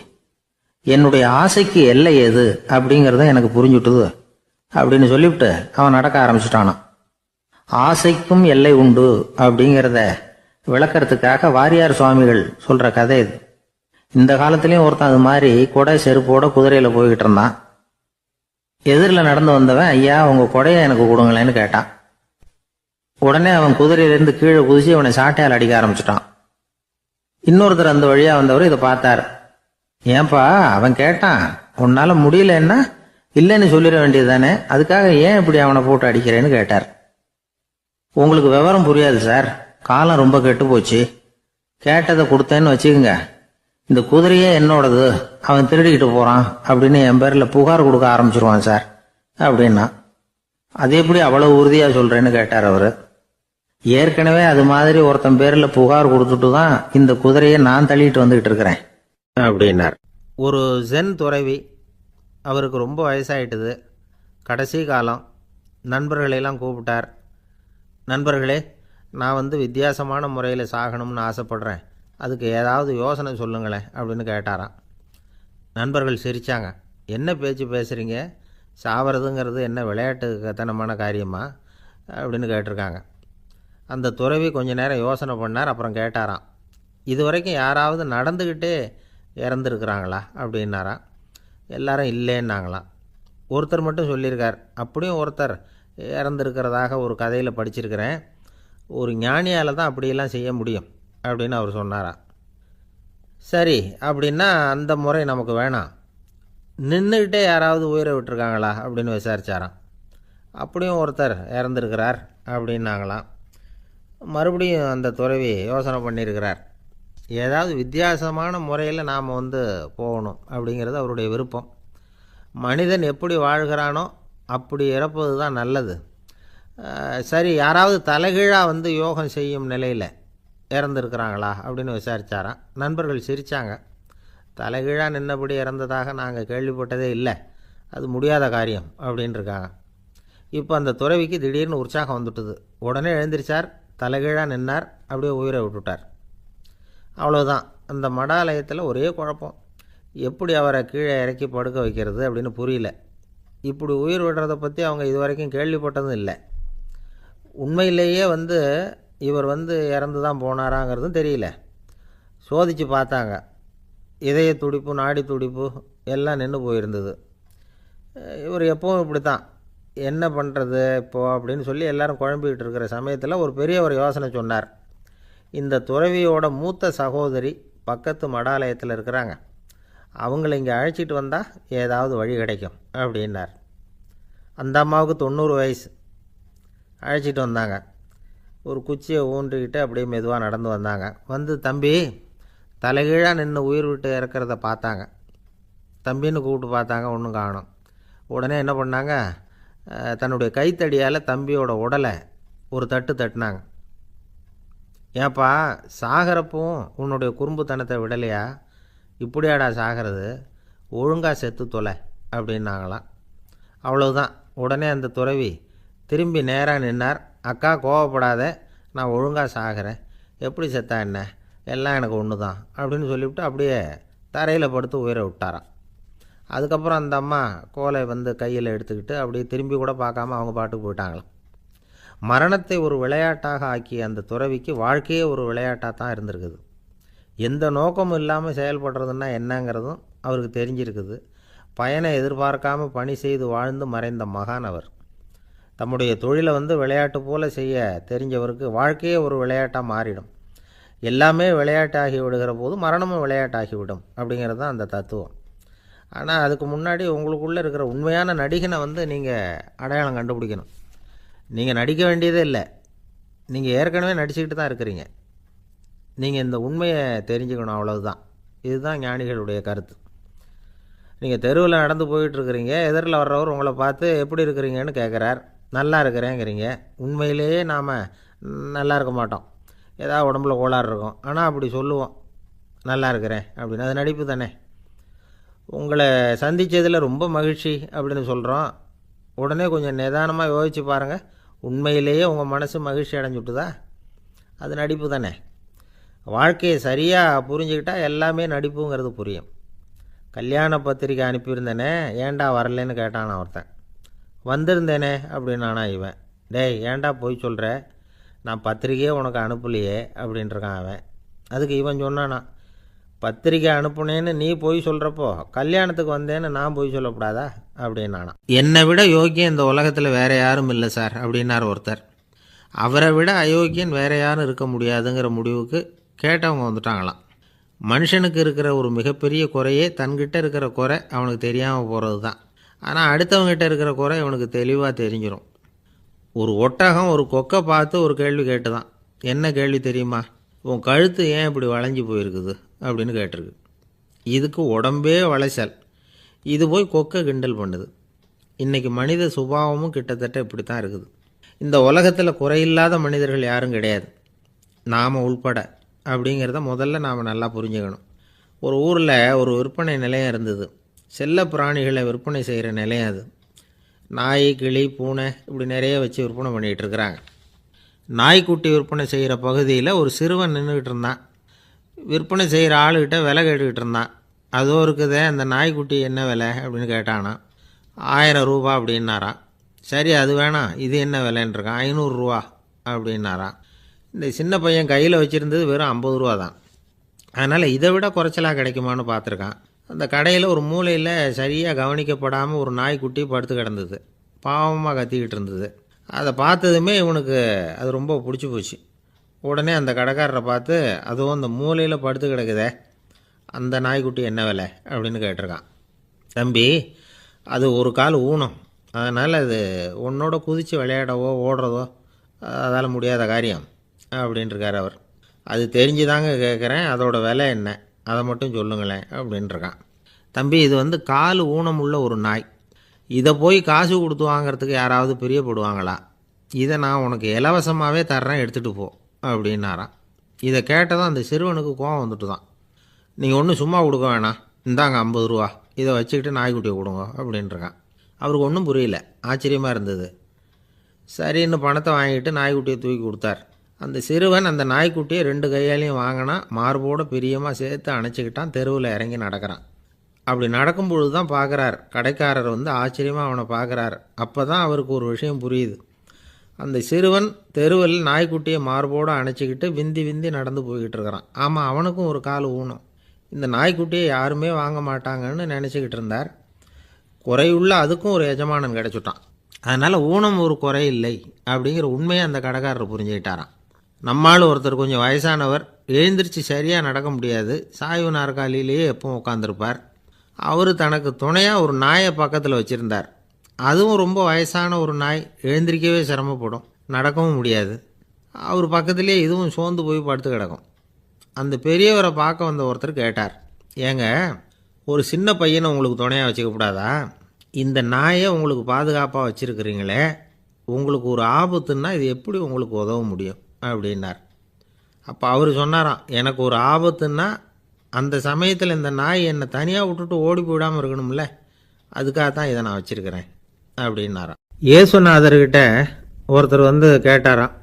என்னுடைய ஆசைக்கு எல்லை எது அப்படிங்கிறத எனக்கு புரிஞ்சுட்டுது அப்படின்னு சொல்லிவிட்டு அவன் நடக்க ஆரம்பிச்சுட்டானான். ஆசைக்கும் எல்லை உண்டு அப்படிங்கிறத விளக்கறதுக்காக வாரியார் சுவாமிகள் சொல்ற கதை இது. இந்த காலத்திலயும் ஒருத்தன் அது மாதிரி கொடை செருப்போட குதிரையில போய்கிட்டு இருந்தான். எதிரில் நடந்து வந்தவன், ஐயா உங்க கொடையை எனக்கு கொடுங்களேன்னு கேட்டான். உடனே அவன் குதிரையிலிருந்து கீழே குதிச்சு அவனை சாட்டையால் அடிக்க ஆரம்பிச்சுட்டான். இன்னொருத்தர் அந்த வழியா வந்தவர் இதை பார்த்தார். ஏன்பா அவன் கேட்டான், உன்னால முடியலன்னா இல்லைன்னு சொல்லிட வேண்டியது தானே, அதுக்காக ஏன் இப்படி அவனை போட்டு அடிக்கிறேன்னு கேட்டார். உங்களுக்கு விவரம் புரியாது சார், காலம் ரொம்ப கெட்டு போச்சு. கேட்டதை கொடுத்தேன்னு வச்சுக்கோங்க, இந்த குதிரையே என்னோடது, அவன் திருடிக்கிட்டு போறான் அப்படின்னு என் பேர்ல புகார் கொடுக்க ஆரம்பிச்சிருவான் சார் அப்படின்னா. அது எப்படி அவ்வளவு உறுதியா சொல்றேன்னு கேட்டார் அவரு. ஏற்கனவே அது மாதிரி ஒருத்தன் பேர்ல புகார் கொடுத்துட்டு தான் இந்த குதிரையை நான் தள்ளிட்டு வந்துகிட்டு இருக்கிறேன் அப்படின்னார். ஒரு ஜென் துறவி, அவருக்கு ரொம்ப வயசாயிட்டுது, கடைசி காலம். நண்பர்களெல்லாம் கூப்பிட்டார். நண்பர்களே, நான் வித்தியாசமான முறையில் சாகணும்னு ஆசைப்படுறேன், அதுக்கு ஏதாவது யோசனை சொல்லுங்களேன் அப்படின்னு கேட்டாராம். நண்பர்கள் சிரித்தாங்க. என்ன பேச்சு பேசுகிறீங்க? சாவறதுங்கிறது என்ன விளையாட்டுத்தனமான காரியமா அப்படின்னு கேட்டிருக்காங்க. அந்த துறவி கொஞ்ச நேரம் யோசனை பண்ணார். அப்புறம் கேட்டாராம், இது வரைக்கும் யாராவது நடந்துக்கிட்டே இறந்துருக்குறாங்களா அப்படின்னாராம். எல்லாரும் இல்லைன்னாங்களாம். ஒருத்தர் மட்டும் சொல்லியிருக்கார், அப்படியும் ஒருத்தர் இறந்துருக்கிறதாக ஒரு கதையில் படிச்சிருக்கிறேன், ஒரு ஞானியால் தான் அப்படியெல்லாம் செய்ய முடியும் அப்படின்னு அவர் சொன்னாராம். சரி, அப்படின்னா அந்த முறை நமக்கு வேணாம், நின்றுக்கிட்டே யாராவது உயிரை விட்டுருக்காங்களா அப்படின்னு விசாரிச்சாராம். அப்படியும் ஒருத்தர் இறந்துருக்கிறார் அப்படின்னாங்களாம். மறுபடியும் அந்த துறவி யோசனை பண்ணியிருக்கிறார். ஏதாவது வித்தியாசமான முறையில் நாம் போகணும் அப்படிங்கிறது அவருடைய விருப்பம். மனிதன் எப்படி வாழ்கிறானோ அப்படி இறப்பது தான் நல்லது. சரி, யாராவது தலைகீழாக யோகம் செய்யும் நிலையில் இறந்துருக்கிறாங்களா அப்படின்னு விசாரித்தாராம். நண்பர்கள் சிரித்தாங்க. தலைகீழாக நின்னபடி இறந்ததாக நாங்கள் கேள்விப்பட்டதே இல்லை, அது முடியாத காரியம் அப்படின்ட்டுருக்காங்க. இப்போ அந்த துறவிக்கு திடீர்னு உற்சாகம் வந்துட்டுது. உடனே எழுந்திரிச்சார், தலைகீழாக நின்னார், அப்படியே உயிரை விட்டுட்டார். அவ்வளோதான். அந்த மடாலயத்தில் ஒரே குழப்பம். எப்படி அவரை கீழே இறக்கி படுக்க வைக்கிறது அப்படின்னு புரியல. இப்படி உயிர் விடுறதை பற்றி அவங்க இது வரைக்கும் கேள்விப்பட்டதும் இல்லை. உண்மையிலேயே இவர் இறந்து தான் போனாராங்கிறதும் தெரியல. சோதித்து பார்த்தாங்க. இதய துடிப்பு, நாடி துடிப்பு எல்லாம் நின்று போயிருந்தது. இவர் எப்பவும் இப்படி தான், என்ன பண்ணுறது இப்போது அப்படின்னு சொல்லி எல்லாரும் குழம்பிக்கிட்டு இருக்கிற சமயத்தில் ஒரு பெரிய ஒரு யோசனை சொன்னார். இந்த துறவியோட மூத்த சகோதரி பக்கத்து மடாலயத்தில் இருக்கிறாங்க, அவங்கள இங்கே அழைச்சிட்டு வந்தால் ஏதாவது வழி கிடைக்கும் அப்படின்னார். அந்த அம்மாவுக்கு 90 வயசு. அழைச்சிட்டு வந்தாங்க. ஒரு குச்சியை ஊன்றிக்கிட்டு அப்படியே மெதுவாக நடந்து வந்தாங்க. வந்து தம்பி தலைகீழாக நின்று உயிர் விட்டு இறக்கிறத பார்த்தாங்க. தம்பின்னு கூப்பிட்டு பார்த்தாங்க, ஒன்றும் காணும். உடனே என்ன பண்ணாங்க, தன்னுடைய கைத்தடியால் தம்பியோட உடலை ஒரு தட்டு தட்டினாங்க. ஏப்பா சாகிறப்பவும் உன்னுடைய குறும்புத்தனத்தை விடலையா? இப்படியாடா சாகிறது, ஒழுங்காக செத்து தொலை அப்படின்னாங்களாம். அவ்வளவுதான். உடனே அந்த துறவி திரும்பி நேராக நின்னார். அக்கா கோவப்படாத, நான் ஒழுங்காக சாகிறேன், எப்படி செத்தா என்ன, எல்லாம் எனக்கு ஒன்று தான் அப்படின்னு சொல்லிவிட்டு அப்படியே தரையில் படுத்து உயிரை விட்டாராம். அதுக்கப்புறம் அந்த அம்மா கோலை வந்து கையில் எடுத்துக்கிட்டு அப்படியே திரும்பி கூட பார்க்காம அவங்க பாட்டுக்கு போயிட்டாங்களாம். மரணத்தை ஒரு விளையாட்டாக ஆக்கிய அந்த துறவிக்கு வாழ்க்கையே ஒரு விளையாட்டாக தான் இருந்திருக்குது. எந்த நோக்கமும் இல்லாமல் செயல்படுறதுன்னா என்னங்கிறதும் அவருக்கு தெரிஞ்சிருக்குது. பயனை எதிர்பார்க்காம பணி செய்து வாழ்ந்து மறைந்த மகான் அவர். தம்முடைய தொழிலை வந்து விளையாட்டு போல செய்ய தெரிஞ்சவருக்கு வாழ்க்கையே ஒரு விளையாட்டாக மாறிடும். எல்லாமே விளையாட்டாகி விடுகிற போது மரணமும் விளையாட்டாகிவிடும் அப்படிங்கிறது தான் அந்த தத்துவம். ஆனால் அதுக்கு முன்னாடி உங்களுக்குள்ளே இருக்கிற உண்மையான நடிகனை வந்து நீங்கள் அடையாளம் கண்டுபிடிக்கணும். நீங்கள் நடிக்க வேண்டியதே இல்லை, நீங்கள் ஏற்கனவே நடிச்சுக்கிட்டு தான் இருக்கிறீங்க. நீங்கள் இந்த உண்மையை தெரிஞ்சுக்கணும், அவ்வளவுதான். இதுதான் ஞானிகளுடைய கருத்து. நீங்கள் தெருவில் நடந்து போயிட்டுருக்கிறீங்க, எதிரில் வர்றவர் உங்களை பார்த்து எப்படி இருக்கிறீங்கன்னு கேட்குறார். நல்லா இருக்கிறேங்கிறீங்க. உண்மையிலேயே நாம் நல்லா இருக்க மாட்டோம், ஏதாவது உடம்புல கோளாறு இருக்கும். ஆனால் அப்படி சொல்லுவோம் நல்லா இருக்கிறேன் அப்படின்னு. அது நடிப்பு தானே. உங்களை சந்தித்ததில் ரொம்ப மகிழ்ச்சி அப்படின்னு சொல்கிறோம். உடனே கொஞ்சம் நிதானமாக யோசித்து பாருங்கள், உண்மையிலேயே உங்கள் மனசு மகிழ்ச்சி அடைஞ்சுட்டுதா? அது நடிப்பு தானே. வாழ்க்கையை சரியாக புரிஞ்சுக்கிட்டால் எல்லாமே நடிப்புங்கிறது புரியும். கல்யாண பத்திரிக்கை அனுப்பியிருந்தேனே, ஏன்டா வரலன்னு கேட்டான் ஒருத்தன். வந்திருந்தேனே அப்படின்னானா இவன். டேய் ஏன்டா போய் சொல்கிற, நான் பத்திரிக்கையே உனக்கு அனுப்பலையே அப்படின்ட்டுருக்கான் அவன். அதுக்கு இவன் சொன்னானா, பத்திரிக்கை அனுப்புனேன்னு நீ போய் சொல்கிறப்போ கல்யாணத்துக்கு வந்தேன்னு நான் போய் சொல்லக்கூடாதா அப்படின்னானா. என்னை விட யோக்கியம் இந்த உலகத்தில் வேறு யாரும் இல்லை சார் அப்படின்னார் ஒருத்தர். அவரை விட அயோக்கியன் வேறு யாரும் இருக்க முடியாதுங்கிற முடிவுக்கு கேட்டவங்க வந்துட்டாங்களாம். மனுஷனுக்கு இருக்கிற ஒரு மிகப்பெரிய குறையே தன்கிட்ட இருக்கிற குறை அவனுக்கு தெரியாமல் போகிறது தான். ஆனால் அடுத்தவங்ககிட்ட இருக்கிற குறை இவனுக்கு தெளிவாக தெரிஞ்சிடும். ஒரு ஒட்டகம் ஒரு கொக்கை பார்த்து ஒரு கேள்வி கேட்டுதான். என்ன கேள்வி தெரியுமா? உன் கழுத்து ஏன் இப்படி வளைஞ்சி போயிருக்குது அப்படின்னு கேட்டிருக்கு. இதுக்கு உடம்பே வளைச்சல். இது போய் கொக்கை கிண்டல் பண்ணுது. இன்றைக்கி மனித சுபாவமும் கிட்டத்தட்ட இப்படி தான் இருக்குது. இந்த உலகத்தில் குறையில்லாத மனிதர்கள் யாரும் கிடையாது, நாம் உள்பட அப்படிங்கிறத முதல்ல நாம் நல்லா புரிஞ்சுக்கணும். ஒரு ஊரில் ஒரு விற்பனை நிலையம் இருந்தது. செல்ல பிராணிகளை விற்பனை செய்கிற நிலையம் அது. நாய், கிளி, பூனை இப்படி நிறைய வச்சு விற்பனை பண்ணிகிட்டு இருக்கிறாங்க. நாய்க்குட்டி விற்பனை செய்கிற பகுதியில் ஒரு சிறுவன் நின்றுக்கிட்டு இருந்தான். விற்பனை செய்கிற ஆளுகிட்ட விலை கேட்டுக்கிட்டு இருந்தான். அதோ இருக்குதே அந்த நாய்க்குட்டி என்ன விலை அப்படின்னு கேட்டானா. 1000 ரூபா அப்படின்னாரான். சரி அது வேணாம், இது என்ன விலைன்னு இருக்கான். 500 ரூபா அப்படின்னாரான். இந்த சின்ன பையன் கையில் வச்சுருந்தது வெறும் 50 ரூபா தான். அதனால் இதை விட குறைச்சலாக கிடைக்குமான்னு பார்த்துருக்கான். அந்த கடையில் ஒரு மூலையில் சரியாக கவனிக்கப்படாமல் ஒரு நாய்க்குட்டி படுத்து கிடந்தது. பாவமாக கத்திக்கிட்டு இருந்தது. அதை பார்த்ததுமே இவனுக்கு அது ரொம்ப பிடிச்சி போச்சு. உடனே அந்த கடைக்காரரை பார்த்து, அதுவும் அந்த மூலையில் படுத்து கிடக்குதே அந்த நாய்க்குட்டி என்ன விலை அப்படின்னு கேட்டிருக்கான். தம்பி அது ஒரு கால் ஊனம், அதனால் அது உன்னோட குதித்து விளையாடவோ ஓடுறதோ அதால் முடியாத காரியம் அப்படின்ட்டுருக்கார் அவர். அது தெரிஞ்சுதாங்க கேட்குறேன், அதோட விலை என்ன அதை மட்டும் சொல்லுங்களேன் அப்படின்ட்டுருக்கான். தம்பி இது வந்து கால் ஊனம் உள்ள ஒரு நாய், இதை போய் காசு கொடுத்து வாங்கிறதுக்கு யாராவது பிரியப்படுவாங்களா? இதை நான் உனக்கு இலவசமாகவே தர்றேன், எடுத்துகிட்டு போ அப்படின்னாரான். இதை கேட்டதும் அந்த சிறுவனுக்கு கோவம் வந்துட்டு தான். நீங்கள் ஒன்றும் சும்மா கொடுக்க வேணாம், இந்தாங்க 50 ரூபா, இதை வச்சுக்கிட்டு நாய்க்குட்டியை கொடுங்க அப்படின்ட்டுருக்கான். அவருக்கு ஒன்றும் புரியல, ஆச்சரியமாக இருந்தது. சரின்னு பணத்தை வாங்கிட்டு நாய்க்குட்டியை தூக்கி கொடுத்தார். அந்த சிறுவன் அந்த நாய்க்குட்டியை 2 கையாலையும் வாங்கினா, மார்போடு பிரியமாக சேர்த்து அணைச்சிக்கிட்டான். தெருவில் இறங்கி நடக்கிறான். அப்படி நடக்கும்பொழுது தான் பார்க்குறார், கடைக்காரர் வந்து ஆச்சரியமாக அவனை பார்க்குறார். அப்போ தான் அவருக்கு ஒரு விஷயம் புரியுது. அந்த சிறுவன் தெருவில் நாய்க்குட்டியை மார்போடு அணைச்சிக்கிட்டு விந்தி விந்தி நடந்து போய்கிட்டு இருக்கிறான். ஆமாம், அவனுக்கும் ஒரு கால் ஊனம். இந்த நாய்க்குட்டியை யாருமே வாங்க மாட்டாங்கன்னு நினச்சிக்கிட்டு இருந்தார். குறையுள்ள அதுக்கும் ஒரு எஜமானன் கிடச்சிட்டான். அதனால் ஊனம் ஒரு குறை இல்லை அப்படிங்கிற உண்மையை அந்த கடைக்காரர் புரிஞ்சுக்கிட்டாரான். நம்மால் ஒருத்தர் கொஞ்சம் வயசானவர், எழுந்திரிச்சு சரியாக நடக்க முடியாது, சாய்வு நாற்காலியிலேயே எப்பவும் உட்காந்துருப்பார். அவர் தனக்கு துணையாக ஒரு நாயை பக்கத்தில் வச்சுருந்தார். அதுவும் ரொம்ப வயசான ஒரு நாய், எழுந்திரிக்கவே சிரமப்படும், நடக்கவும் முடியாது. அவர் பக்கத்திலே இதுவும் சோர்ந்து போய் படுத்து கிடக்கும். அந்த பெரியவரை பார்க்க வந்த ஒருத்தர் கேட்டார், ஏங்க, ஒரு சின்ன பையனை உங்களுக்கு துணையாக வச்சுக்கப்படாதா? இந்த நாயை உங்களுக்கு பாதுகாப்பாக வச்சுருக்கிறீங்களே, உங்களுக்கு ஒரு ஆபத்துன்னா இது எப்படி உங்களுக்கு உதவ முடியும் அப்படின்னார். அப்போ அவர் சொன்னாராம், எனக்கு ஒரு ஆபத்துன்னா அந்த சமயத்தில் இந்த நாய் என்னை தனியாக விட்டுட்டு ஓடி போயிடாமல் இருக்கணும்ல, அதுக்காக தான் இதை நான் வச்சுருக்கிறேன் அப்படின்னாராம். இயேசுநாதர்கிட்ட ஒருத்தர் வந்து கேட்டாராம்,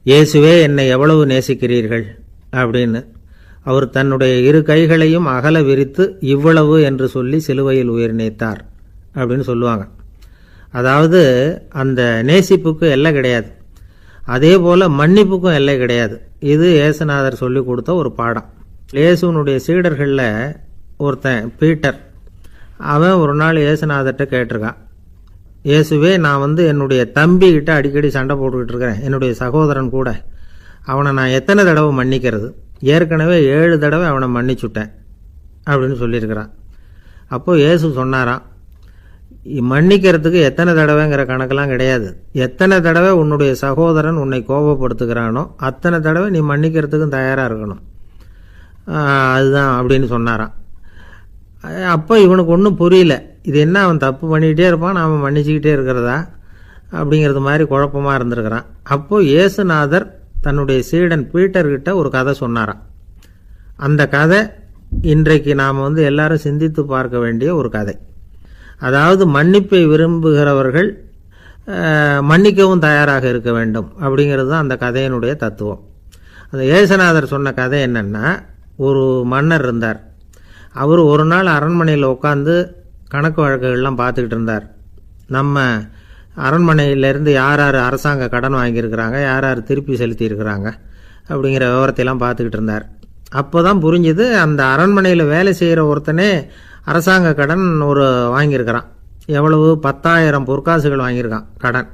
இயேசுவே என்னை எவ்வளவு நேசிக்கிறீர்கள் அப்படின்னு. அவர் தன்னுடைய இரு கைகளையும் அகல விரித்து இவ்வளவு என்று சொல்லி சிலுவையில் உயிர் நீத்தார் அப்படின்னு சொல்லுவாங்க. அதாவது அந்த நேசிப்புக்கு எல்லை கிடையாது, அதே போல் மன்னிப்புக்கும் எல்லை கிடையாது. இது இயேசுநாதர் சொல்லி கொடுத்த ஒரு பாடம். இயேசுனுடைய சீடர்களில் ஒருத்தன் பீட்டர், அவன் ஒரு நாள் இயேசுநாதர்கிட்ட கேட்டிருக்கான், இயேசுவே, நான் வந்து என்னுடைய தம்பிக்கிட்ட அடிக்கடி சண்டை போட்டுக்கிட்டு இருக்கிறேன், என்னுடைய சகோதரன் கூட, அவனை நான் எத்தனை தடவை மன்னிக்கிறது? ஏற்கனவே 7 தடவை அவனை மன்னிச்சுட்டேன் அப்படின்னு சொல்லியிருக்கிறான். அப்போது இயேசு சொன்னாராம், மன்னிக்கிறதுக்கு எத்தனை தடவைங்கிற கணக்கெல்லாம் கிடையாது. எத்தனை தடவை உன்னுடைய சகோதரன் உன்னை கோபப்படுத்துகிறானோ அத்தனை தடவை நீ மன்னிக்கிறதுக்கும் தயாராக இருக்கணும், அதுதான் அப்படின்னு சொன்னாராம். அப்போ இவனுக்கு ஒன்றும் புரியல, இது என்ன அவன் தப்பு பண்ணிக்கிட்டே இருப்பான், நாம் மன்னிச்சுக்கிட்டே இருக்கிறதா அப்படிங்கிறது மாதிரி குழப்பமாக இருந்திருக்கிறான். அப்போது இயேசுநாதர் தன்னுடைய சீடன் பீட்டர்கிட்ட ஒரு கதை சொன்னாராம். அந்த கதை இன்றைக்கு நாம் வந்து எல்லாரும் சிந்தித்து பார்க்க வேண்டிய ஒரு கதை. அதாவது மன்னிப்பை விரும்புகிறவர்கள் மன்னிக்கவும் தயாராக இருக்க வேண்டும் அப்படிங்கிறது தான் அந்த கதையினுடைய தத்துவம். அந்த இயேசுநாதர் சொன்ன கதை என்னென்னா, ஒரு மன்னர் இருந்தார். அவர் ஒரு நாள் அரண்மனையில் உட்காந்து கணக்கு வழக்குகள்லாம் பார்த்துக்கிட்டு இருந்தார். நம்ம அரண்மனையிலேருந்து யார் யார் அரசாங்க கடன் வாங்கியிருக்கிறாங்க, யார் யார் திருப்பி செலுத்தியிருக்கிறாங்க அப்படிங்கிற விவரத்தையெல்லாம் பார்த்துக்கிட்டு இருந்தார். அப்போ தான் புரிஞ்சுது, அந்த அரண்மனையில் வேலை செய்கிற ஒருத்தனே அரசாங்க கடன் ஒரு வாங்கியிருக்கிறான். எவ்வளவு? 10,000 பொற்காசுகள் வாங்கியிருக்கான் கடன்.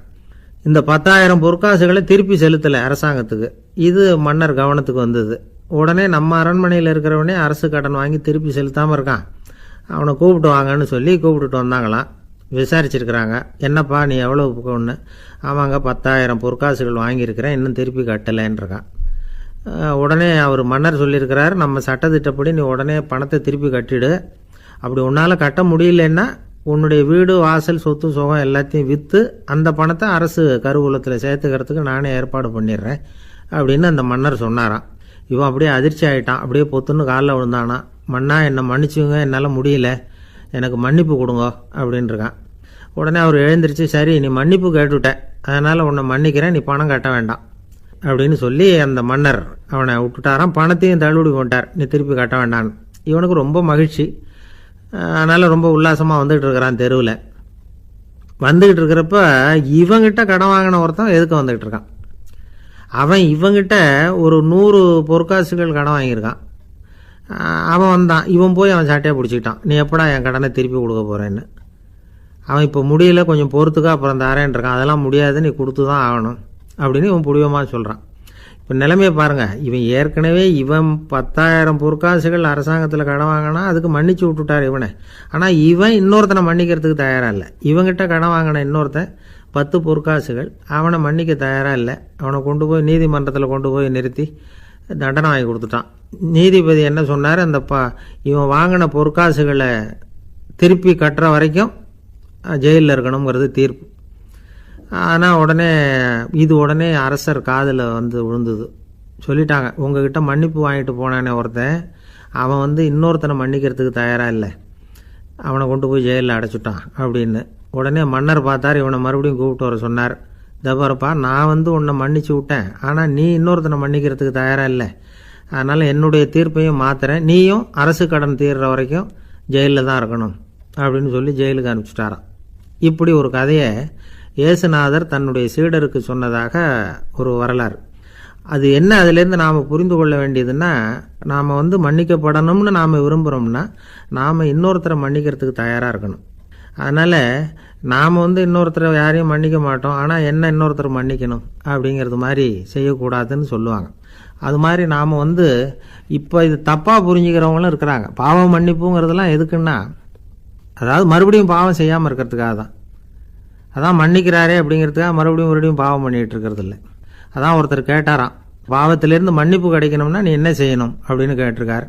இந்த 10,000 பொற்காசுகளை திருப்பி செலுத்தலை அரசாங்கத்துக்கு. இது மன்னர் கவனத்துக்கு வந்தது. உடனே நம்ம அரண்மனையில் இருக்கிறவனே அரசு கடன் வாங்கி திருப்பி செலுத்தாமல் இருக்கான், அவனை கூப்பிட்டு வாங்கன்னு சொல்லி கூப்பிட்டுட்டு வந்தாங்களாம். விசாரிச்சிருக்கிறாங்க, என்னப்பா நீ எவ்வளோ ஒன்று? ஆமாங்க, 10,000 பொற்காசுகள் வாங்கியிருக்கிறேன், இன்னும் திருப்பி கட்டலைன்றிருக்கான். உடனே அவர் மன்னர் சொல்லியிருக்கிறார், நம்ம சட்டத்திட்டப்படி நீ உடனே பணத்தை திருப்பி கட்டிடு, அப்படி உன்னால் கட்ட முடியலன்னா உன்னுடைய வீடு வாசல் சொத்து சுகம் எல்லாத்தையும் விற்று அந்த பணத்தை அரசு கருவூலத்தில் சேர்த்துக்கிறதுக்கு நானே ஏற்பாடு பண்ணிடுறேன் அப்படின்னு அந்த மன்னர் சொன்னாராம். இவன் அப்படியே அதிர்ச்சி ஆகிட்டான், அப்படியே பொத்துன்னு காலில் விழுந்தானா, மன்னா என்னை மன்னிச்சுங்க, என்னால் முடியல, எனக்கு மன்னிப்பு கொடுங்க அப்படின்ட்டுருக்கான். உடனே அவர் எழுந்திரிச்சு, சரி நீ மன்னிப்பு கேட்டுவிட்டேன், அதனால் உன்னை மன்னிக்கிறேன், நீ பணம் கட்ட வேண்டாம் அப்படின்னு சொல்லி அந்த மன்னர் அவனை விட்டுட்டாராம். பணத்தையும் தள்ளுபடி பண்ணிட்டார், நீ திருப்பி கட்ட வேண்டான்னு. இவனுக்கு ரொம்ப மகிழ்ச்சி, அதனால் ரொம்ப உல்லாசமாக வந்துகிட்டு இருக்கிறான். தெருவில் வந்துக்கிட்டு இருக்கிறப்ப இவங்கிட்ட கடன் வாங்கின ஒருத்தன் எதுக்கு வந்துக்கிட்டு இருக்கான். அவன் இவங்கிட்ட ஒரு 100 பொற்காசுகள் கடன் வாங்கியிருக்கான். அவன் வந்தான், இவன் போய் அவன் சாட்டையாக பிடிச்சிக்கிட்டான், நீ எப்படா என் கடனை திருப்பி கொடுக்க போகிறேன்னு. அவன் இப்போ முடியல, கொஞ்சம் பொறுத்துக்கா, அப்புறம் தரேன் இருக்கான். அதெல்லாம் முடியாது, நீ கொடுத்து தான் ஆகணும் அப்படின்னு இவன் புடிவமாக சொல்கிறான். இப்போ நிலைமையை பாருங்கள், இவன் ஏற்கனவே இவன் 10,000 பொற்காசுகள் அரசாங்கத்தில் கடன் வாங்கினா அதுக்கு மன்னிச்சு விட்டுட்டார் இவனை. ஆனால் இவன் இன்னொருத்தனை மன்னிக்கிறதுக்கு தயாராக இல்லை. இவங்கிட்ட கடன் வாங்கின இன்னொருத்தன் 10 பொற்காசுகள், அவனை மன்னிக்க தயாராக இல்லை. அவனை கொண்டு போய் நீதிமன்றத்தில் கொண்டு போய் நிறுத்தி தண்டனை வாங்கி கொடுத்துட்டான். நீதிபதி என்ன சொன்னார், அந்த இவன் வாங்கின பொற்காசுகளை திருப்பி கட்டுற வரைக்கும் ஜெயிலில் இருக்கணுங்கிறது தீர்ப்பு. ஆனால் உடனே அரசர் காதில் வந்து விழுந்தது. சொல்லிட்டாங்க, உங்ககிட்ட மன்னிப்பு வாங்கிட்டு போனானே ஒருத்தன், அவன் இன்னொருத்தனை மன்னிக்கிறதுக்கு தயாராக இல்லை, அவனை கொண்டு போய் ஜெயிலில் அடைச்சிட்டான் அப்படின்னு. உடனே மன்னர் பார்த்தார், இவனை மறுபடியும் கூப்பிட்டு வர சொன்னார். தபாரப்பா, நான் உன்னை மன்னிச்சு விட்டேன், ஆனால் நீ இன்னொருத்தனை மன்னிக்கிறதுக்கு தயாராக இல்லை, அதனால் என்னுடைய தீர்ப்பையும் மாத்துறேன், நீயும் அரசு கடன் தீர்ற வரைக்கும் ஜெயிலில் தான் இருக்கணும் அப்படின்னு சொல்லி ஜெயிலுக்கு அனுப்பிச்சிட்டாராம். இப்படி ஒரு கதையை இயேசுநாதர் தன்னுடைய சீடருக்கு சொன்னதாக ஒரு வரலாறு. அது என்ன, அதிலேருந்து நாம் புரிந்து கொள்ள வேண்டியதுன்னா, நாம் மன்னிக்கப்படணும்னு நாம் விரும்புகிறோம்னா நாம் இன்னொருத்தரை மன்னிக்கிறதுக்கு தயாராக இருக்கணும். அதனால் நாம் இன்னொருத்தரை யாரையும் மன்னிக்க மாட்டோம், ஆனால் என்ன இன்னொருத்தர் மன்னிக்கணும் அப்படிங்கிறது மாதிரி செய்யக்கூடாதுன்னு சொல்லுவாங்க. அது மாதிரி நாம் இப்போ இது தப்பாக புரிஞ்சுக்கிறவங்களும் இருக்கிறாங்க. பாவம் மன்னிப்புங்கிறதுலாம் எதுக்குன்னா, அதாவது மறுபடியும் பாவம் செய்யாமல் இருக்கிறதுக்காக தான். அதான் மன்னிக்கிறாரே அப்படிங்கிறதுக்காக மறுபடியும் பாவம் பண்ணிகிட்டு இருக்கிறது இல்லை. அதான் ஒருத்தர் கேட்டாராம், பாவத்திலேருந்து மன்னிப்பு கிடைக்கணும்னா நீ என்ன செய்யணும் அப்படின்னு கேட்டிருக்காரு.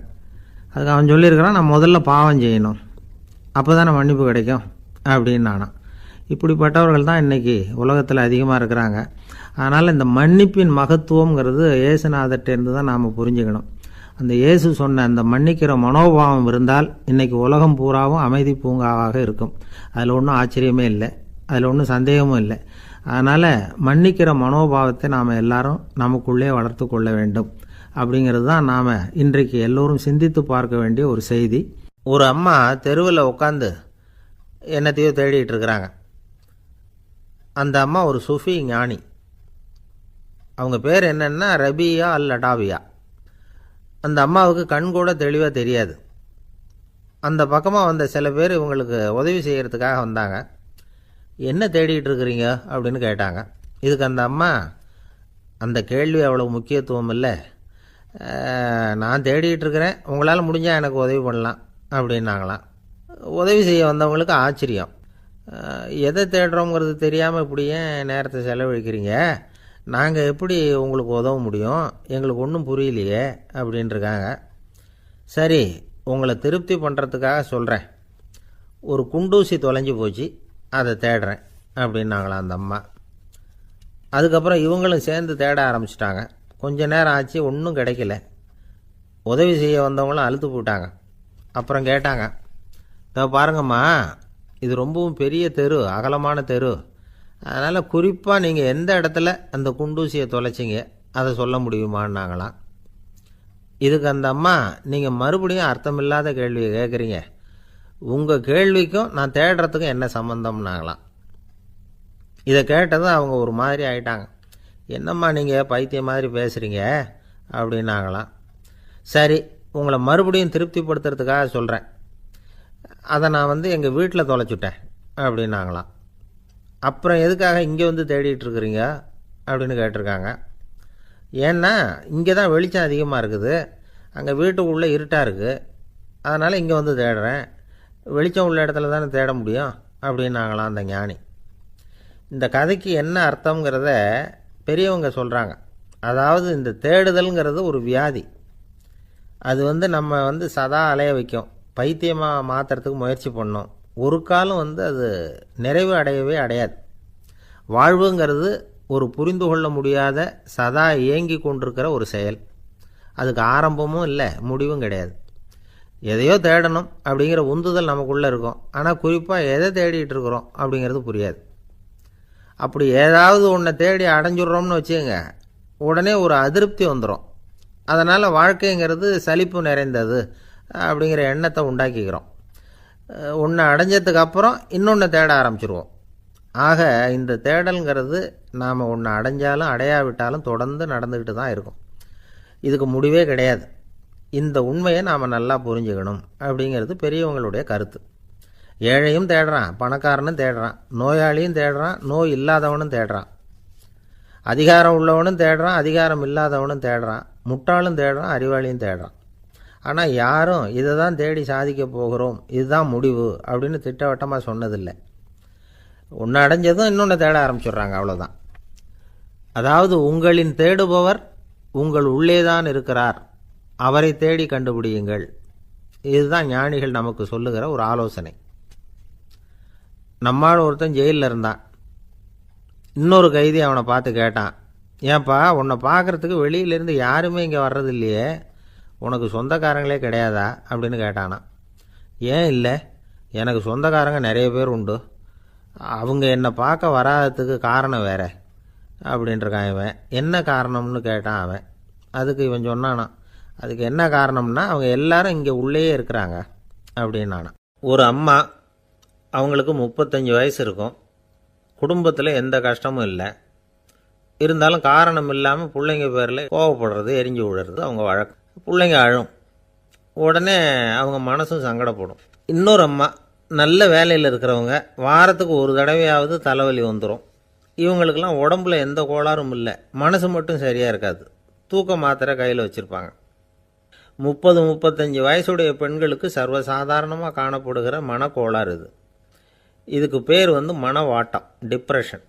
அதுக்கு அவன் சொல்லியிருக்கிறான், நான் முதல்ல பாவம் செய்யணும், அப்போ தானே மன்னிப்பு கிடைக்கும் அப்படின்னு நானாம். இப்படிப்பட்டவர்கள் தான் இன்றைக்கி உலகத்தில் அதிகமாக இருக்கிறாங்க. அதனால் இந்த மன்னிப்பின் மகத்துவங்கிறது இயேசுநாதர்கிட்டேருந்து தான் நாம் புரிஞ்சுக்கணும். அந்த இயேசு சொன்ன அந்த மன்னிக்கிற மனோபாவம் இருந்தால் இன்றைக்கி உலகம் பூராவும் அமைதி பூங்காவாக இருக்கும். அதில் ஒன்றும் ஆச்சரியமே இல்லை, அதில் ஒன்றும் சந்தேகமும் இல்லை. அதனால் மன்னிக்கிற மனோபாவத்தை நாம் எல்லாரும் நமக்குள்ளே வளர்த்து கொள்ள வேண்டும் அப்படிங்கிறது தான் நாம் இன்றைக்கு எல்லோரும் சிந்தித்து பார்க்க வேண்டிய ஒரு செய்தி. ஒரு அம்மா தெருவில் உட்காந்து என்னத்தையோ தேடிட்டு இருக்கிறாங்க. அந்த அம்மா ஒரு சூஃபி ஞானி. அவங்க பேர் என்னென்னா ரபியா அல் அடாவியா. அந்த அம்மாவுக்கு கண் கூட தெளிவாக தெரியாது. அந்த பக்கமாக வந்த சில பேர் இவங்களுக்கு உதவி செய்கிறதுக்காக வந்தாங்க. என்ன தேடிட்டு இருக்கிறீங்க அப்படின்னு கேட்டாங்க. இதுக்கு அந்த அம்மா, அந்த கேள்வி அவ்வளோ முக்கியத்துவம் இல்லை, நான் தேடிட்டு இருக்கிறேன், உங்களால் முடிஞ்சால் எனக்கு உதவி பண்ணலாம் அப்படின்னாங்களாம். உதவி செய்ய வந்தவங்களுக்கு ஆச்சரியம். எதை தேடுறோங்கிறது தெரியாமல் இப்படி ஏன் நேரத்தை செலவழிக்கிறீங்க, நாங்கள் எப்படி உங்களுக்கு உதவ முடியும், எங்களுக்கு ஒன்றும் புரியலையே அப்படின்ட்டுருக்காங்க. சரி, உங்களை திருப்தி பண்ணுறதுக்காக சொல்கிறேன், ஒரு குண்டூசி தொலைஞ்சி போச்சு, அதை தேடுறேன் அப்படின்னாங்களாம் அந்த அம்மா. அதுக்கப்புறம் இவங்களும் சேர்ந்து தேட ஆரம்பிச்சிட்டாங்க. கொஞ்ச நேரம் ஆச்சு, ஒன்றும் கிடைக்கல. உதவி செய்ய வந்தவங்களும் அழுத்து போட்டாங்க. அப்புறம் கேட்டாங்க, இதோ பாருங்கம்மா, இது ரொம்பவும் பெரிய தெரு, அகலமான தெரு, அதனால் குறிப்பாக நீங்கள் எந்த இடத்துல அந்த குண்டூசியை தொலைச்சிங்க அதை சொல்ல முடியுமான்னாங்களாம். இதுக்கு அந்த அம்மா, நீங்கள் மறுபடியும் அர்த்தமில்லாத கேள்வியை கேட்குறீங்க, உங்கள் கேள்விக்கும் நான் தேடுறதுக்கும் என்ன சம்மந்தம்னாங்களாம். இதை கேட்டதும் அவங்க ஒரு மாதிரி ஆயிட்டாங்க. என்னம்மா நீங்கள் பைத்தியம் மாதிரி பேசுகிறீங்க அப்படின்னாங்களாம். சரி, உங்களை மறுபடியும் திருப்திப்படுத்துறதுக்காக சொல்கிறேன், அதை நான் எங்கள் வீட்டில் தொலைச்சுட்டேன் அப்படின்னாங்களாம். அப்புறம் எதுக்காக இங்கே தேடிட்டு இருக்கிறீங்க அப்படின்னு கேட்டிருக்காங்க. ஏன்னா இங்கே தான் வெளிச்சம் அதிகமாக இருக்குது, அங்கே வீட்டுக்குள்ளே இருட்டாக இருக்குது, அதனால் இங்கே தேடுறேன், வெளிச்சம் உள்ள இடத்துல தானே தேட முடியும் அப்படின்னாங்களாம் அந்த ஞானி. இந்த கதைக்கு என்ன அர்த்தங்கிறத பெரியவங்க சொல்கிறாங்க. அதாவது இந்த தேடுதல்ங்கிறது ஒரு வியாதி. அது நம்ம சதா அலைய வைக்கும், பைத்தியமாக மாற்றுறதுக்கு முயற்சி பண்ணோம். ஒரு காலம் அது நிறைவு அடையவே அடையாது. வாழ்வுங்கிறது ஒரு புரிந்து கொள்ள முடியாத சதா இயங்கி கொண்டிருக்கிற ஒரு செயல். அதுக்கு ஆரம்பமும் இல்லை, முடிவும் கிடையாது. எதையோ தேடணும் அப்படிங்கிற உந்துதல் நமக்குள்ளே இருக்கும், ஆனால் குறிப்பாக எதை தேடிட்டு இருக்கிறோம் அப்படிங்கிறது புரியாது. அப்படி ஏதாவது ஒன்றை தேடி அடைஞ்சிட்றோம்னு வச்சுக்கோங்க, உடனே ஒரு அதிருப்தி வந்துடும். அதனால் வாழ்க்கைங்கிறது சலிப்பு நிறைந்தது அப்படிங்கிற எண்ணத்தை உண்டாக்கிக்கிறோம். ஒன்று அடைஞ்சதுக்கு அப்புறம் இன்னொன்று தேட ஆரம்பிச்சிருவோம். ஆக இந்த தேடல்ங்கிறது நாம் ஒன்று அடைஞ்சாலும் அடையாவிட்டாலும் தொடர்ந்து நடந்துக்கிட்டு தான் இருக்கும். இதுக்கு முடிவே கிடையாது. இந்த உண்மையை நாம் நல்லா புரிஞ்சுக்கணும் அப்படிங்கிறது பெரியவங்களுடைய கருத்து. ஏழையும் தேடுறான், பணக்காரனும் தேடுறான், நோயாளியும் தேடுறான், நோய் இல்லாதவனும் தேடுறான், அதிகாரம் உள்ளவனும் தேடுறான், அதிகாரம் இல்லாதவனும் தேடுறான், முட்டாளும் தேடுறான், அறிவாளியும் தேடுறான். ஆனால் யாரும் இதை தான் தேடி சாதிக்க போகிறோம், இதுதான் முடிவு அப்படின்னு திட்டவட்டமாக சொன்னதில்லை. ஒன்று அடைஞ்சதும் இன்னொன்று தேட ஆரம்பிச்சிடுறாங்க, அவ்வளோதான். அதாவது உங்களின் தேடுபவர் உங்கள் உள்ளேதான் இருக்கிறார், அவரை தேடி கண்டுபிடியுங்கள். இதுதான் ஞானிகள் நமக்கு சொல்லுகிற ஒரு ஆலோசனை. நம்மால் ஒருத்தன் ஜெயிலில் இருந்தான். இன்னொரு கைதி அவனை பார்த்து கேட்டான், ஏன்பா உன்னை பார்க்குறதுக்கு வெளியிலேருந்து யாருமே இங்கே வர்றது இல்லையே, உனக்கு சொந்தக்காரங்களே கிடையாதா அப்படின்னு கேட்டானா. ஏன் இல்லை, எனக்கு சொந்தக்காரங்க நிறைய பேர் உண்டு, அவங்க என்னை பார்க்க வராததுக்கு காரணம் வேற அப்படின்ட்டுருக்கான் இவன். என்ன காரணம்னு கேட்டான் அவன். அதுக்கு இவன் சொன்னானா, அதுக்கு என்ன காரணம்னா அவங்க எல்லாரும் இங்கே உள்ளேயே இருக்கிறாங்க அப்படின்னானா. ஒரு அம்மா, அவங்களுக்கு 35 வயசு இருக்கும், குடும்பத்தில் எந்த கஷ்டமும் இல்லை, இருந்தாலும் காரணம் இல்லாமல் பிள்ளைங்க பேரில் கோவப்படுறது, எரிஞ்சு விடுறது அவங்க வழக்கம். பிள்ளைங்க அழும், உடனே அவங்க மனசும் சங்கடப்படும். இன்னொரு அம்மா, நல்ல வேலையில் இருக்கிறவங்க வாரத்துக்கு ஒரு தடவையாவது தலைவலி வந்துடும். இவங்களுக்கெல்லாம் உடம்புல எந்த கோளாறும் இல்லை, மனசு மட்டும் சரியாக இருக்காது. தூக்க மாத்திரை கையில் வச்சுருப்பாங்க. 30-35 வயசுடைய பெண்களுக்கு சர்வசாதாரணமாக காணப்படுகிற மனக்கோளாறு இது. இதுக்கு பேர் மனவாட்டம், டிப்ரெஷன்,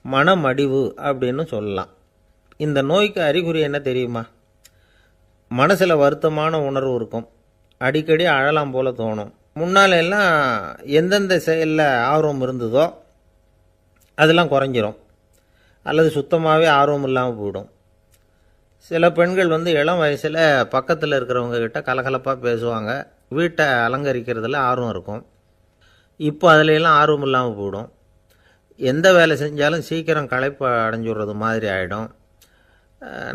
மனமடிவு அப்படின்னு சொல்லலாம். இந்த நோய்க்கு அறிகுறி என்ன தெரியுமா? மனசில் வருத்தமான உணர்வு இருக்கும், அடிக்கடி அழலாம் போல தோணும். முன்னால எல்லாம் எந்தெந்த செயலில் ஆர்வம் இருந்ததோ அதெல்லாம் குறைஞ்சிரும், அல்லது சுத்தமாகவே ஆர்வம் இல்லாமல் போயிடும். சில பெண்கள் இளம் வயசில் பக்கத்தில் இருக்கிறவங்க கிட்ட கலகலப்பாக பேசுவாங்க, வீட்டை அலங்கரிக்கிறதுல ஆர்வம் இருக்கும். இப்போ அதுலெல்லாம் ஆர்வம் இல்லாமல் போயிடும். எந்த வேலை செஞ்சாலும் சீக்கிரம் களைப்பு அடைஞ்சுடுறது மாதிரி ஆகிடும்.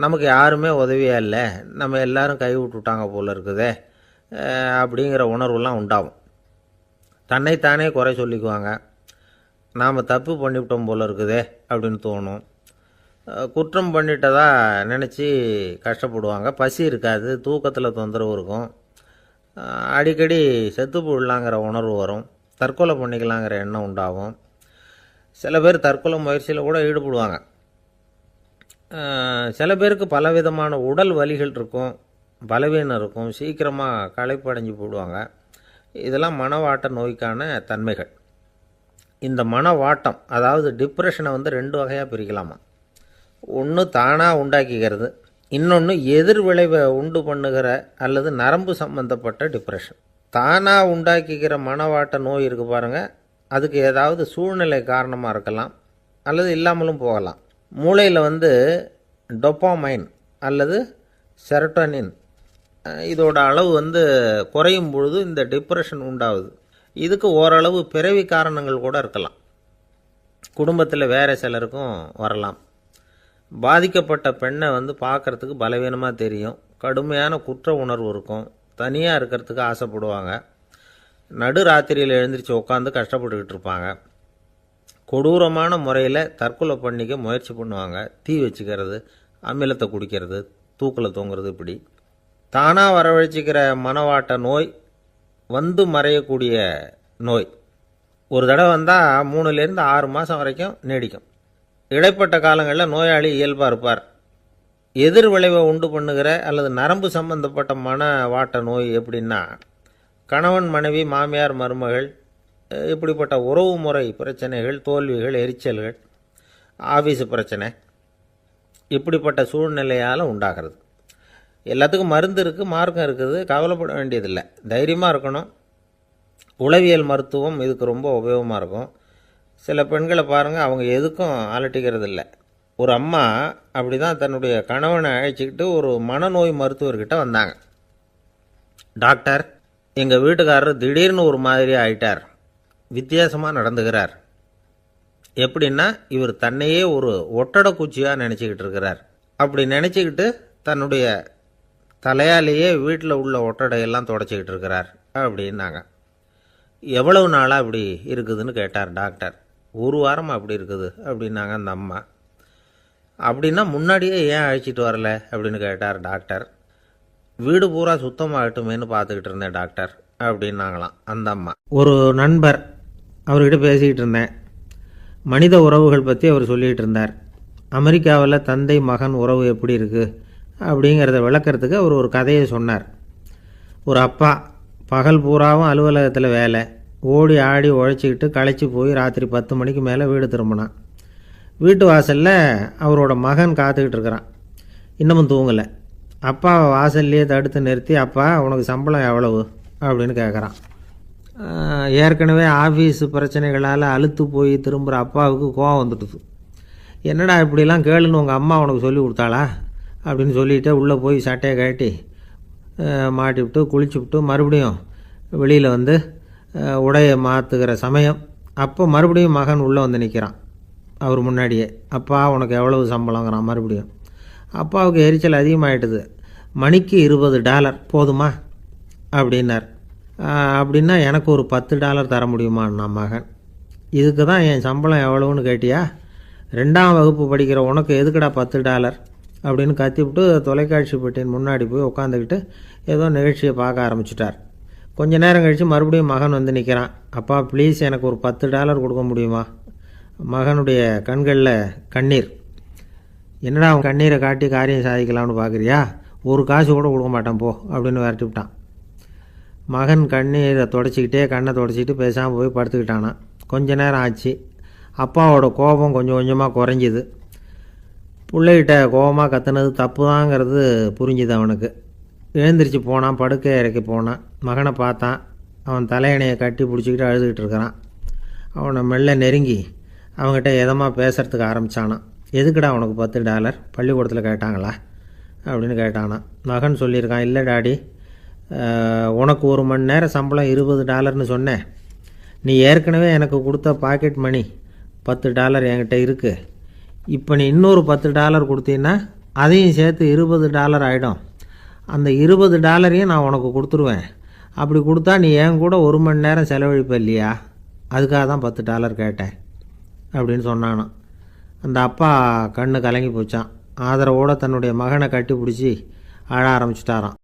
நமக்கு யாருமே உதவியாக இல்லை, நம்ம எல்லாரும் கை விட்டுட்டாங்க போல இருக்குதே அப்படிங்கிற உணர்வுலாம் உண்டாகும். தன்னைத்தானே குறை சொல்லிக்குவாங்க, நாம் தப்பு பண்ணிவிட்டோம் போல இருக்குதே அப்படின்னு தோணும். குற்றம் பண்ணிட்டதா நினச்சி கஷ்டப்படுவாங்க. பசி இருக்காது, தூக்கத்தில் தொந்தரவு இருக்கும், அடிக்கடி செத்து போடலாங்கிற உணர்வு வரும், தற்கொலை பண்ணிக்கலாங்கிற எண்ணம் உண்டாகும். சில பேர் தற்கொலை முயற்சியில் கூட ஈடுபடுவாங்க. சில பேருக்கு பலவிதமான உடல் வலிகள் இருக்கும், பலவீனம் இருக்கும், சீக்கிரமாக களைப்படைஞ்சு போடுவாங்க. இதெல்லாம் மனவாட்ட நோய்க்கான தன்மைகள். இந்த மனவாட்டம் அதாவது டிப்ரெஷனை 2 வகையாக பிரிக்கலாமா. ஒன்று தானாக உண்டாக்கிக்கிறது, இன்னொன்று எதிர் விளைவை உண்டு பண்ணுகிற அல்லது நரம்பு சம்பந்தப்பட்ட டிப்ரெஷன். தானாக உண்டாக்கிக்கிற மனவாட்ட நோய் இருக்குது பாருங்கள், அதுக்கு ஏதாவது சூழ்நிலை காரணமாக இருக்கலாம் அல்லது இல்லாமலும் போகலாம். மூளையில் டொப்பாமைன் அல்லது செரட்டோனின் இதோட அளவு குறையும் பொழுது இந்த டிப்ரெஷன் உண்டாகுது. இதுக்கு ஓரளவு பிறவி காரணங்கள் கூட இருக்கலாம், குடும்பத்தில் வேறு சிலருக்கும் வரலாம். பாதிக்கப்பட்ட பெண்ணை பார்க்குறதுக்கு பலவீனமாக தெரியும், கடுமையான குற்ற உணர்வு இருக்கும், தனியாக இருக்கிறதுக்கு ஆசைப்படுவாங்க, நடு ராத்திரியில் எழுந்திரிச்சு உட்காந்து கஷ்டப்பட்டுக்கிட்டு இருப்பாங்க, கொடூரமான முறையில் தற்கொலை பண்ணிக்க முயற்சி பண்ணுவாங்க, தீ வச்சுக்கிறது, அமிலத்தை குடிக்கிறது, தூக்கில் தூங்குறது. இப்படி தானாக வரவழைச்சிக்கிற மனவாட்ட நோய் மறையக்கூடிய நோய். ஒரு தடவை வந்தால் 3லேருந்து 6 மாதம் வரைக்கும் நீடிக்கும். இடைப்பட்ட காலங்களில் நோயாளி இயல்பாக இருப்பார். எதிர் விளைவை உண்டு பண்ணுகிற அல்லது நரம்பு சம்பந்தப்பட்ட மனவாட்ட நோய் எப்படின்னா, கணவன் மனைவி மாமியார் மருமகள் இப்படிப்பட்ட உறவு முறை பிரச்சனைகள், தோல்விகள், எரிச்சல்கள், ஆஃபீஸு பிரச்சனை, இப்படிப்பட்ட சூழ்நிலையால் உண்டாகிறது. எல்லாத்துக்கும் மருந்து இருக்குது, மார்க்கம் இருக்குது, கவலைப்பட வேண்டியதில்லை, தைரியமாக இருக்கணும். உளவியல் மருத்துவம் இதுக்கு ரொம்ப உபயோகமாக இருக்கும். சில பெண்களை பாருங்கள், அவங்க எதுக்கும் அலட்டிக்கிறது இல்லை. ஒரு அம்மா அப்படி தான் தன்னுடைய கணவனை அழைச்சிக்கிட்டு ஒரு மனநோய் மருத்துவர்கிட்ட வந்தாங்க. டாக்டர், எங்கள் வீட்டுக்காரர் திடீர்னு ஒரு மாதிரி ஆயிட்டார், வித்தியாசமாக நடந்துகிறார். எப்படின்னா, இவர் தன்னையே ஒரு ஒட்டடை குச்சியாக நினச்சிக்கிட்டு இருக்கிறார். அப்படி நினச்சிக்கிட்டு தன்னுடைய தலையாலேயே வீட்டில் உள்ள ஒட்டடையெல்லாம் தொடச்சிக்கிட்டு இருக்கிறார் அப்படின்னாங்க. எவ்வளவு நாளாக அப்படி இருக்குதுன்னு கேட்டார் டாக்டர். 1 வாரமாக அப்படி இருக்குது அப்படின்னாங்க அந்த அம்மா. அப்படின்னா முன்னாடியே ஏன் அழைச்சிட்டு வரல அப்படின்னு கேட்டார் டாக்டர். வீடு பூரா சுத்தமாகட்டுமேனு பார்த்துக்கிட்டு இருந்தேன் டாக்டர் அப்படின்னாங்களாம் அந்த அம்மா. ஒரு நண்பர், அவர்கிட்ட பேசிக்கிட்டு இருந்தேன். மனித உறவுகள் பற்றி அவர் சொல்லிகிட்டு இருந்தார். அமெரிக்காவில் தந்தை மகன் உறவு எப்படி இருக்குது அப்படிங்கிறத விளக்கிறதுக்கு அவர் ஒரு கதையை சொன்னார். ஒரு அப்பா பகல் பூராவும் அலுவலகத்தில் வேலை, ஓடி ஆடி உழைச்சிக்கிட்டு களைச்சி போய் ராத்திரி 10 மணிக்கு மேலே வீடு திரும்பினான். வீட்டு வாசலில் அவரோட மகன் காத்துக்கிட்டு இருக்கிறான், இன்னமும் தூங்கலை. அப்பா வாசல்லையே தடுத்து நிறுத்தி, அப்பா உனக்கு சம்பளம் எவ்வளவு அப்படின்னு கேட்குறான். ஏற்கனவே ஆஃபீஸு பிரச்சனைகளால் அழுத்து போய் திரும்புகிற அப்பாவுக்கு கோவம் வந்துடுது. என்னடா இப்படிலாம் கேளுன்னு உங்கள் அம்மா உனக்கு சொல்லி கொடுத்தாளா அப்படின்னு சொல்லிவிட்டு உள்ளே போய் சட்டையை கட்டி மாட்டிவிட்டு குளிச்சுவிட்டு மறுபடியும் வெளியில் உடையை மாற்றுகிற சமயம் அப்போ மறுபடியும் மகன் உள்ளே நிற்கிறான் அவர் முன்னாடியே. அப்பா உனக்கு எவ்வளவு சம்பளங்கிறான் மறுபடியும். அப்பாவுக்கு எரிச்சல் அதிகமாகிட்டுது. மணிக்கு $20 போதுமா அப்படின்னார். அப்படின்னா எனக்கு ஒரு $10 தர முடியுமான்னா மகன். இதுக்கு தான் என் சம்பளம் எவ்வளவுன்னு கேட்டியா? 2ஆம் வகுப்பு படிக்கிற உனக்கு எதுக்குடா $10 அப்படின்னு கத்திவிட்டு தொலைக்காட்சி பெட்டியின் முன்னாடி போய் உட்காந்துக்கிட்டு ஏதோ நிகழ்ச்சியை பார்க்க ஆரம்பிச்சிட்டார். கொஞ்ச நேரம் கழித்து மறுபடியும் மகன் வந்து நிற்கிறான். அப்பா ப்ளீஸ் எனக்கு ஒரு $10 கொடுக்க முடியுமா? மகனுடைய கண்களில் கண்ணீர். என்னடா அவன் கண்ணீரை காட்டி காரியம் சாதிக்கலாம்னு பார்க்குறியா? ஒரு காசு கூட கொடுக்க மாட்டான் போ அப்படின்னு விரட்டி விட்டான். மகன் கண்ணீரை தொடச்சிக்கிட்டே கண்ணை தொடச்சிக்கிட்டு பேசாமல் போய் படுத்துக்கிட்டானான். கொஞ்ச நேரம் ஆச்சு. அப்பாவோட கோபம் கொஞ்சம் கொஞ்சமாக குறைஞ்சிது. பிள்ளைகிட்ட கோபமாக கத்துனது தப்பு தாங்கிறது புரிஞ்சுது அவனுக்கு. எழுந்திரிச்சு போனான், படுக்கை இறக்கி போனான். மகனை பார்த்தான். அவன் தலையணையை கட்டி பிடிச்சிக்கிட்டு அழுதுகிட்டு இருக்கிறான். அவனை மெல்ல நெருங்கி அவங்ககிட்ட எதமாக பேசுகிறதுக்கு ஆரம்பித்தானான். எதுக்குடா உனக்கு $10 பள்ளிக்கூடத்தில் கேட்டாங்களா அப்படின்னு கேட்டானான். மகன் சொல்லியிருக்கான், இல்லை டாடி, உனக்கு 1 மணி நேரம் சம்பளம் $20ன்னு சொன்னேன். நீ ஏற்கனவே எனக்கு கொடுத்த பாக்கெட் மணி $10 என்கிட்ட இருக்குது. இப்போ நீ இன்னொரு $10 கொடுத்தீங்கன்னா அதையும் சேர்த்து $20 ஆகிடும். அந்த $20 நான் உனக்கு கொடுத்துருவேன். அப்படி கொடுத்தா நீ என் கூட 1 மணி நேரம் செலவழிப்ப இல்லையா? அதுக்காக தான் $10 கேட்டேன் அப்படின்னு சொன்னானான். அந்த அப்பா கண்ணு கலங்கி போச்சான். ஆதரவோடு தன்னுடைய மகனை கட்டி பிடிச்சி அழ ஆரம்பிச்சிட்டாராம்.